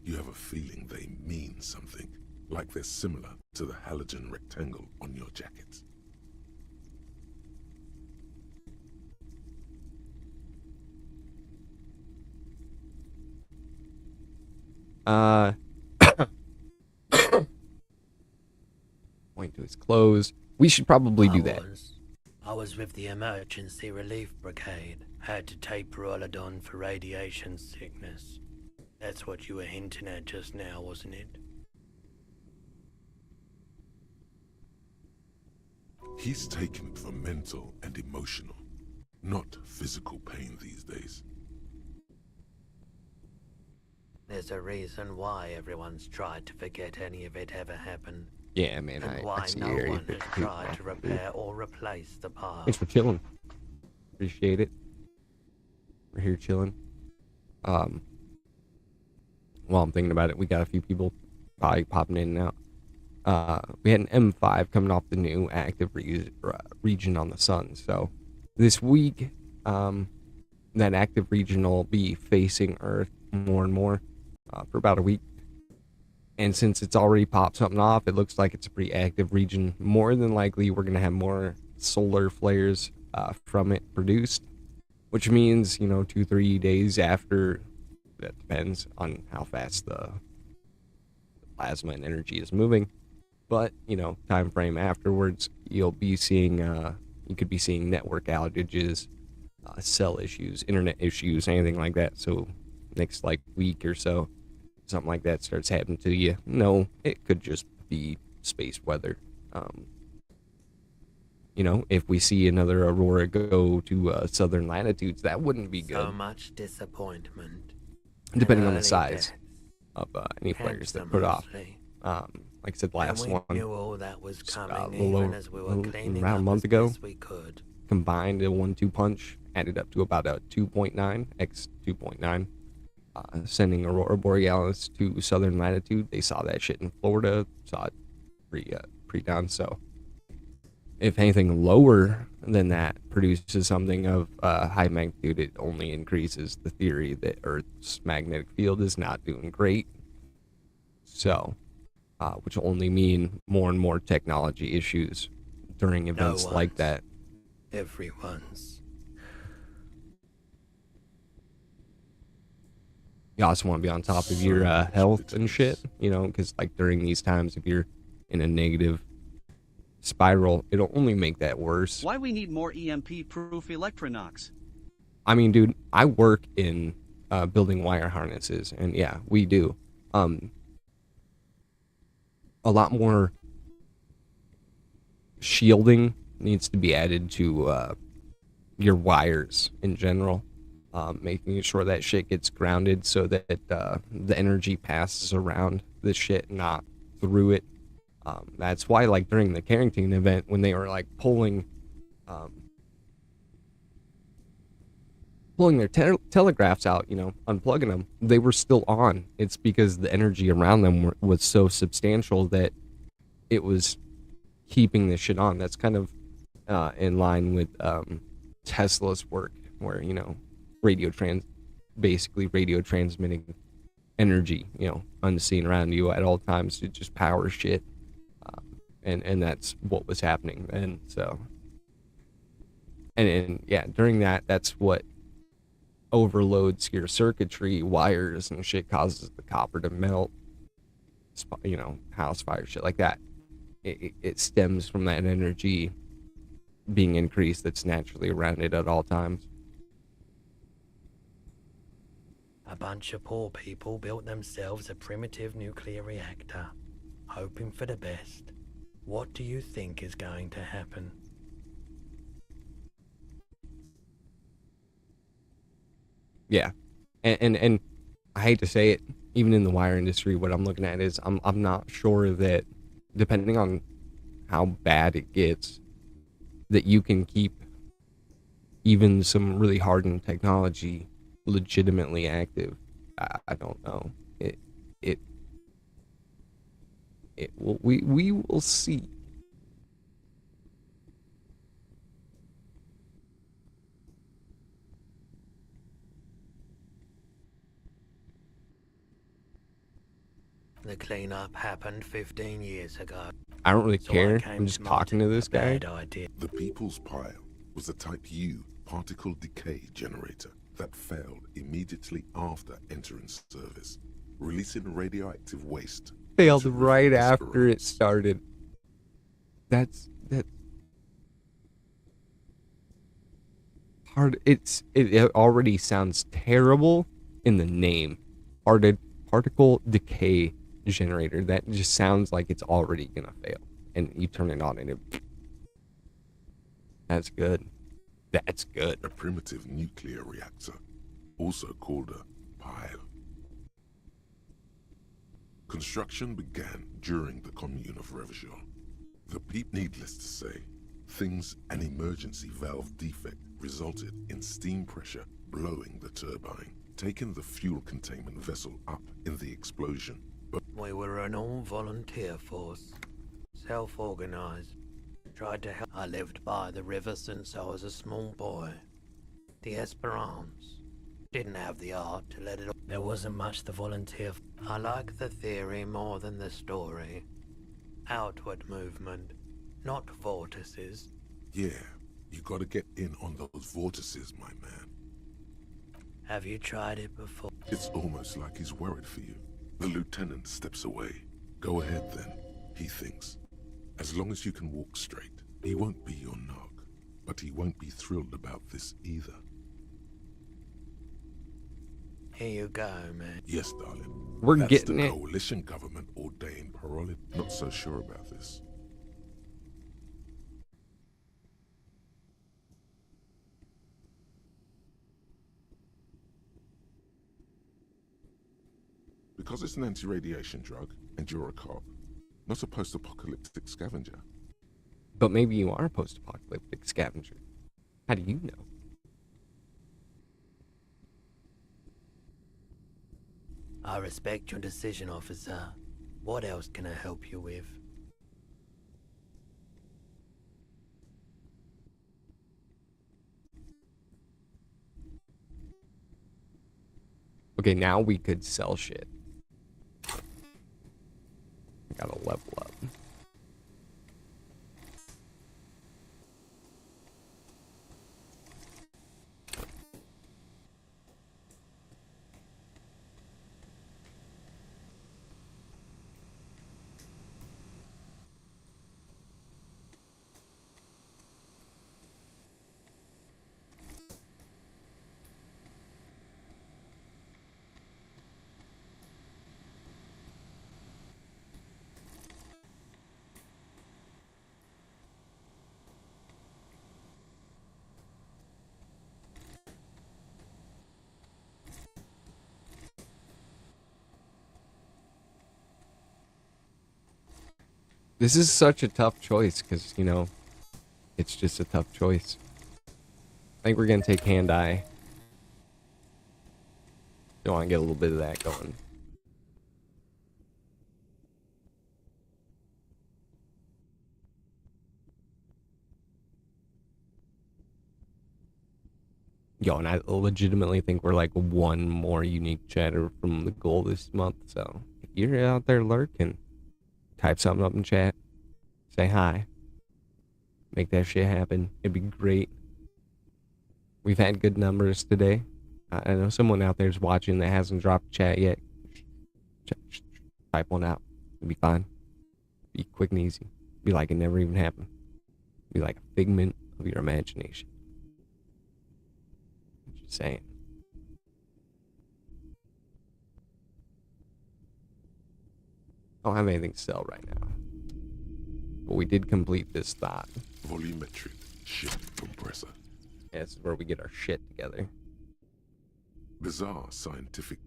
Speaker 6: you have a feeling they mean something, like they're similar to the halogen rectangle on your jacket.
Speaker 1: Point to his clothes. We should probably do that.
Speaker 17: I was with the Emergency Relief Brigade. Had to take Pyrrolidon for radiation sickness. That's what you were hinting at just now, wasn't it?
Speaker 6: He's taken for mental and emotional, not physical pain these days.
Speaker 17: There's a reason why everyone's tried to forget any of it ever happened.
Speaker 1: Yeah, man,
Speaker 17: and
Speaker 1: I
Speaker 17: why
Speaker 1: see
Speaker 17: no
Speaker 1: your
Speaker 17: one has tried to repair or replace the past.
Speaker 1: Thanks for chilling. Appreciate it. We're here chilling. While I'm thinking about it, we got a few people probably popping in and out. We had an M5 coming off the new active region on the sun. So this week, that active region will be facing Earth more and more for about a week. And since it's already popped something off, it looks like it's a pretty active region. More than likely, we're going to have more solar flares from it produced, which means, 2-3 days after, that depends on how fast the plasma and energy is moving. But, time frame afterwards, you'll be seeing, you could be seeing network outages, cell issues, internet issues, anything like that. So next week or so, something like that starts happening to you. No, it could just be space weather. If we see another aurora go to southern latitudes, that wouldn't be good.
Speaker 17: So much disappointment.
Speaker 1: Depending on the size of any flares that put off. Like I said, last one,
Speaker 17: knew all that was coming,
Speaker 1: a little,
Speaker 17: as we were cleaning
Speaker 1: around a
Speaker 17: up
Speaker 1: month ago,
Speaker 17: we could.
Speaker 1: combined a 1-2 punch, added up to about a 2.9 x 2.9. Sending Aurora Borealis to southern latitude. They saw that shit in Florida, saw it pre-dawn. So if anything lower than that produces something of high magnitude, it only increases the theory that Earth's magnetic field is not doing great. So, which will only mean more and more technology issues during events like that.
Speaker 17: Everyone's.
Speaker 1: You also want to be on top of your health and shit, because during these times, if you're in a negative spiral, it'll only make that worse.
Speaker 8: Why we need more EMP-proof Electronox?
Speaker 1: I mean, dude, I work in building wire harnesses, and yeah, we do. A lot more shielding needs to be added to your wires in general, making sure that shit gets grounded so that the energy passes around the shit, not through it. That's why, like, during the Carrington event, when they were like pulling their telegraphs out, you know, unplugging them, they were still on. It's because the energy around them was so substantial that it was keeping this shit on. That's kind of in line with Tesla's work, where, you know, basically radio transmitting energy, you know, unseen around you at all times to just power shit. And that's what was happening. And so, and yeah, during that's what overloads your circuitry, wires and shit, causes the copper to melt, you know, house fire, shit like that. It stems from that energy being increased that's naturally around it at all times.
Speaker 17: A bunch of poor people built themselves a primitive nuclear reactor, hoping for the best. What do you think is going to happen?
Speaker 1: Yeah, and I hate to say it, even in the wire industry, what I'm looking at is I'm not sure that, depending on how bad it gets, that you can keep even some really hardened technology legitimately active. I don't know. We will see.
Speaker 17: The cleanup happened 15 years ago.
Speaker 1: I don't really
Speaker 17: So
Speaker 1: care.
Speaker 17: I came
Speaker 1: I'm just
Speaker 17: to
Speaker 1: talking to this guy.
Speaker 17: bad idea.
Speaker 6: The People's Pile was a Type U particle decay generator that failed immediately after entering service, releasing radioactive waste.
Speaker 1: Failed right after it started. That's hard. It already sounds terrible in the name. Particle decay generator. That just sounds like it's already gonna fail. And you turn it on and it. That's good. That's good.
Speaker 6: A primitive nuclear reactor, also called a pile. Construction began during the Commune of Revachol. Needless to say, an emergency valve defect resulted in steam pressure blowing the turbine, taking the fuel containment vessel up in the explosion. But
Speaker 17: We were an all-volunteer force, self-organized. Tried to help. I lived by the river since I was a small boy. The Esperance didn't have the art to let it. There wasn't much to volunteer. I like the theory more than the story. Outward movement, not vortices.
Speaker 6: yeah, you gotta get in on those vortices, my man.
Speaker 17: Have you tried it before?
Speaker 6: It's almost like he's worried for you. The lieutenant steps away. Go ahead then, he thinks. As long as you can walk straight, he won't be your nog, but he won't be thrilled about this either.
Speaker 17: Here you go, man.
Speaker 6: Yes, darling.
Speaker 1: We're
Speaker 6: That's
Speaker 1: getting
Speaker 6: the
Speaker 1: it.
Speaker 6: coalition government ordained parole. Not so sure about this. Because it's an anti-radiation drug, and you're a cop, not a post-apocalyptic scavenger.
Speaker 1: But maybe you are a post-apocalyptic scavenger. How do you know?
Speaker 17: I respect your decision, officer. What else can I help you with?
Speaker 1: Okay, now we could sell shit. Gotta level up. This is such a tough choice because, you know, it's just a tough choice. I think we're going to take hand-eye. Don't want to get a little bit of that going. Yo, and I legitimately think we're like one more unique chatter from the goal this month. So if you're out there lurking, type something up in chat. Say hi. Make that shit happen. It'd be great. We've had good numbers today. I know someone out there is watching that hasn't dropped a chat yet. Type one out. It'd be fine. Be quick and easy. Be like it never even happened. Be like a figment of your imagination. Just saying. I don't have anything to sell right now. But we did complete this thought.
Speaker 6: Volumetric shift compressor.
Speaker 1: Yeah, this is where we get our shit together.
Speaker 6: Bizarre scientific.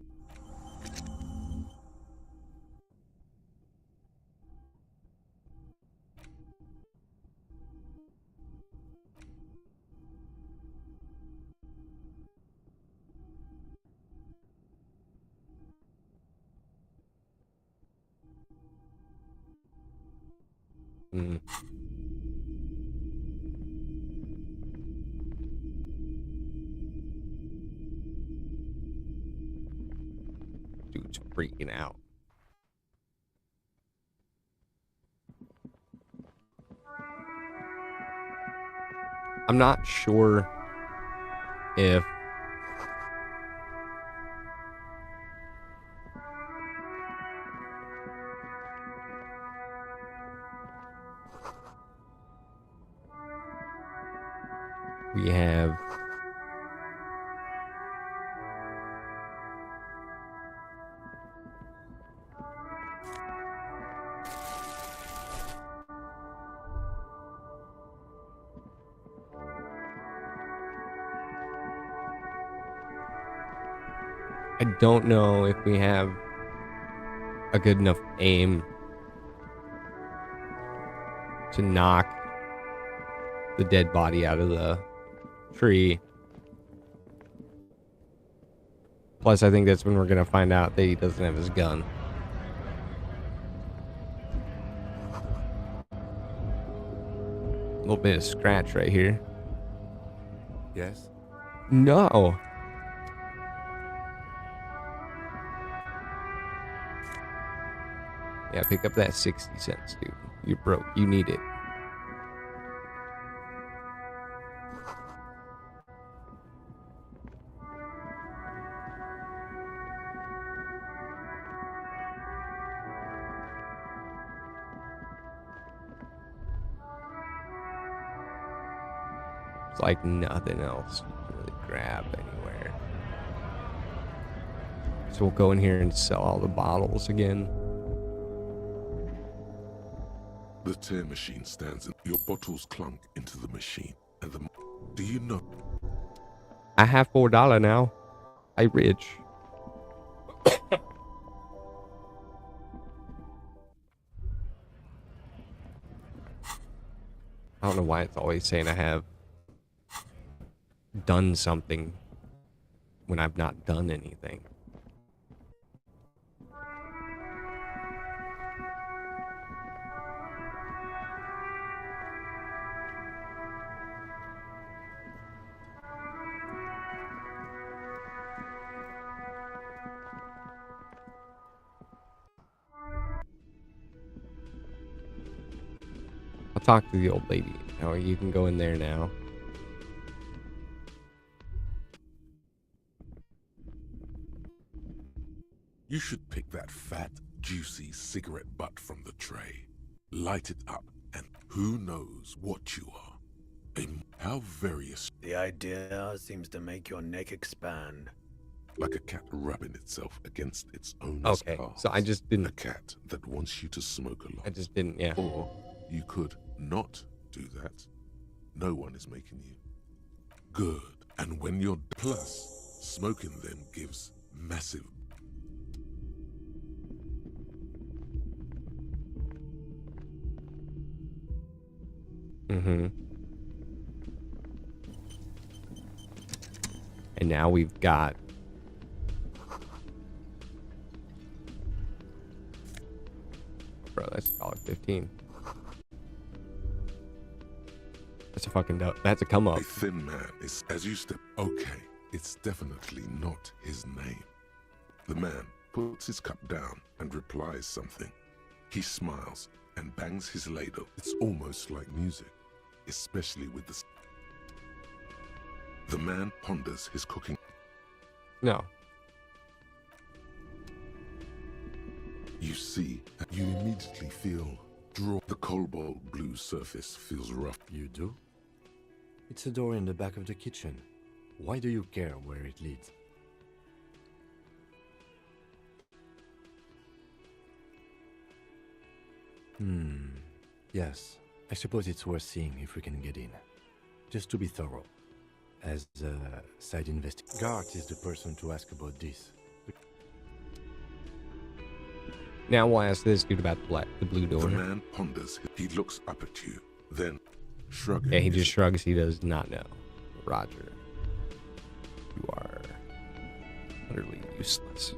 Speaker 1: Dude's freaking out. I'm not sure if we have I don't know if we have a good enough aim to knock the dead body out of the tree. Plus, I think that's when we're going to find out that he doesn't have his gun. A little bit of scratch right here.
Speaker 7: Yes?
Speaker 1: No. Yeah, pick up that 60 cents, dude. You're broke. You need it. It's like nothing else you can really grab anywhere. So we'll go in here and sell all the bottles again.
Speaker 6: The tear machine stands and your bottles clunk into the machine. And the... Do you know?
Speaker 1: I have $4 now. I rich. I don't know why it's always saying I have done something when I've not done anything. I'll talk to the old lady. Oh, you can go in there now.
Speaker 6: You should pick that fat, juicy cigarette butt from the tray. Light it up, and who knows what you are. How various.
Speaker 17: The idea seems to make your neck expand.
Speaker 6: Like a cat rubbing itself against its own
Speaker 1: Okay,
Speaker 6: scars.
Speaker 1: so I just didn't.
Speaker 6: A cat that wants you to smoke a lot.
Speaker 1: I just didn't, yeah.
Speaker 6: Or you could not do that. No one is making you. Good. And when you're plus, smoking them gives massive.
Speaker 1: Mm-hmm. And now we've got... Bro, that's $1.15. That's a fucking dope. That's a come up.
Speaker 6: A thin man is, as you step, okay, it's definitely not his name. The man puts his cup down and replies something. He smiles and bangs his ladle. It's almost like music, especially with the... The man ponders his cooking.
Speaker 1: No.
Speaker 6: You see, you immediately feel drawn. The cobalt blue surface feels rough.
Speaker 7: You do? It's a door in the back of the kitchen. Why do you care where it leads? Yes. I suppose it's worth seeing if we can get in. Just to be thorough. As a side investigator. Gart is the person to ask about this.
Speaker 1: Now we'll ask this dude about the blue door.
Speaker 6: The man ponders. He looks up at you, then shrugging.
Speaker 1: Yeah, he just shrugs. He does not know. Roger. You are utterly useless.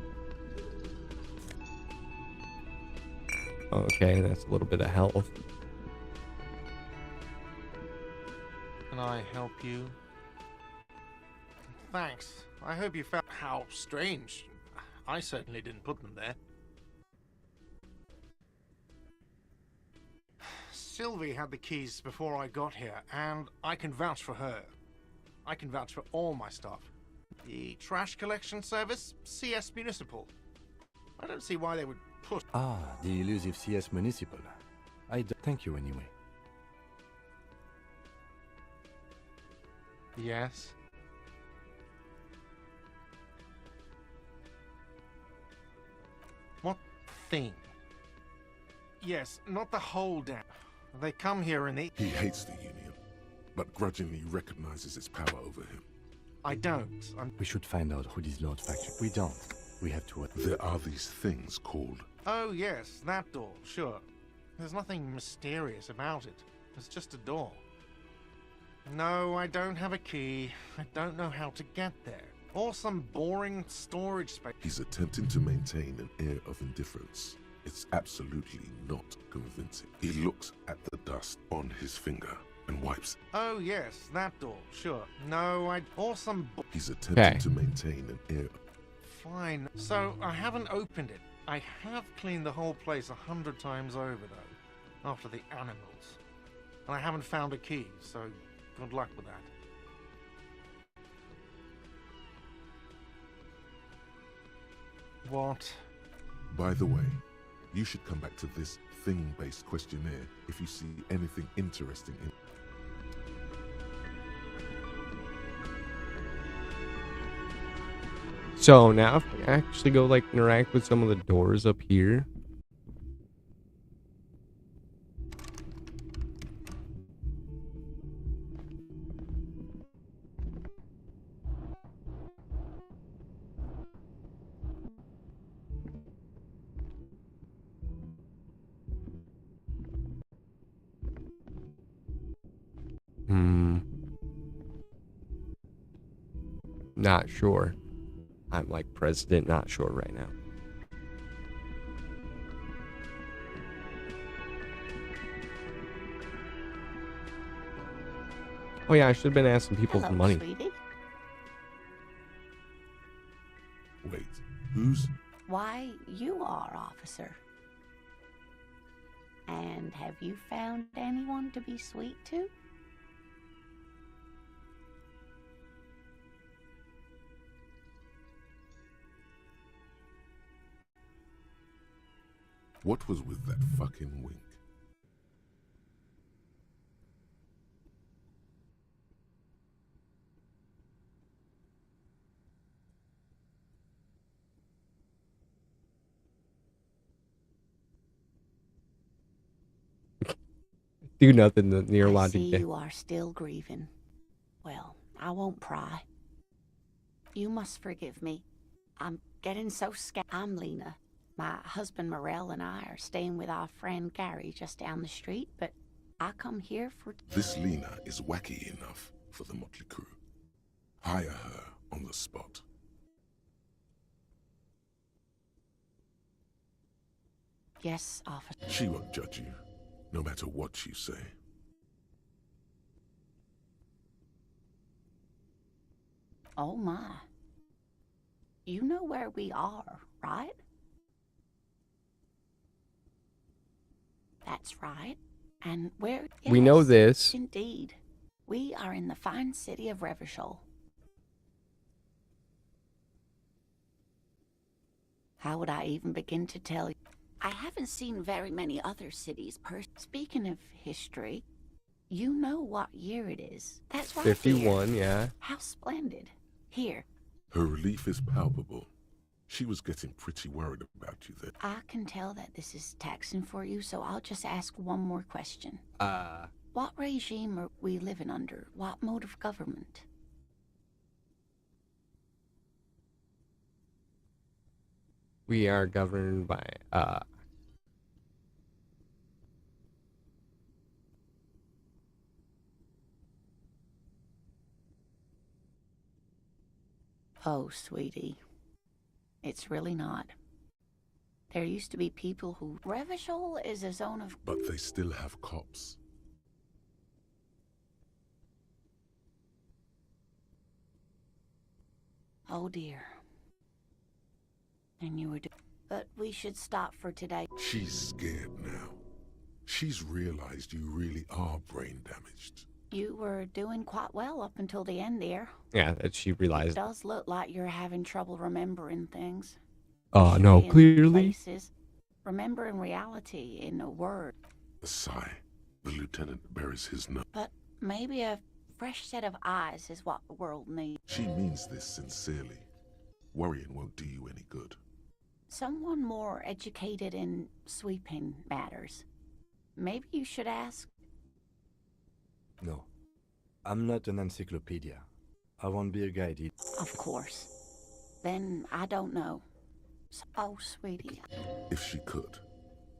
Speaker 1: Okay, that's a little bit of health.
Speaker 10: Can I help you? Thanks. I hope you found how strange. I certainly didn't put them there. Sylvie had the keys before I got here, and I can vouch for her. I can vouch for all my stuff. The trash collection service, CS Municipal. I don't see why they would put...
Speaker 7: Ah, the elusive CS Municipal. Thank you anyway.
Speaker 10: Yes? What thing? Yes, not the whole damn... They come here and they...
Speaker 6: He hates the Union, but grudgingly recognizes its power over him.
Speaker 10: I don't.
Speaker 7: We should find out who this Lord Faction... We don't. We have to...
Speaker 6: There are these things called...
Speaker 10: Oh, yes, that door, sure. There's nothing mysterious about it. It's just a door. No, I don't have a key. I don't know how to get there. Or some boring storage space.
Speaker 6: He's attempting to maintain an air of indifference. It's absolutely not convincing. He looks at the dust on his finger and wipes.
Speaker 10: Oh, yes, that door, sure. No, or some...
Speaker 6: He's attempting to maintain an air...
Speaker 10: Fine. So, I haven't opened it. I have cleaned the whole place 100 times over, though, after the animals. And I haven't found a key, so good luck with that. What?
Speaker 6: By the way, you should come back to this thing-based questionnaire if you see anything interesting in...
Speaker 1: So now if we actually go like interact with some of the doors up here. Not sure. I'm like president, not sure right now. Oh yeah, I should have been asking people for money.
Speaker 5: Sweetie.
Speaker 6: Wait, who's...
Speaker 5: Why, you are, officer. And have you found anyone to be sweet to?
Speaker 6: What was with that fucking wink?
Speaker 1: Do nothing, the
Speaker 5: I
Speaker 1: neurologic
Speaker 5: see
Speaker 1: day.
Speaker 5: you are still grieving. Well, I won't pry. You must forgive me. I'm getting so scared. I'm Lena. My husband Morel and I are staying with our friend Gary just down the street, but I come here for...
Speaker 6: This Lena is wacky enough for the motley crew. Hire her on the spot.
Speaker 5: Yes, officer.
Speaker 6: She won't judge you, no matter what you say.
Speaker 5: Oh my. You know where we are, right? That's right. And where...
Speaker 1: We know
Speaker 5: Yes,
Speaker 1: this.
Speaker 5: Indeed. We are in the fine city of Revachol. How would I even begin to tell you? I haven't seen very many other cities Speaking of history, you know what year it is. That's right,
Speaker 1: 51,
Speaker 5: dear.
Speaker 1: yeah.
Speaker 5: How splendid. Here.
Speaker 6: Her relief is palpable. She was getting pretty worried about you then.
Speaker 5: I can tell that this is taxing for you, so I'll just ask one more question. What regime are we living under? What mode of government?
Speaker 1: We are governed by,
Speaker 5: Oh, sweetie. It's really not. There used to be people who... Revachol is a zone of...
Speaker 6: But they still have cops.
Speaker 5: Oh, dear. And you were... But we should stop for today.
Speaker 6: She's scared now. She's realized you really are brain damaged.
Speaker 5: You were doing quite well up until the end there.
Speaker 1: yeah, that she
Speaker 5: It
Speaker 1: realized.
Speaker 5: does look like you're having trouble remembering things.
Speaker 1: No,
Speaker 5: History and
Speaker 1: clearly.
Speaker 5: places. Remembering reality in a word.
Speaker 6: A sigh. The lieutenant buries his nose.
Speaker 5: But maybe a fresh set of eyes is what the world needs.
Speaker 6: She means this sincerely. Worrying won't do you any good.
Speaker 5: Someone more educated in sweeping matters. Maybe you should ask.
Speaker 7: No. I'm not an encyclopedia. I won't be a guide either.
Speaker 5: Of course. Then I don't know. Oh, sweetie.
Speaker 6: If she could,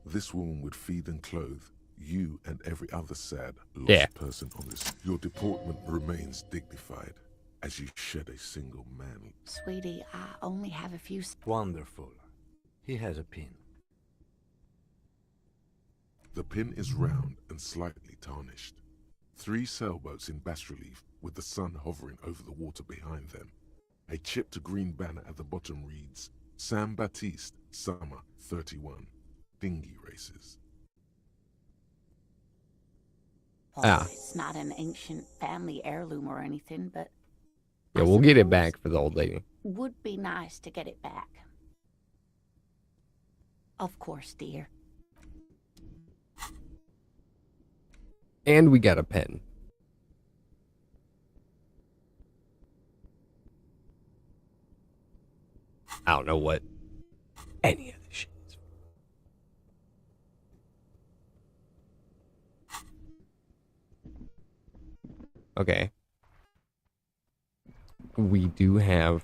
Speaker 6: this woman would feed and clothe you and every other sad, lost
Speaker 1: Yeah.
Speaker 6: person on this. Your deportment remains dignified as you shed a single man.
Speaker 5: Sweetie, I only have a few...
Speaker 7: Wonderful. He has a pin.
Speaker 6: The pin is round and slightly tarnished. 3 sailboats in bas-relief with the sun hovering over the water behind them. A chipped green banner at the bottom reads, San Baptiste, Summer 31. Dinghy races.
Speaker 5: Well, it's not an ancient family heirloom or anything, but...
Speaker 1: Yeah, we'll get it back for the old lady.
Speaker 5: Would be nice to get it back. Of course, dear.
Speaker 1: And we got a pen. I don't know what any of this shit is. Okay. We do have...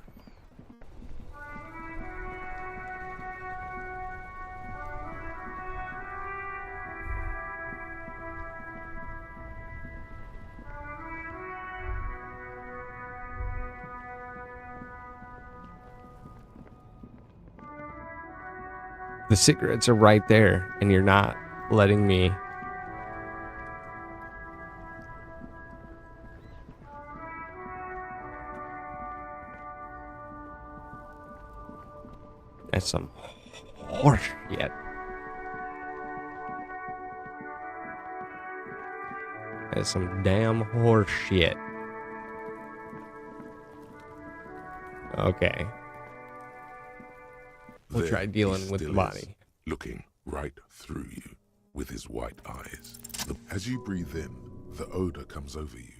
Speaker 1: The cigarettes are right there, and you're not letting me. That's some horse shit. That's some damn horse shit. Okay. We'll
Speaker 6: There
Speaker 1: try dealing
Speaker 6: he
Speaker 1: with the
Speaker 6: still
Speaker 1: body.
Speaker 6: is, looking right through you with his white eyes. As you breathe in, the odor comes over you.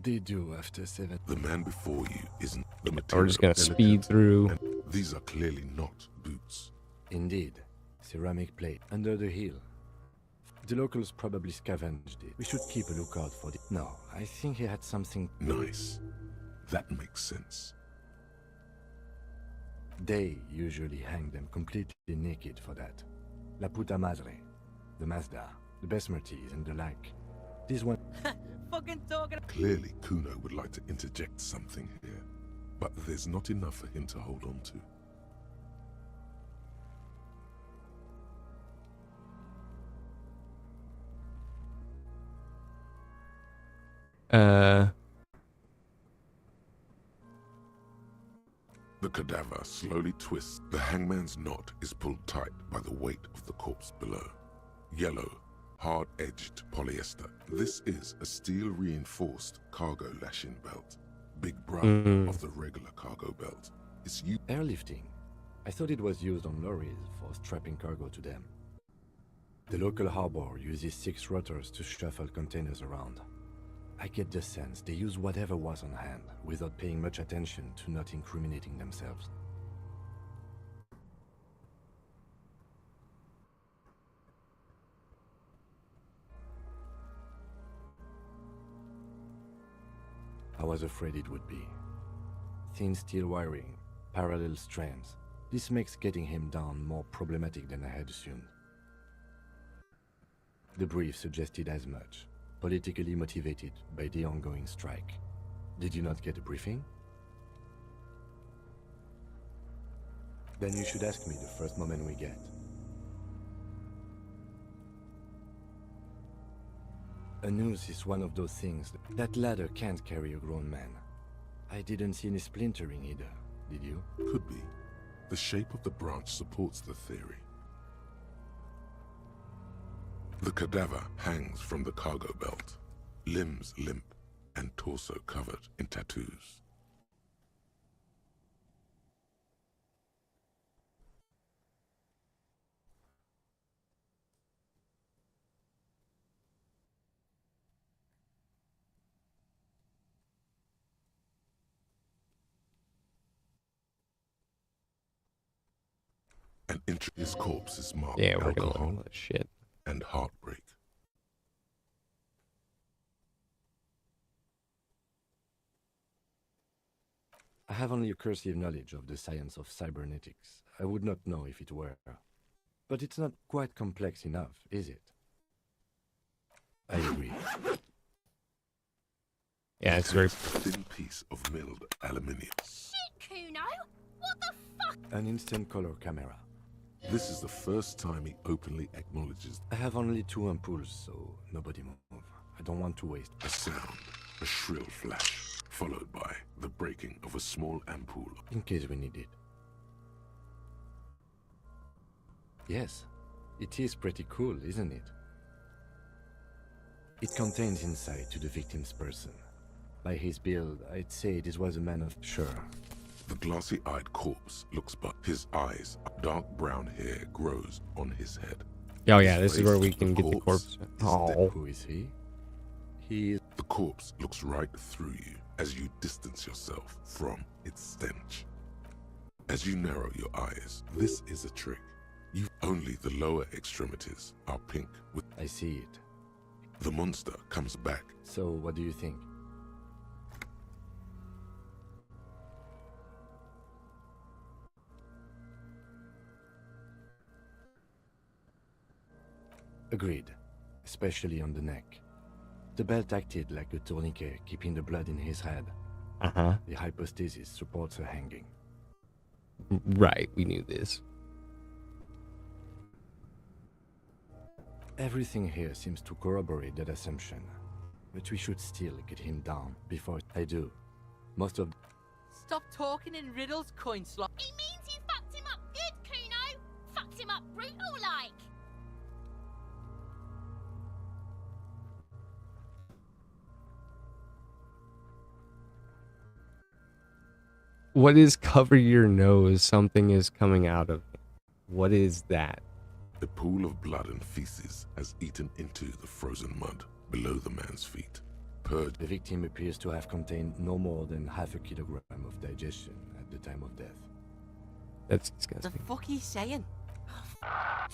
Speaker 7: They do after 7.
Speaker 6: The man before you isn't the
Speaker 1: We're
Speaker 6: material.
Speaker 1: just gonna
Speaker 6: delicate,
Speaker 1: speed through.
Speaker 6: and these are clearly not boots.
Speaker 7: Indeed. Ceramic plate under the heel. The locals probably scavenged it. We should keep a lookout for it. No, I think he had something...
Speaker 6: Nice. That makes sense.
Speaker 7: They usually hang them completely naked for that. La puta madre. The Mazda. the Besmerties and the like. This one...
Speaker 15: Fucking talking.
Speaker 6: Clearly, Kuno would like to interject something here, but there's not enough for him to hold on to. The cadaver slowly twists. The hangman's knot is pulled tight by the weight of the corpse below. Yellow, hard-edged polyester. This is a steel-reinforced cargo lashing belt. Big brother of the regular cargo belt. It's
Speaker 7: airlifting. I thought it was used on lorries for strapping cargo to them. The local harbor uses 6 rotors to shuffle containers around. I get the sense they use whatever was on hand, without paying much attention to not incriminating themselves. I was afraid it would be. Thin steel wiring, parallel strands. This makes getting him down more problematic than I had assumed. The brief suggested as much. Politically motivated by the ongoing strike. Did you not get a briefing? Then you should ask me the first moment we get. A noose is one of those things. That ladder can't carry a grown man. I didn't see any splintering either, did you?
Speaker 6: Could be. The shape of the branch supports the theory. The cadaver hangs from the cargo belt, limbs limp and torso covered in tattoos. An inch his corpse is marked alcohol
Speaker 1: shit
Speaker 6: and heartbreak.
Speaker 7: I have only a cursive knowledge of the science of cybernetics. I would not know if it were. But it's not quite complex enough, is it? I agree.
Speaker 1: Yeah, it's very...
Speaker 6: A thin piece of milled aluminium.
Speaker 12: Shit, Kuno! What the fuck?
Speaker 7: An instant color camera.
Speaker 6: This is the first time he openly acknowledges.
Speaker 7: I have only 2 ampoules, so nobody move. I don't want to waste.
Speaker 6: A sound, a shrill flash, followed by the breaking of a small ampoule.
Speaker 7: In case we need it. Yes, it is pretty cool, isn't it? It contains insight to the victim's person. By his build, I'd say this was a man of... Sure.
Speaker 6: The glassy-eyed corpse looks but his eyes, dark brown hair grows on his head.
Speaker 1: Oh yeah, this is where we can get the corpse.
Speaker 7: Oh. Who is he? He is...
Speaker 6: The corpse looks right through you as you distance yourself from its stench. As you narrow your eyes, this is a trick. Only the lower extremities are pink with...
Speaker 7: I see it.
Speaker 6: The monster comes back.
Speaker 7: So, what do you think? Agreed, especially on the neck. The belt acted like a tourniquet, keeping the blood in his head. The hypostasis supports her hanging.
Speaker 1: Right, we knew this.
Speaker 7: Everything here seems to corroborate that assumption, but we should still get him down before I do. Most of...
Speaker 15: Stop talking in riddles, coin slot.
Speaker 12: He means you fucked him up good, Kuno. Fucked him up brutal like.
Speaker 1: What is cover your nose? Something is coming out of it. What is that?
Speaker 6: A pool of blood and feces has eaten into the frozen mud below the man's feet.
Speaker 7: The victim appears to have contained no more than half a kilogram of digestion at the time of death.
Speaker 1: That's disgusting.
Speaker 15: The fuck he's saying?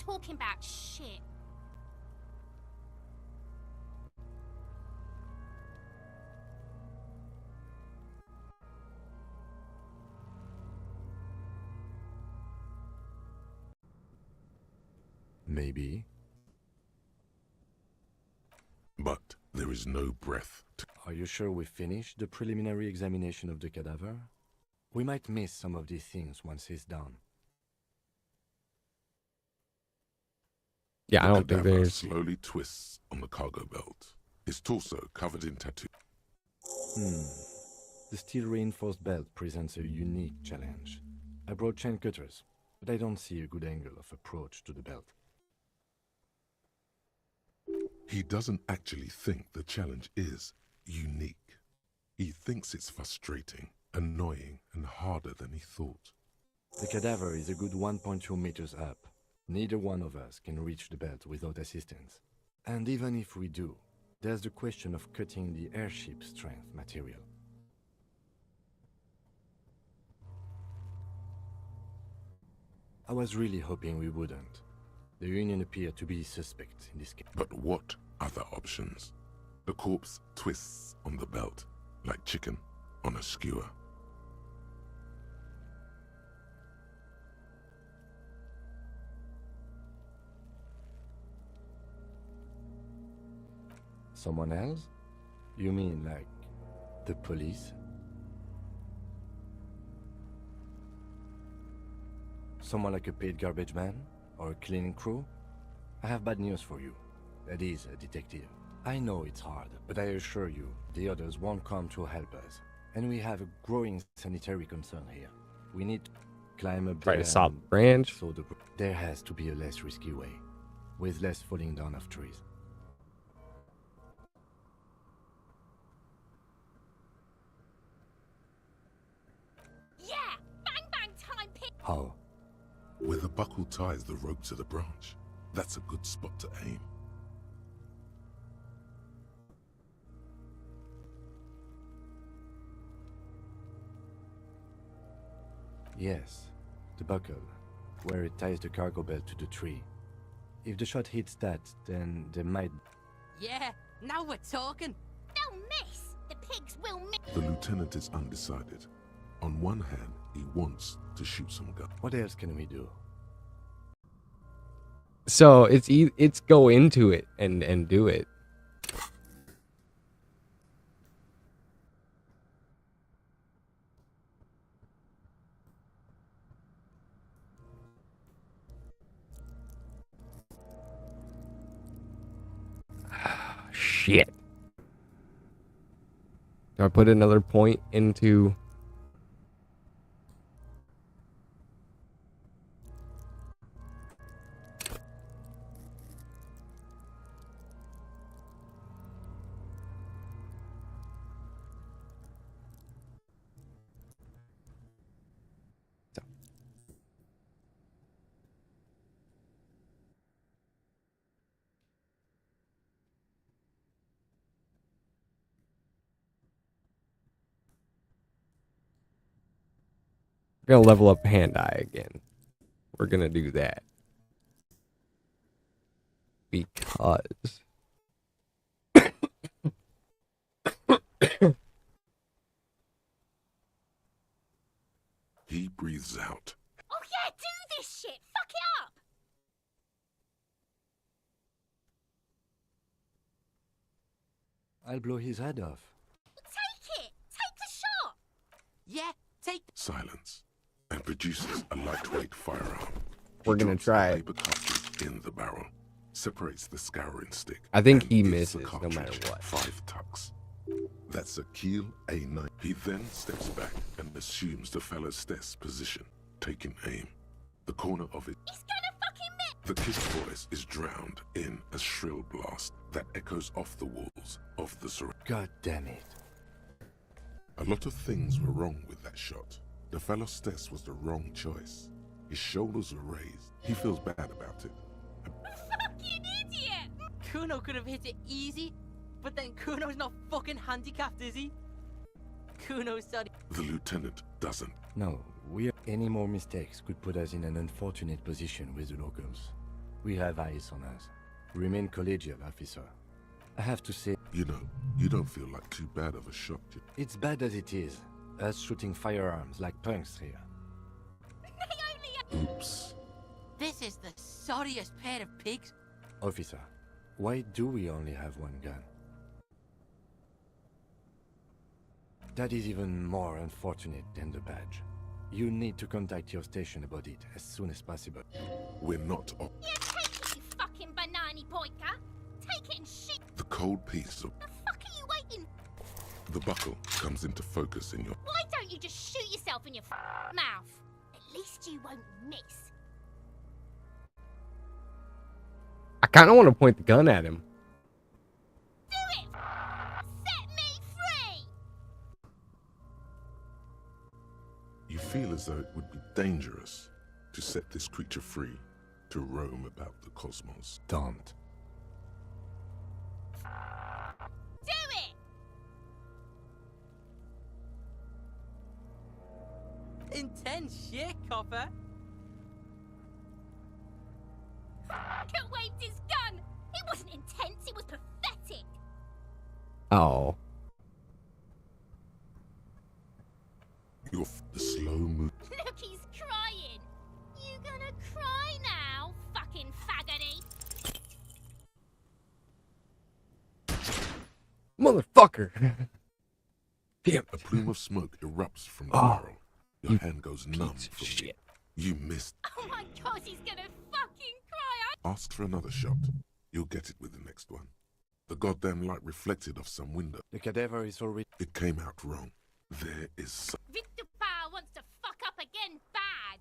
Speaker 12: Talking about shit.
Speaker 7: Maybe.
Speaker 6: but there is no breath.
Speaker 7: Are you sure we finished the preliminary examination of the cadaver? We might miss some of these things once it's done.
Speaker 1: Yeah, I don't think
Speaker 6: cadaver
Speaker 1: there's...
Speaker 6: slowly twists on the cargo belt. His torso covered in tattoos.
Speaker 7: The steel-reinforced belt presents a unique challenge. I brought chain cutters, but I don't see a good angle of approach to the belt.
Speaker 6: He doesn't actually think the challenge is unique. He thinks it's frustrating, annoying, and harder than he thought.
Speaker 7: The cadaver is a good 1.2 meters up. Neither one of us can reach the belt without assistance. And even if we do, there's the question of cutting the airship strength material. I was really hoping we wouldn't. The Union appeared to be suspect in this case.
Speaker 6: But what other options? The corpse twists on the belt, like chicken on a skewer.
Speaker 7: Someone else? You mean like the police? Someone like a paid garbage man? Or a cleaning crew? I have bad news for you. That is a detective. I know it's hard, but I assure you, the others won't come to help us. And we have a growing sanitary concern here. We need to climb up
Speaker 1: Try
Speaker 7: there
Speaker 1: to stop
Speaker 7: and-
Speaker 1: branch.
Speaker 7: So there has to be a less risky way, with less falling down of trees.
Speaker 12: Yeah! Bang bang time, pig!
Speaker 6: How? Where the buckle ties the rope to the branch. That's a good spot to aim.
Speaker 7: Yes, the buckle, where it ties the cargo belt to the tree. If the shot hits that, then they might...
Speaker 18: Yeah, now we're talking.
Speaker 12: They'll miss! The pigs will miss!
Speaker 6: The lieutenant is undecided. On one hand, he wants to shoot some gun.
Speaker 7: What else can we do?
Speaker 1: So it's go into it and do it. Shit. Do I put another point into... We're gonna level up hand-eye again. We're gonna do that. Because...
Speaker 6: He breathes out.
Speaker 12: Oh yeah, do this shit! Fuck it up!
Speaker 7: I'll blow his head off.
Speaker 12: Take it! Take the shot!
Speaker 18: Yeah, take...
Speaker 6: Silence. And produces a lightweight firearm.
Speaker 1: We're gonna try it.
Speaker 6: Paper cartridge in the barrel. Separates the scouring stick.
Speaker 1: I think
Speaker 6: and
Speaker 1: he
Speaker 6: gives the
Speaker 1: misses no matter
Speaker 6: cartridge
Speaker 1: what.
Speaker 6: 5 tucks. That's a Keel A9. He then steps back and assumes the fellow's stess position, taking aim. The corner of it.
Speaker 12: He's gonna fucking miss!
Speaker 6: The kid's voice is drowned in a shrill blast that echoes off the walls of the surround.
Speaker 7: God damn it.
Speaker 6: A lot of things were wrong with that shot. The fellow's stess was the wrong choice. His shoulders were raised. He feels bad about it.
Speaker 12: Fucking idiot!
Speaker 18: Kuno could have hit it easy, but then Kuno's not fucking handicapped, is he? Kuno's sorry.
Speaker 6: The lieutenant doesn't.
Speaker 7: No, any more mistakes could put us in an unfortunate position with the locals. We have eyes on us. Remain collegial, officer. I have to say...
Speaker 6: You know, you don't feel like too bad of a shot.
Speaker 7: It's bad as it is. Us shooting firearms like punks here.
Speaker 6: Oops.
Speaker 18: This is the sorriest pair of pigs.
Speaker 7: Officer, why do we only have one gun? That is even more unfortunate than the badge. You need to contact your station about it as soon as possible.
Speaker 6: We're not off.
Speaker 12: Yeah, take it, you fucking banana boyka. Take it and shoot.
Speaker 6: The cold piece of
Speaker 12: The fuck are you waiting?
Speaker 6: the buckle comes into focus in your...
Speaker 12: Why don't you just shoot yourself in your mouth? At least you won't miss.
Speaker 1: I kind of want to point the gun at him.
Speaker 12: Do it! Set me free!
Speaker 6: You feel as though it would be dangerous to set this creature free to roam about the cosmos.
Speaker 7: Don't.
Speaker 12: Do it!
Speaker 18: Intense shit, copper.
Speaker 12: Fucker waved his gun! It wasn't intense, it was pathetic!
Speaker 1: Oh.
Speaker 6: The slow move.
Speaker 12: Look, he's crying! You gonna cry now, fucking faggoty?
Speaker 1: Motherfucker!
Speaker 6: Damn. A plume of smoke erupts from the barrel. Your hand goes numb from shit. You missed.
Speaker 12: Oh my god, he's gonna fucking cry!
Speaker 6: Ask for another shot. You'll get it with the next one. The goddamn light reflected off some window.
Speaker 7: The cadaver is already...
Speaker 6: It came out wrong. There is some...
Speaker 12: Victor Power wants to fuck up again bad!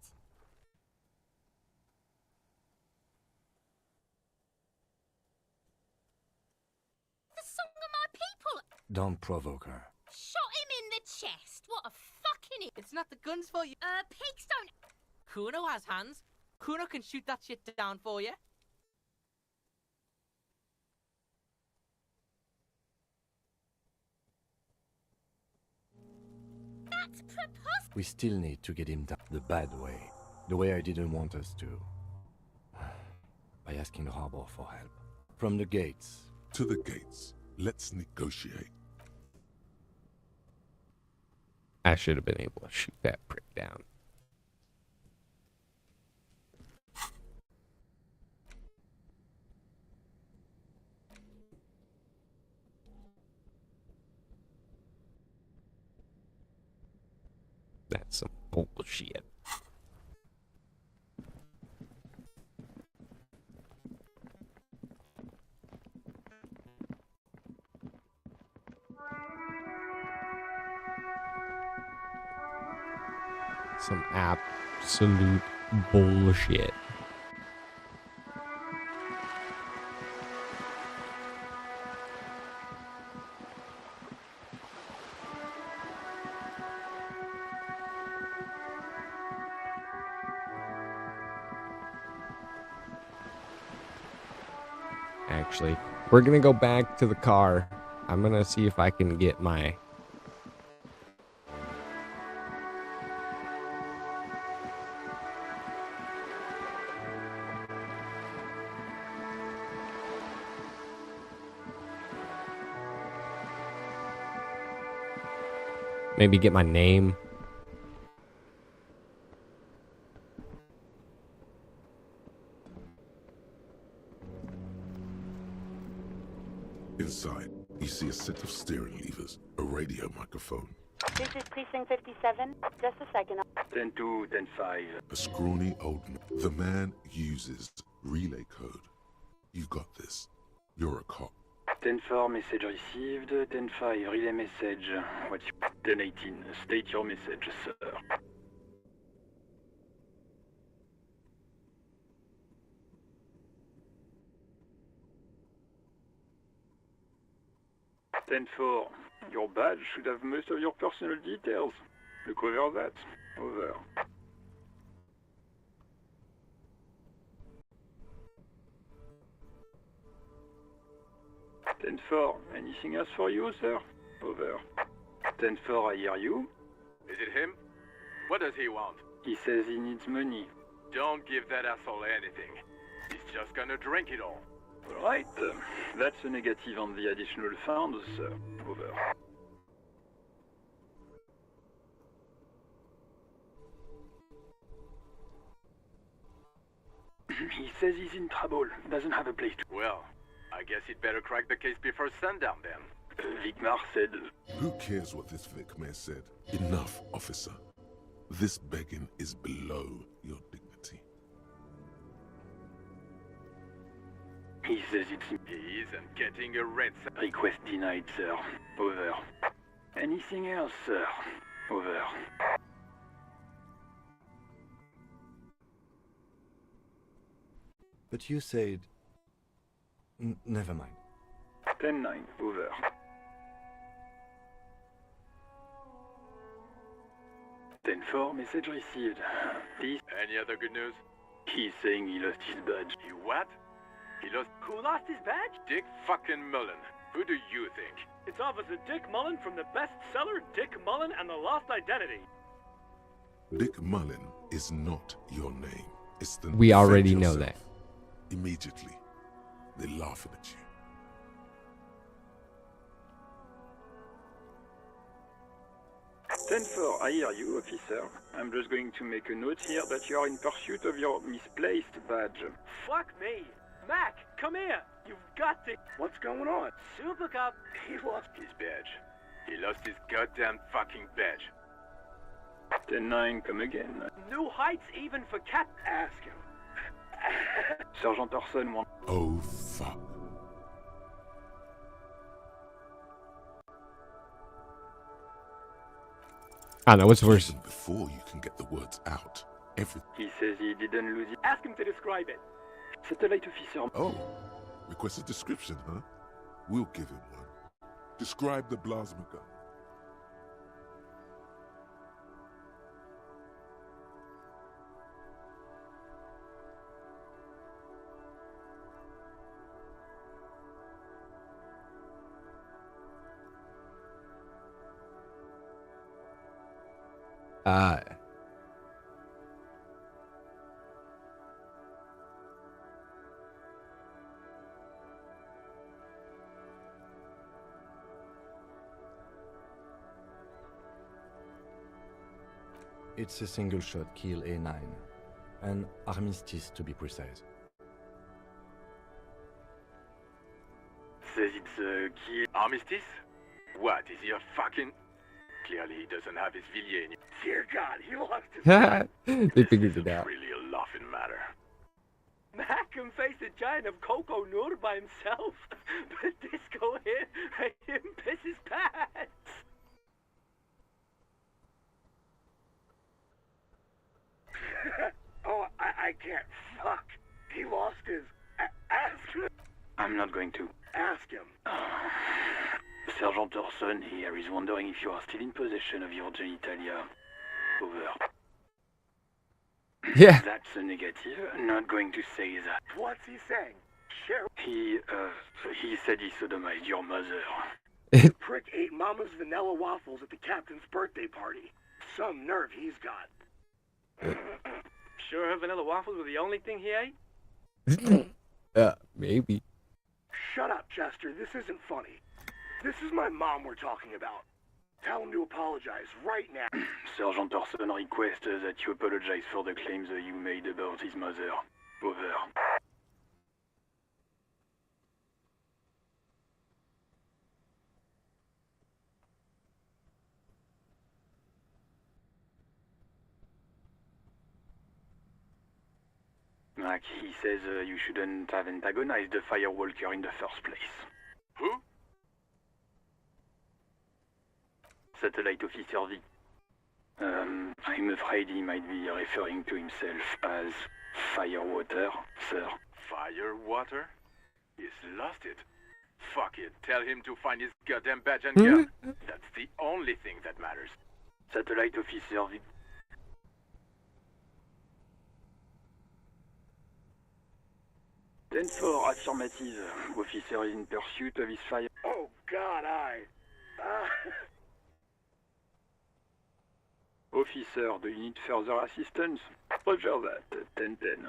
Speaker 12: The song of my people!
Speaker 7: Don't provoke her.
Speaker 12: Shot him in the chest! What a fucking...
Speaker 18: It's not the gun's fault.
Speaker 12: pigs don't...
Speaker 18: Kuno has hands. Kuno can shoot that shit down for you.
Speaker 12: That's preposterous!
Speaker 7: We still need to get him down the bad way. The way I didn't want us to. By asking the harbor for help. From the gates.
Speaker 6: To the gates. Let's negotiate.
Speaker 1: I should have been able to shoot that prick down. That's some bullshit. Some absolute bullshit. Actually, we're gonna go back to the car. I'm gonna see if I can get my... maybe get my name.
Speaker 6: Inside, you see a set of steering levers, a radio microphone,
Speaker 13: This is Precinct 57. Just a second.
Speaker 19: 10-2, 10-5.
Speaker 6: a scrawny old man. The man uses relay code. You got this. You're a cop.
Speaker 19: 10-4, message received. 10-5, relay message. What's 10-18, state your message, sir. Ten-4, your badge should have most of your personal details. Look over that. Over. 10-4, anything else for you, sir? Over. 10-4, I hear you.
Speaker 20: Is it him? What does he want?
Speaker 19: He says he needs money.
Speaker 20: Don't give that asshole anything. He's just gonna drink it all.
Speaker 19: Right, that's a negative on the additional funds, sir. Over. He says he's in trouble, doesn't have a place to...
Speaker 20: Well, I guess he'd better crack the case before sundown then.
Speaker 19: Vicmar said...
Speaker 6: Who cares what this Vicmar said? Enough, officer. This begging is below your dignity.
Speaker 19: He says it's...
Speaker 20: He isn't getting a red...
Speaker 19: Request denied, sir. Over. Anything else, sir? Over.
Speaker 7: But you said... never mind.
Speaker 19: 10-9, over. Ten-4, message received. This...
Speaker 20: Any other good news?
Speaker 19: He's saying he lost his badge.
Speaker 20: He what? He lost... Who lost his badge? Dick fucking Mullen. Who do you think?
Speaker 21: It's Officer Dick Mullen from the bestseller Dick Mullen and the Lost Identity.
Speaker 6: Dick Mullen is not your name. It's the...
Speaker 1: We already know
Speaker 6: yourself.
Speaker 1: that.
Speaker 6: Immediately, they're laughing at you.
Speaker 19: Ten-4, I hear you, officer. I'm just going to make a note here that you are in pursuit of your misplaced badge.
Speaker 21: Fuck me. Mac, come here. You've got to...
Speaker 20: What's going on?
Speaker 21: Super Cop.
Speaker 20: He lost his badge. He lost his goddamn fucking badge.
Speaker 19: 10-9, come again.
Speaker 21: New heights even for cat...
Speaker 20: Ask him.
Speaker 19: Sergeant Orson wants...
Speaker 6: Oh, fuck.
Speaker 1: I don't know, what's worse?
Speaker 6: Even before you can get the words out, everything...
Speaker 19: He says he didn't lose it.
Speaker 21: Ask him to describe it.
Speaker 19: Satellite officer.
Speaker 6: Oh, request a description, huh? We'll give him one. Describe the plasma gun.
Speaker 7: It's a single-shot kill A9. An armistice, to be precise.
Speaker 19: Says it's a kill...
Speaker 20: Armistice? What, is he a fucking... Clearly he doesn't have his Villiers in... Dear God, he lost his...
Speaker 1: They figured it out.
Speaker 20: Really a laughing matter.
Speaker 21: Mac can face a giant of Coco Nur by himself, but Disco here made him piss his pants.
Speaker 20: Oh, I can't. Fuck. He lost his... Ask him.
Speaker 19: I'm not going to.
Speaker 20: Ask him.
Speaker 19: Sergeant Orson here is wondering if you are still in possession of your genitalia. Over.
Speaker 1: Yeah.
Speaker 19: That's a negative. Not going to say that.
Speaker 20: What's he saying? Share.
Speaker 19: He said he sodomized your mother.
Speaker 20: The prick ate Mama's vanilla waffles at the captain's birthday party. Some nerve he's got.
Speaker 21: Sure her vanilla waffles were the only thing he ate?
Speaker 1: Maybe.
Speaker 20: Shut up, Chester. This isn't funny. This is my mom we're talking about. Tell him to apologize right now.
Speaker 19: Sergeant Orson requests that you apologize for the claims that you made about his mother. Over. Mac, he says you shouldn't have antagonized the Firewalker in the first place.
Speaker 20: Who?
Speaker 19: Satellite Officer V. I'm afraid he might be referring to himself as Firewater, sir.
Speaker 20: Firewater? He's lost it. Fuck it. Tell him to find his goddamn badge and gun. That's the only thing that matters.
Speaker 19: Satellite Officer V. Ten-4, affirmative. Officer is in pursuit of his fire.
Speaker 20: Oh, God,
Speaker 19: Officer, do you need further assistance? Roger that. 10-10.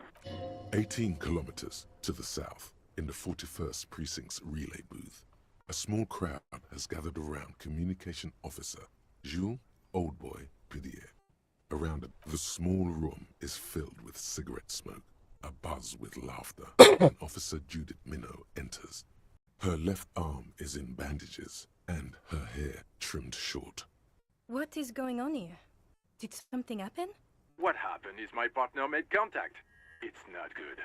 Speaker 6: 18 kilometers to the south, in the 41st Precinct's relay booth, a small crowd has gathered around Communication Officer Jules Oldboy Pidier. Around it, the small room is filled with cigarette smoke, abuzz with laughter, when Officer Judith Minnow enters. Her left arm is in bandages, and her hair trimmed short.
Speaker 11: What is going on here? Did something happen?
Speaker 20: What happened is my partner made contact. It's not good.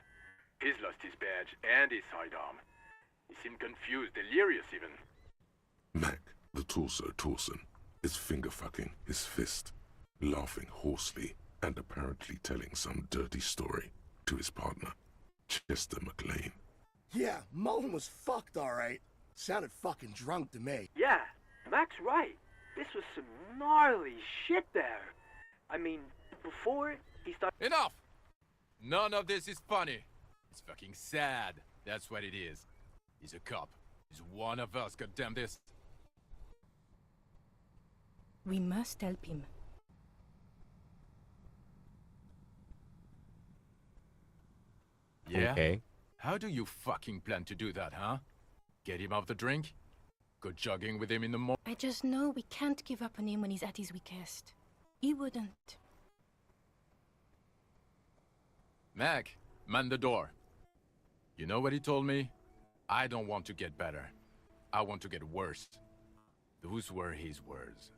Speaker 20: He's lost his badge and his sidearm. He seemed confused, delirious even.
Speaker 6: Mac, the torso Torson, is finger-fucking his fist, laughing hoarsely and apparently telling some dirty story to his partner, Chester McLean.
Speaker 22: Yeah, Mullen was fucked, alright. Sounded fucking drunk to me.
Speaker 21: Yeah, Mac's right. This was some gnarly shit there. I mean, before he started...
Speaker 23: Enough! None of this is funny. It's fucking sad. That's what it is. He's a cop. He's one of us, goddamn this.
Speaker 11: We must help him.
Speaker 23: Yeah?
Speaker 1: Okay.
Speaker 23: How do you fucking plan to do that, huh? Get him off the drink? Go jogging with him in the morning?
Speaker 11: I just know we can't give up on him when he's at his weakest. He wouldn't.
Speaker 23: Mac, man the door. You know what he told me? I don't want to get better. I want to get worse. Those were his words.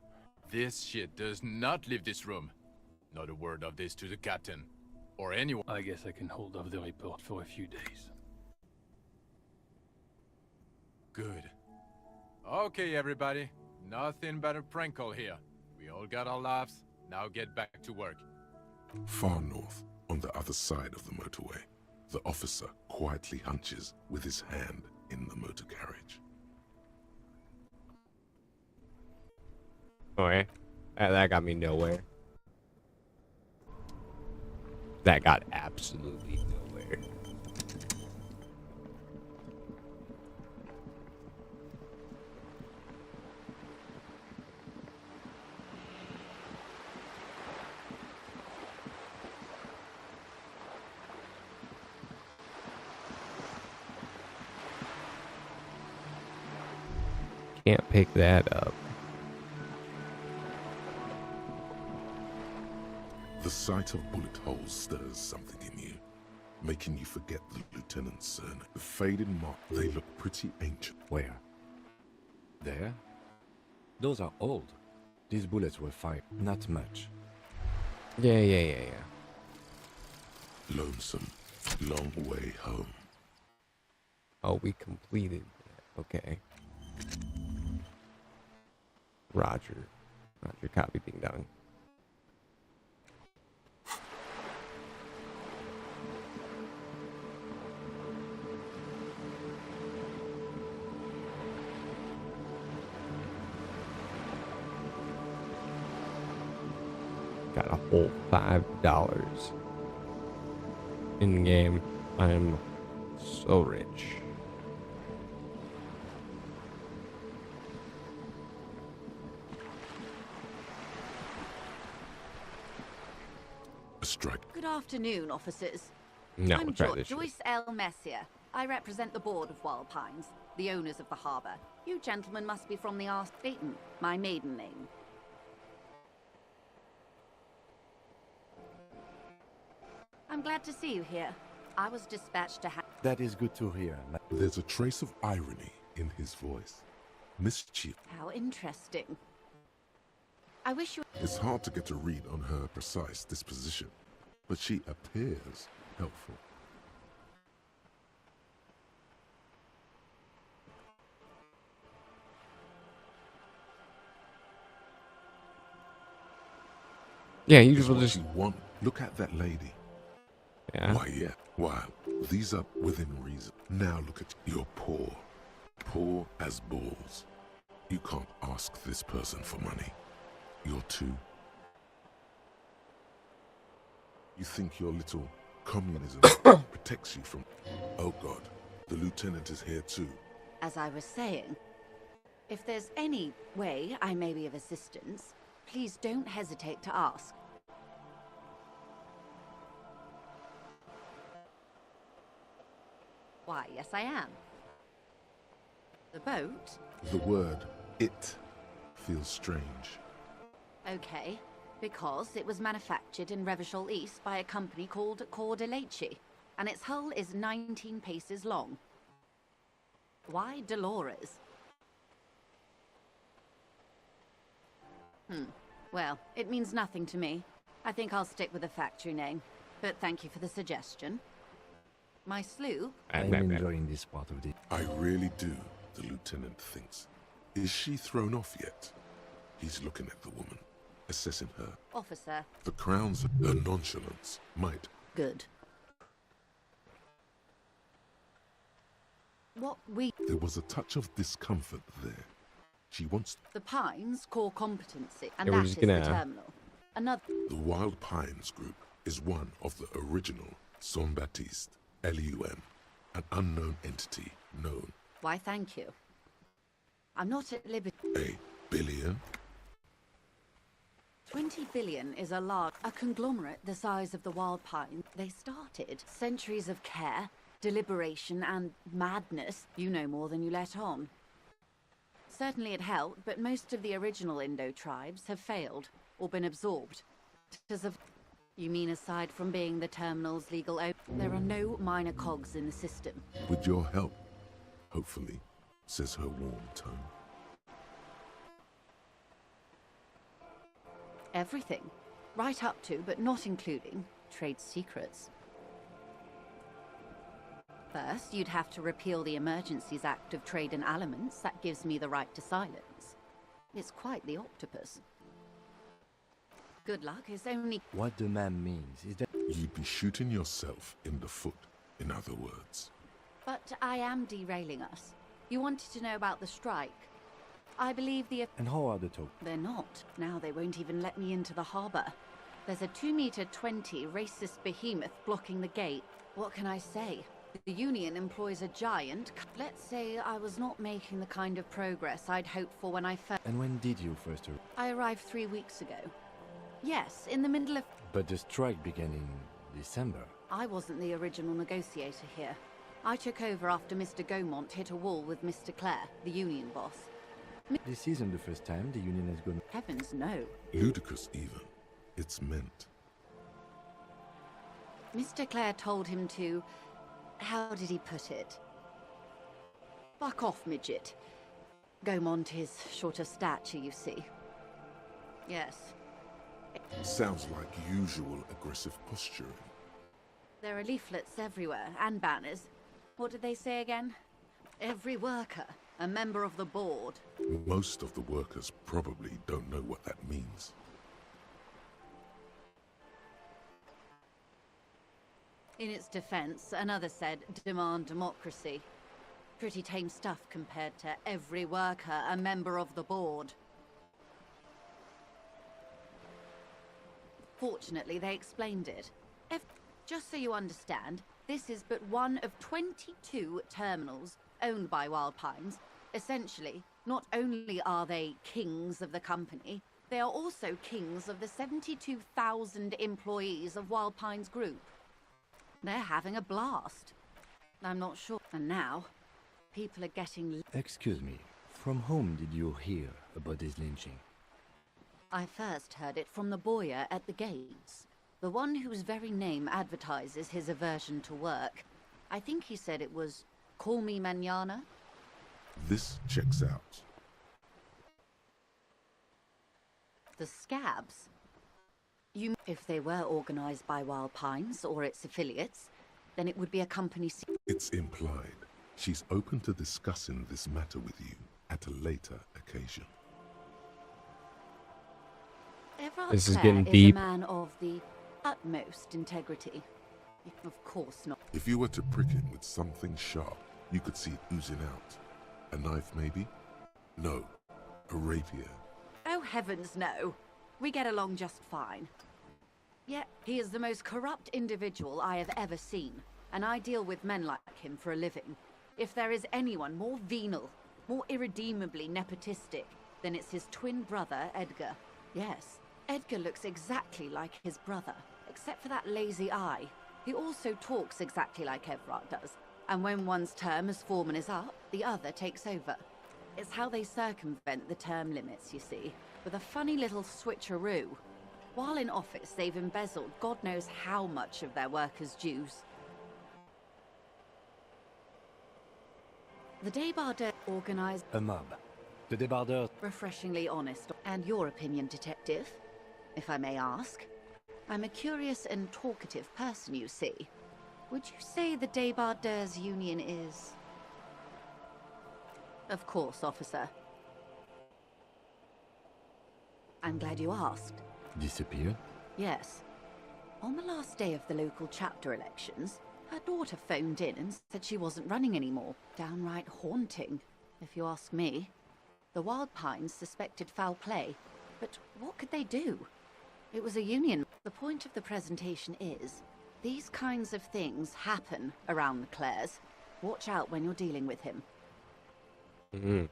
Speaker 23: This shit does not leave this room. Not a word of this to the captain. Or anyone.
Speaker 24: I guess I can hold off the report for a few days.
Speaker 23: Good. Okay, everybody. Nothing but a prank call here. We all got our laughs. Now get back to work.
Speaker 6: Far north, on the other side of the motorway, the officer quietly hunches with his hand in the motor carriage.
Speaker 1: Okay. That got me nowhere. That got absolutely nowhere. Can't pick that up.
Speaker 6: The sight of bullet holes stirs something in you, making you forget the lieutenant's surname. The faded mark, they look pretty ancient.
Speaker 7: Where? There? Those are old. These bullets were fired. Not much.
Speaker 1: Yeah.
Speaker 6: Lonesome, long way home.
Speaker 1: Oh, we completed that. Okay. Roger, copy, ding dong. Got a whole $5 in game. I'm so rich.
Speaker 6: A strike.
Speaker 25: Good afternoon, officers.
Speaker 1: No,
Speaker 25: I'm
Speaker 1: we'll try this shit.
Speaker 25: Joyce L. Messier. I represent the board of Wild Pines, the owners of the harbour. You gentlemen must be from the Arse Beaton, my maiden name. I'm glad to see you here. I was dispatched to
Speaker 7: That is good to hear.
Speaker 6: There's a trace of irony in his voice. Mischief.
Speaker 25: How interesting. I wish you...
Speaker 6: It's hard to get a read on her precise disposition, but she appears helpful.
Speaker 1: Yeah, you
Speaker 6: Is
Speaker 1: will
Speaker 6: what
Speaker 1: just...
Speaker 6: you want. Look at that lady.
Speaker 1: Yeah.
Speaker 6: Why, yeah. Wow. These are within reason. Now look at you. You're poor. Poor as balls. You can't ask this person for money. You're too... You think your little communism protects you from... Oh God, the lieutenant is here too.
Speaker 25: As I was saying, if there's any way I may be of assistance, please don't hesitate to ask. Why, yes I am. The boat?
Speaker 6: The word, it, feels strange.
Speaker 25: Okay, because it was manufactured in Revachol East by a company called Elysium, and its hull is 19 paces long. Why Dolores? Well, it means nothing to me. I think I'll stick with the factory name. But thank you for the suggestion. My sloop?
Speaker 7: I'm enjoying this part of the...
Speaker 6: I really do, the lieutenant thinks. Is she thrown off yet? He's looking at the woman, assessing her.
Speaker 25: Officer.
Speaker 6: The Crown's her nonchalance might.
Speaker 25: Good. What we...
Speaker 6: There was a touch of discomfort there. She wants...
Speaker 25: The Pines' core competency, and
Speaker 1: Yeah, we're
Speaker 25: that
Speaker 1: just
Speaker 25: is
Speaker 1: gonna-
Speaker 25: the terminal. Another...
Speaker 6: The Wild Pines Group is one of the original Son Baptiste, LUM, an unknown entity known.
Speaker 25: Why, thank you. I'm not at liberty...
Speaker 6: A billion?
Speaker 25: 20 billion is a conglomerate the size of the Wild Pine. They started centuries of care, deliberation, and madness. You know more than you let on. Certainly it helped, but most of the original Indo tribes have failed, or been absorbed. You mean aside from being the terminal's legal there are no minor cogs in the system.
Speaker 6: With your help, hopefully, says her warm tone.
Speaker 25: Everything. Right up to, but not including, trade secrets. First, you'd have to repeal the Emergencies Act of Trade in Aliments. That gives me the right to silence. It's quite the octopus. Good luck, it's only...
Speaker 7: What the man means is that...
Speaker 6: You'd be shooting yourself in the foot, in other words.
Speaker 25: But I am derailing us. You wanted to know about the strike. I believe the...
Speaker 7: And how are the talks?
Speaker 25: They're not. Now they won't even let me into the harbour. There's a 2-meter 20 racist behemoth blocking the gate. What can I say? The Union employs a giant. Let's say I was not making the kind of progress I'd hoped for when I first...
Speaker 7: And when did you first arrive?
Speaker 25: I arrived 3 weeks ago. Yes, in the middle of...
Speaker 7: But the strike began in December.
Speaker 25: I wasn't the original negotiator here. I took over after Mr. Gaumont hit a wall with Mr. Clare, the Union boss.
Speaker 7: This isn't the first time the Union has gone...
Speaker 25: Heavens, no.
Speaker 6: Ludicrous, even. It's meant.
Speaker 25: Mr. Clare told him to... How did he put it? Fuck off, midget. Gaumont is short of stature, you see. Yes.
Speaker 6: Sounds like usual aggressive posturing.
Speaker 25: There are leaflets everywhere, and banners. What did they say again? Every worker, a member of the board.
Speaker 6: Most of the workers probably don't know what that means.
Speaker 25: In its defense, another said, demand democracy. Pretty tame stuff compared to every worker, a member of the board. Fortunately, they explained it. Just so you understand, this is but one of 22 terminals owned by Wild Pines. Essentially, not only are they kings of the company, they are also kings of the 72,000 employees of Wild Pines Group. They're having a blast. I'm not sure. And now, people are getting...
Speaker 7: Excuse me, from whom did you hear about this lynching?
Speaker 25: I first heard it from the bowyer at the gates. The one whose very name advertises his aversion to work. I think he said it was, call me mañana.
Speaker 6: This checks out.
Speaker 25: The scabs? If they were organized by Wild Pines or its affiliates, then it would be a company...
Speaker 6: It's implied. She's open to discussing this matter with you at a later occasion.
Speaker 25: Everard
Speaker 1: This is
Speaker 25: Clare
Speaker 1: getting deep.
Speaker 25: a man of the utmost integrity. Of course not.
Speaker 6: If you were to prick him with something sharp, you could see it oozing out. A knife, maybe? No, a rapier.
Speaker 25: Oh, heavens, no. We get along just fine. Yet, he is the most corrupt individual I have ever seen, and I deal with men like him for a living. If there is anyone more venal, more irredeemably nepotistic, then it's his twin brother, Edgar. Yes, Edgar looks exactly like his brother, except for that lazy eye. He also talks exactly like Everard does, and when one's term as foreman is up, the other takes over. It's how they circumvent the term limits, you see, with a funny little switcheroo. While in office, they've embezzled God knows how much of their workers' dues. The day Bardet organized...
Speaker 7: A mob. The débardeur.
Speaker 25: Refreshingly honest. And your opinion, detective, if I may ask? I'm a curious and talkative person, you see. Would you say the Débardeurs Union is... Of course, officer. I'm glad you asked.
Speaker 7: Disappeared?
Speaker 25: Yes. On the last day of the local chapter elections, her daughter phoned in and said she wasn't running anymore. Downright haunting, if you ask me. The Wild Pines suspected foul play, but what could they do? It was a union. The point of the presentation is, these kinds of things happen around the Clares. Watch out when you're dealing with him.
Speaker 1: Mm-hmm.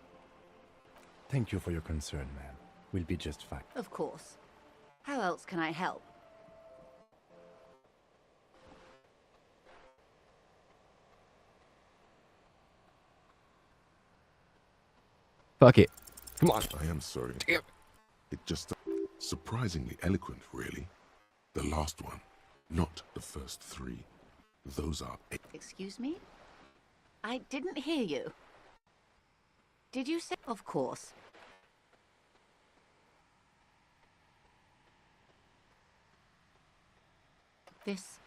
Speaker 7: Thank you for your concern, ma'am. We'll be just fine.
Speaker 25: Of course. How else can I help?
Speaker 1: Fuck it. Come on.
Speaker 6: I am sorry.
Speaker 1: Damn.
Speaker 6: It just surprisingly eloquent, really. The last one, not the first three. Those are...
Speaker 25: Excuse me? I didn't hear you. Did you say... Of course. This...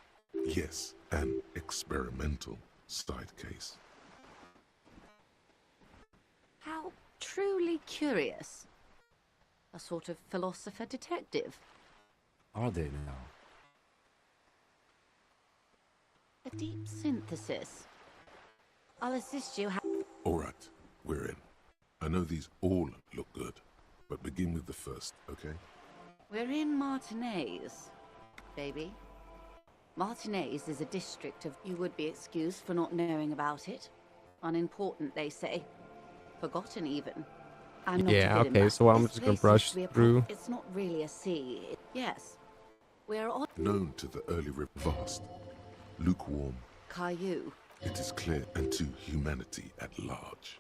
Speaker 6: Yes, an experimental side case.
Speaker 25: How truly curious. A sort of philosopher detective.
Speaker 7: Are they now?
Speaker 25: A deep synthesis. I'll assist you.
Speaker 6: All right, we're in. I know these all look good, but begin with the first, okay?
Speaker 25: We're in Martinez, baby. Martinez is a district of... You would be excused for not knowing about it. Unimportant, they say. Forgotten, even. I'm not
Speaker 1: yeah,
Speaker 25: a bit
Speaker 1: okay,
Speaker 25: embarrassed.
Speaker 1: so I'm
Speaker 25: This
Speaker 1: just gonna
Speaker 25: place
Speaker 1: brush
Speaker 25: used to be a
Speaker 1: through.
Speaker 25: It's not really a sea. Yes. We're on...
Speaker 6: Known to the early vast, lukewarm.
Speaker 25: Caillou.
Speaker 6: It is clear, and to humanity at large.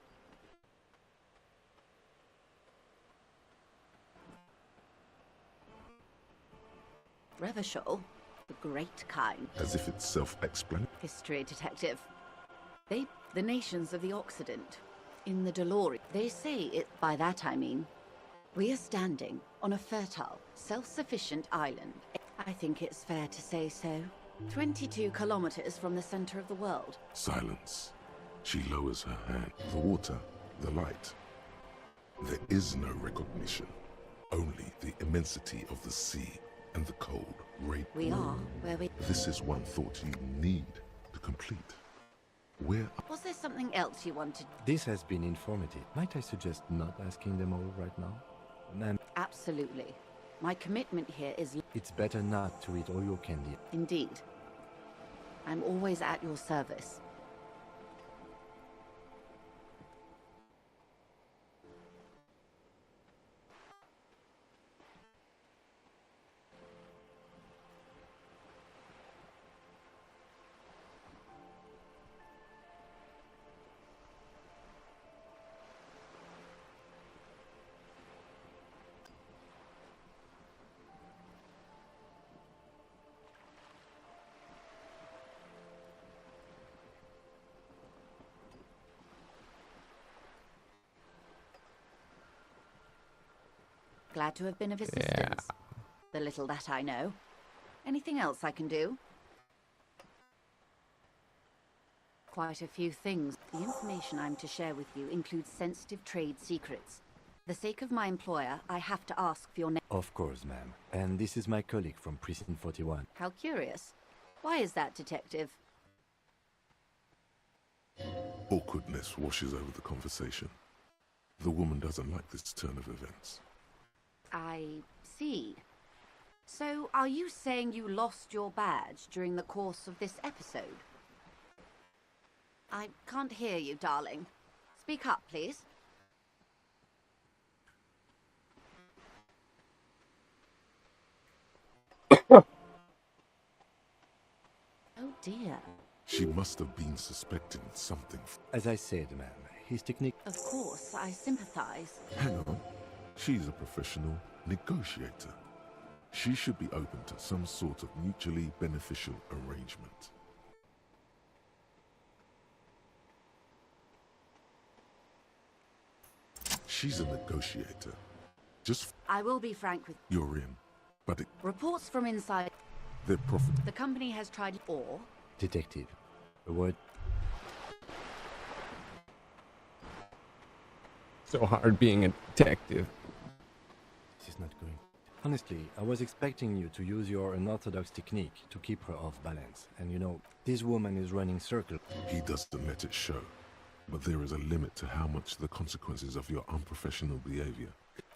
Speaker 25: Revachol. The great kind.
Speaker 6: As if it's self-explanatory.
Speaker 25: History detective. The nations of the Occident. In the DeLorean. They say it... By that I mean... We are standing on a fertile, self-sufficient island. I think it's fair to say so. 22 kilometers from the center of the world.
Speaker 6: Silence. She lowers her hand. The water, the light. There is no recognition. Only the immensity of the sea and the cold, great...
Speaker 25: We are where we...
Speaker 6: This is one thought you need to complete. Where...
Speaker 25: Was there something else you wanted?
Speaker 7: This has been informative. Might I suggest not asking them all right now? Ma'am...
Speaker 25: Absolutely. My commitment here is...
Speaker 7: It's better not to eat all your candy.
Speaker 25: Indeed. I'm always at your service. Glad to have been of assistance.
Speaker 1: Yeah.
Speaker 25: The little that I know. Anything else I can do? Quite a few things. The information I'm to share with you includes sensitive trade secrets. For the sake of my employer, I have to ask for your name.
Speaker 7: Of course, ma'am. And this is my colleague from Precinct 41.
Speaker 25: How curious. Why is that, detective?
Speaker 6: Awkwardness washes over the conversation. The woman doesn't like this turn of events.
Speaker 25: I see. So, are you saying you lost your badge during the course of this episode? I can't hear you, darling. Speak up, please. Oh dear.
Speaker 6: She must have been suspecting something.
Speaker 7: As I said, ma'am, his technique...
Speaker 25: Of course, I sympathize.
Speaker 6: Hang on. She's a professional negotiator. She should be open to some sort of mutually beneficial arrangement. She's a negotiator. Just
Speaker 25: I will be frank with
Speaker 6: you're in, but
Speaker 25: reports from inside.
Speaker 6: they're profit.
Speaker 25: The company has tried or
Speaker 7: Detective, a word.
Speaker 1: So hard being a detective.
Speaker 7: This is not going. Honestly, I was expecting you to use your unorthodox technique to keep her off balance. And you know, this woman is running circles.
Speaker 6: He doesn't let it show. But there is a limit to how much the consequences of your unprofessional behavior.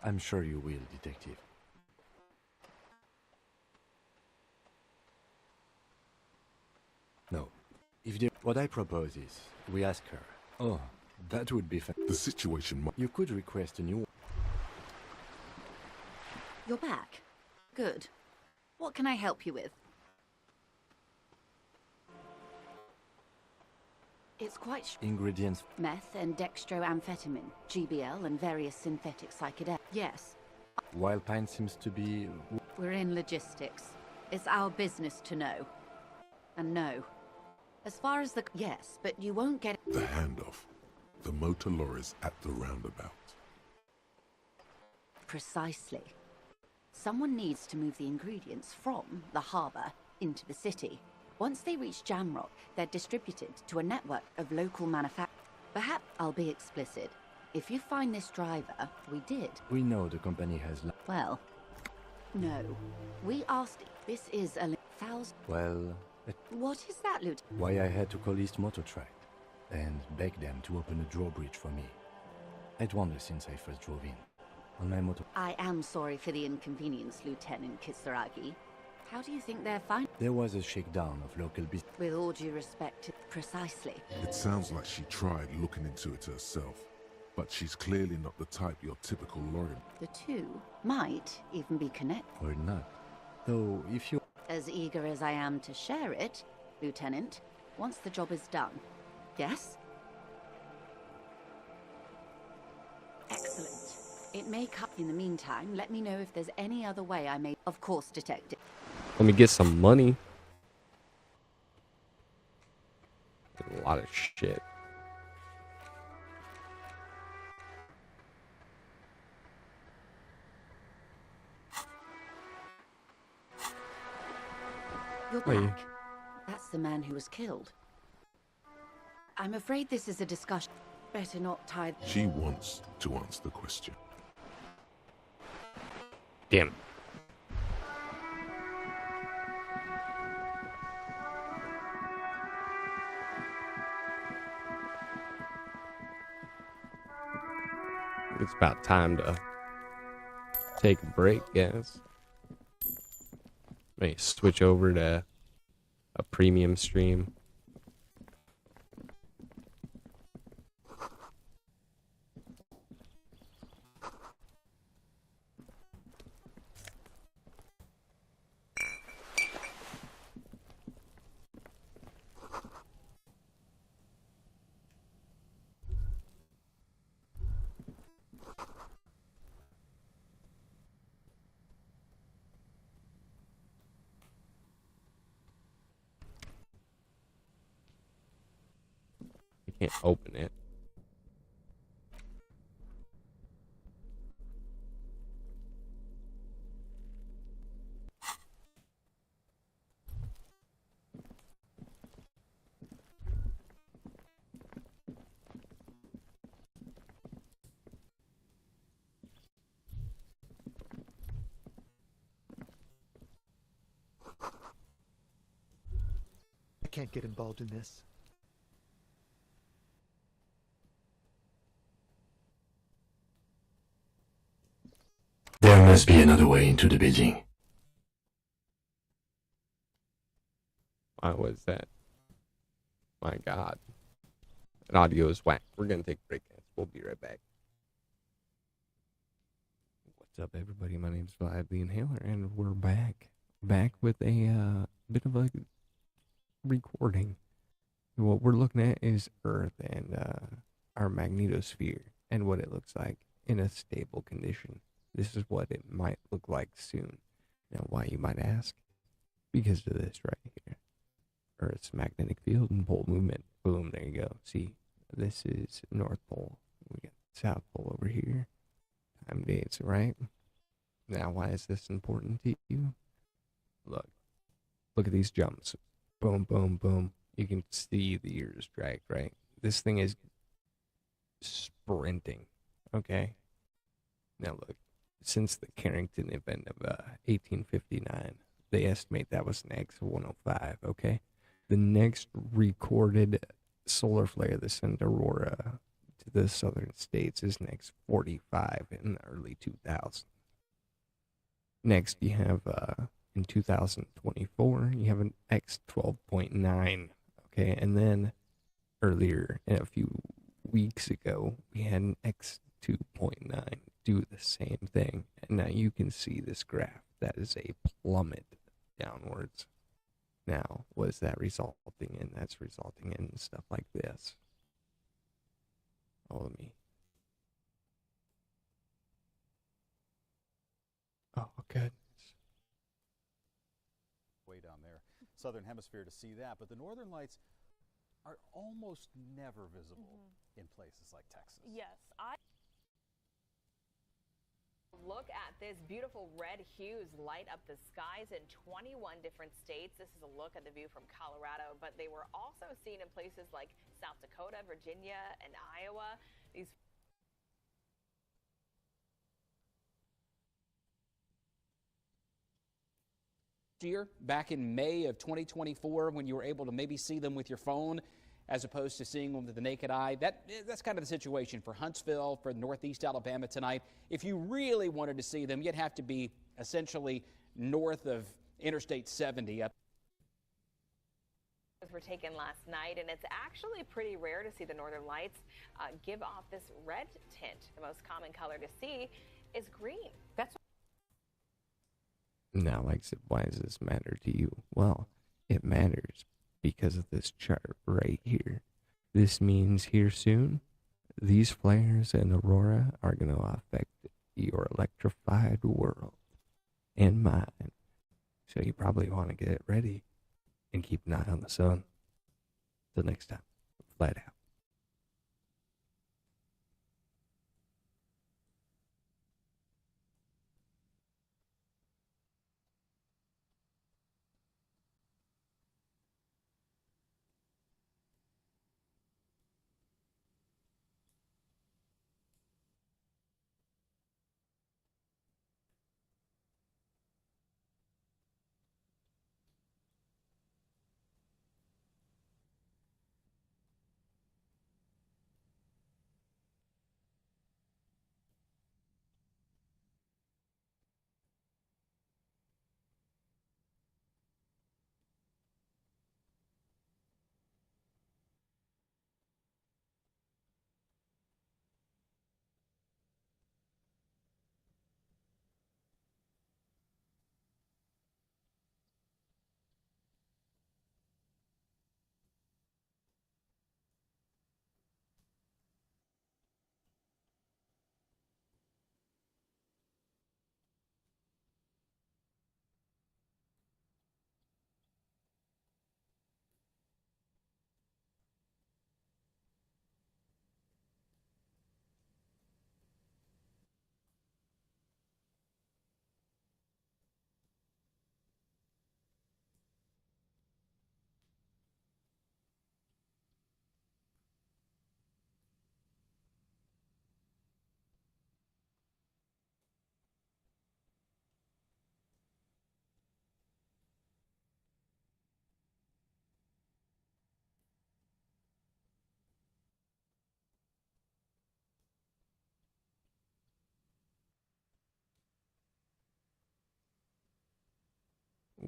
Speaker 7: I'm sure you will, Detective. No. What I propose is, we ask her. Oh, that would be fun.
Speaker 6: The situation might...
Speaker 7: You could request a new...
Speaker 25: You're back. Good. What can I help you with? It's quite
Speaker 7: ingredients.
Speaker 25: Meth and dextroamphetamine, GBL and various synthetic psychedelics. Yes.
Speaker 7: Wild Pine seems to be...
Speaker 25: We're in logistics. It's our business to know. And no. As far as the... Yes, but you won't get...
Speaker 6: The handoff. The motor lorries at the roundabout.
Speaker 25: Precisely. Someone needs to move the ingredients from the harbour into the city. Once they reach Jamrock, they're distributed to a network of local manufacturers. Perhaps I'll be explicit. If you find this driver, we did.
Speaker 7: We know the company has...
Speaker 25: Well, no. We asked... This is a... thousand...
Speaker 7: Well...
Speaker 25: What is that, Lieutenant?
Speaker 7: Why I had to call East Motor Track and beg them to open a drawbridge for me. I'd wondered since I first drove in. On my motor...
Speaker 25: I am sorry for the inconvenience, Lieutenant Kisaragi. How do you think they're fine?
Speaker 7: There was a shakedown of local business.
Speaker 25: With all due respect, precisely.
Speaker 6: It sounds like she tried looking into it herself, but she's clearly not the type your typical lorry.
Speaker 25: The two might even be connected.
Speaker 7: Or not. Though, if you...
Speaker 25: As eager as I am to share it, Lieutenant, once the job is done. Yes? Excellent. It may cut. In the meantime, let me know if there's any other way I may... Of course, Detective.
Speaker 1: Let me get some money. A lot of shit.
Speaker 25: You're back. That's the man who was killed. I'm afraid this is a discussion. Better not tie...
Speaker 6: She wants to answer the question.
Speaker 1: Damn. It's about time to take a break, guys. Let me switch over to a premium stream. Can't open it.
Speaker 2: I can't get involved in this.
Speaker 7: There must be another way into the building.
Speaker 1: Why was that? My God. That audio is whack. We're going to take a break, guys. We'll be right back. What's up, everybody? My name's Vlad the Inhaler, and we're back. Back with a bit of a recording. What we're looking at is Earth and our magnetosphere and what it looks like in a stable condition. This is what it might look like soon. Now, why, you might ask? Because of this right here. Earth's magnetic field and pole movement. Boom, there you go. See, this is North Pole. We got South Pole over here. Time, dates, right? Now, why is this important to you? Look at these jumps. Boom, boom, boom. You can see the years drag, right? This thing is sprinting, okay? Now look, since the Carrington event of 1859, they estimate that was an X105, okay? The next recorded solar flare that sent aurora to the southern states is an X45 in the early 2000s. Next, you have in 2024, you have an X12.9, okay? And then earlier, a few weeks ago, we had an X2.9 do the same thing. And now you can see this graph. That is a plummet downwards. Now, what is that resulting in? That's resulting in stuff like this. Follow me. Oh, good.
Speaker 3: Way down there, southern hemisphere to see that, but the northern lights are almost never visible in places like Texas.
Speaker 4: Yes, Look at this beautiful red hues light up the skies in 21 different states. This is a look at the view from Colorado, but they were also seen in places like South Dakota, Virginia, and Iowa. These
Speaker 9: year, back in May of 2024, when you were able to maybe see them with your phone as opposed to seeing them with the naked eye. That's kind of the situation for Huntsville, for Northeast Alabama tonight. If you really wanted to see them, you'd have to be essentially north of Interstate 70.
Speaker 4: Were taken last night, and it's actually pretty rare to see the northern lights give off this red tint. The most common color to see is green. That's
Speaker 1: Now, like I said, why does this matter to you? Well, it matters because of this chart right here. This means here soon, these flares and aurora are going to affect your electrified world and mine. So you probably want to get ready and keep an eye on the sun. Till next time, flat out.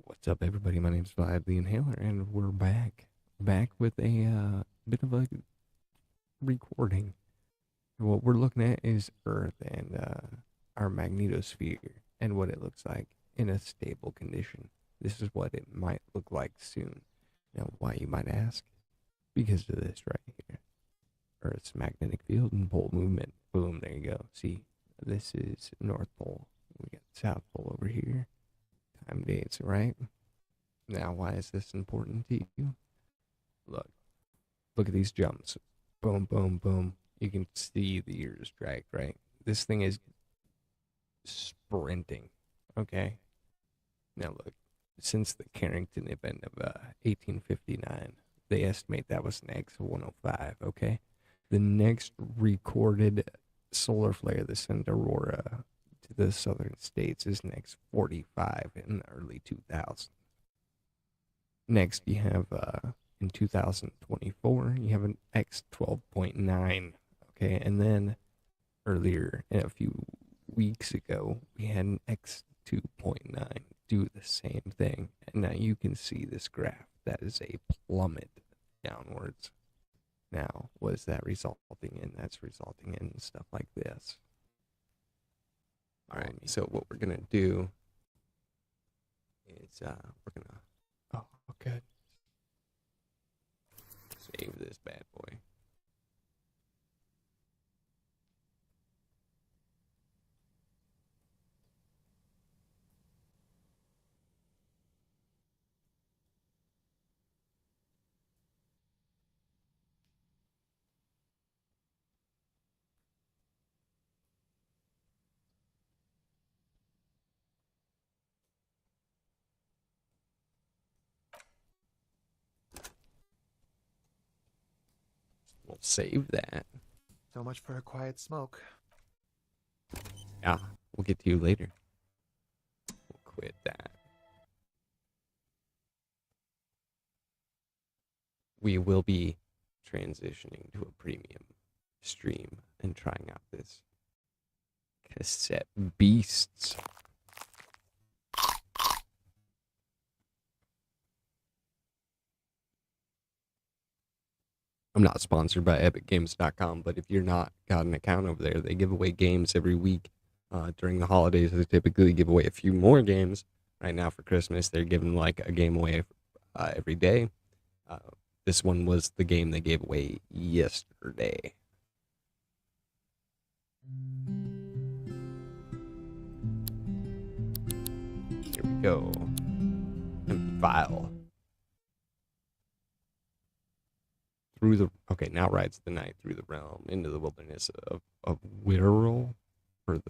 Speaker 1: What's up, everybody? My name's Vlad the Inhaler, and we're back with a bit of a recording. What we're looking at is Earth and our magnetosphere and what it looks like in a stable condition. This is what it might look like soon. Now, why, you might ask? Because of this right here. Earth's magnetic field and pole movement. Boom, there you go. See, this is North Pole. We got South Pole over here. Time, dates, right? Now, why is this important to you? Look at these jumps. Boom, boom, boom. You can see the years drag, right? This thing is sprinting. Okay. Now look, since the Carrington event of 1859, they estimate that was an X 105. Okay. The next recorded solar flare that sent aurora to the southern states is an X 45 in the early 2000s. Next, you have in 2024, you have an X 12.9. Okay, and then earlier, a few weeks ago, we had an X 2.9 do the same thing. And now you can see this graph. That is a plummet downwards. Now, what is that resulting in? That's resulting in stuff like this. All right, so what we're going to do is we're going to, oh, okay. Save this bad boy. We'll save that.
Speaker 2: So much for a quiet smoke.
Speaker 1: Yeah, we'll get to you later. We'll quit that. We will be transitioning to a premium stream and trying out this cassette beasts. I'm not sponsored by EpicGames.com, but if you're not got an account over there, they give away games every week. During the holidays, they typically give away a few more games. Right now for Christmas, they're giving like a game away every day. This one was the game they gave away yesterday. Here we go. Empty file. Okay, now rides the night through the realm into the wilderness of Wirral, or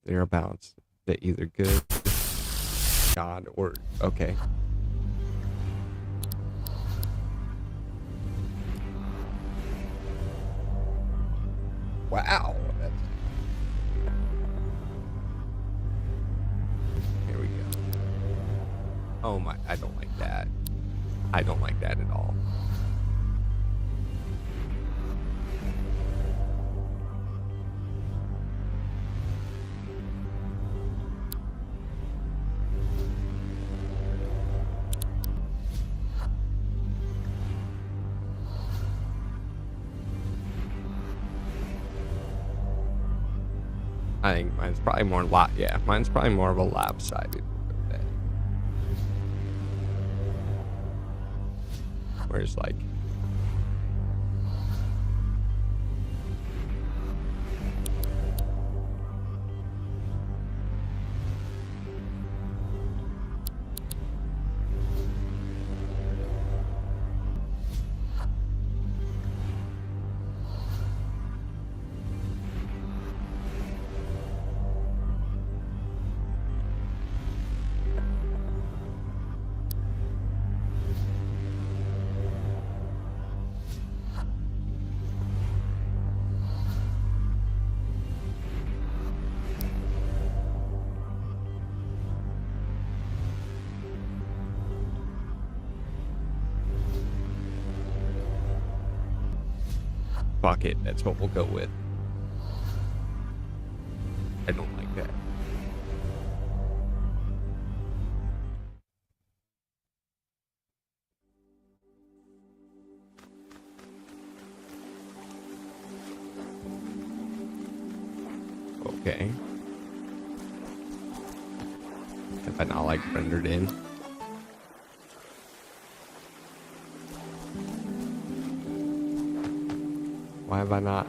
Speaker 1: thereabouts, that either good God or okay. Wow. Here we go. Oh my, I don't like that. I don't like that at all. I think mine's probably more mine's probably more of a lopsided bed. Whereas like fuck it, that's what we'll go with. I don't like that. Okay. If I not like rendered in. Why have I not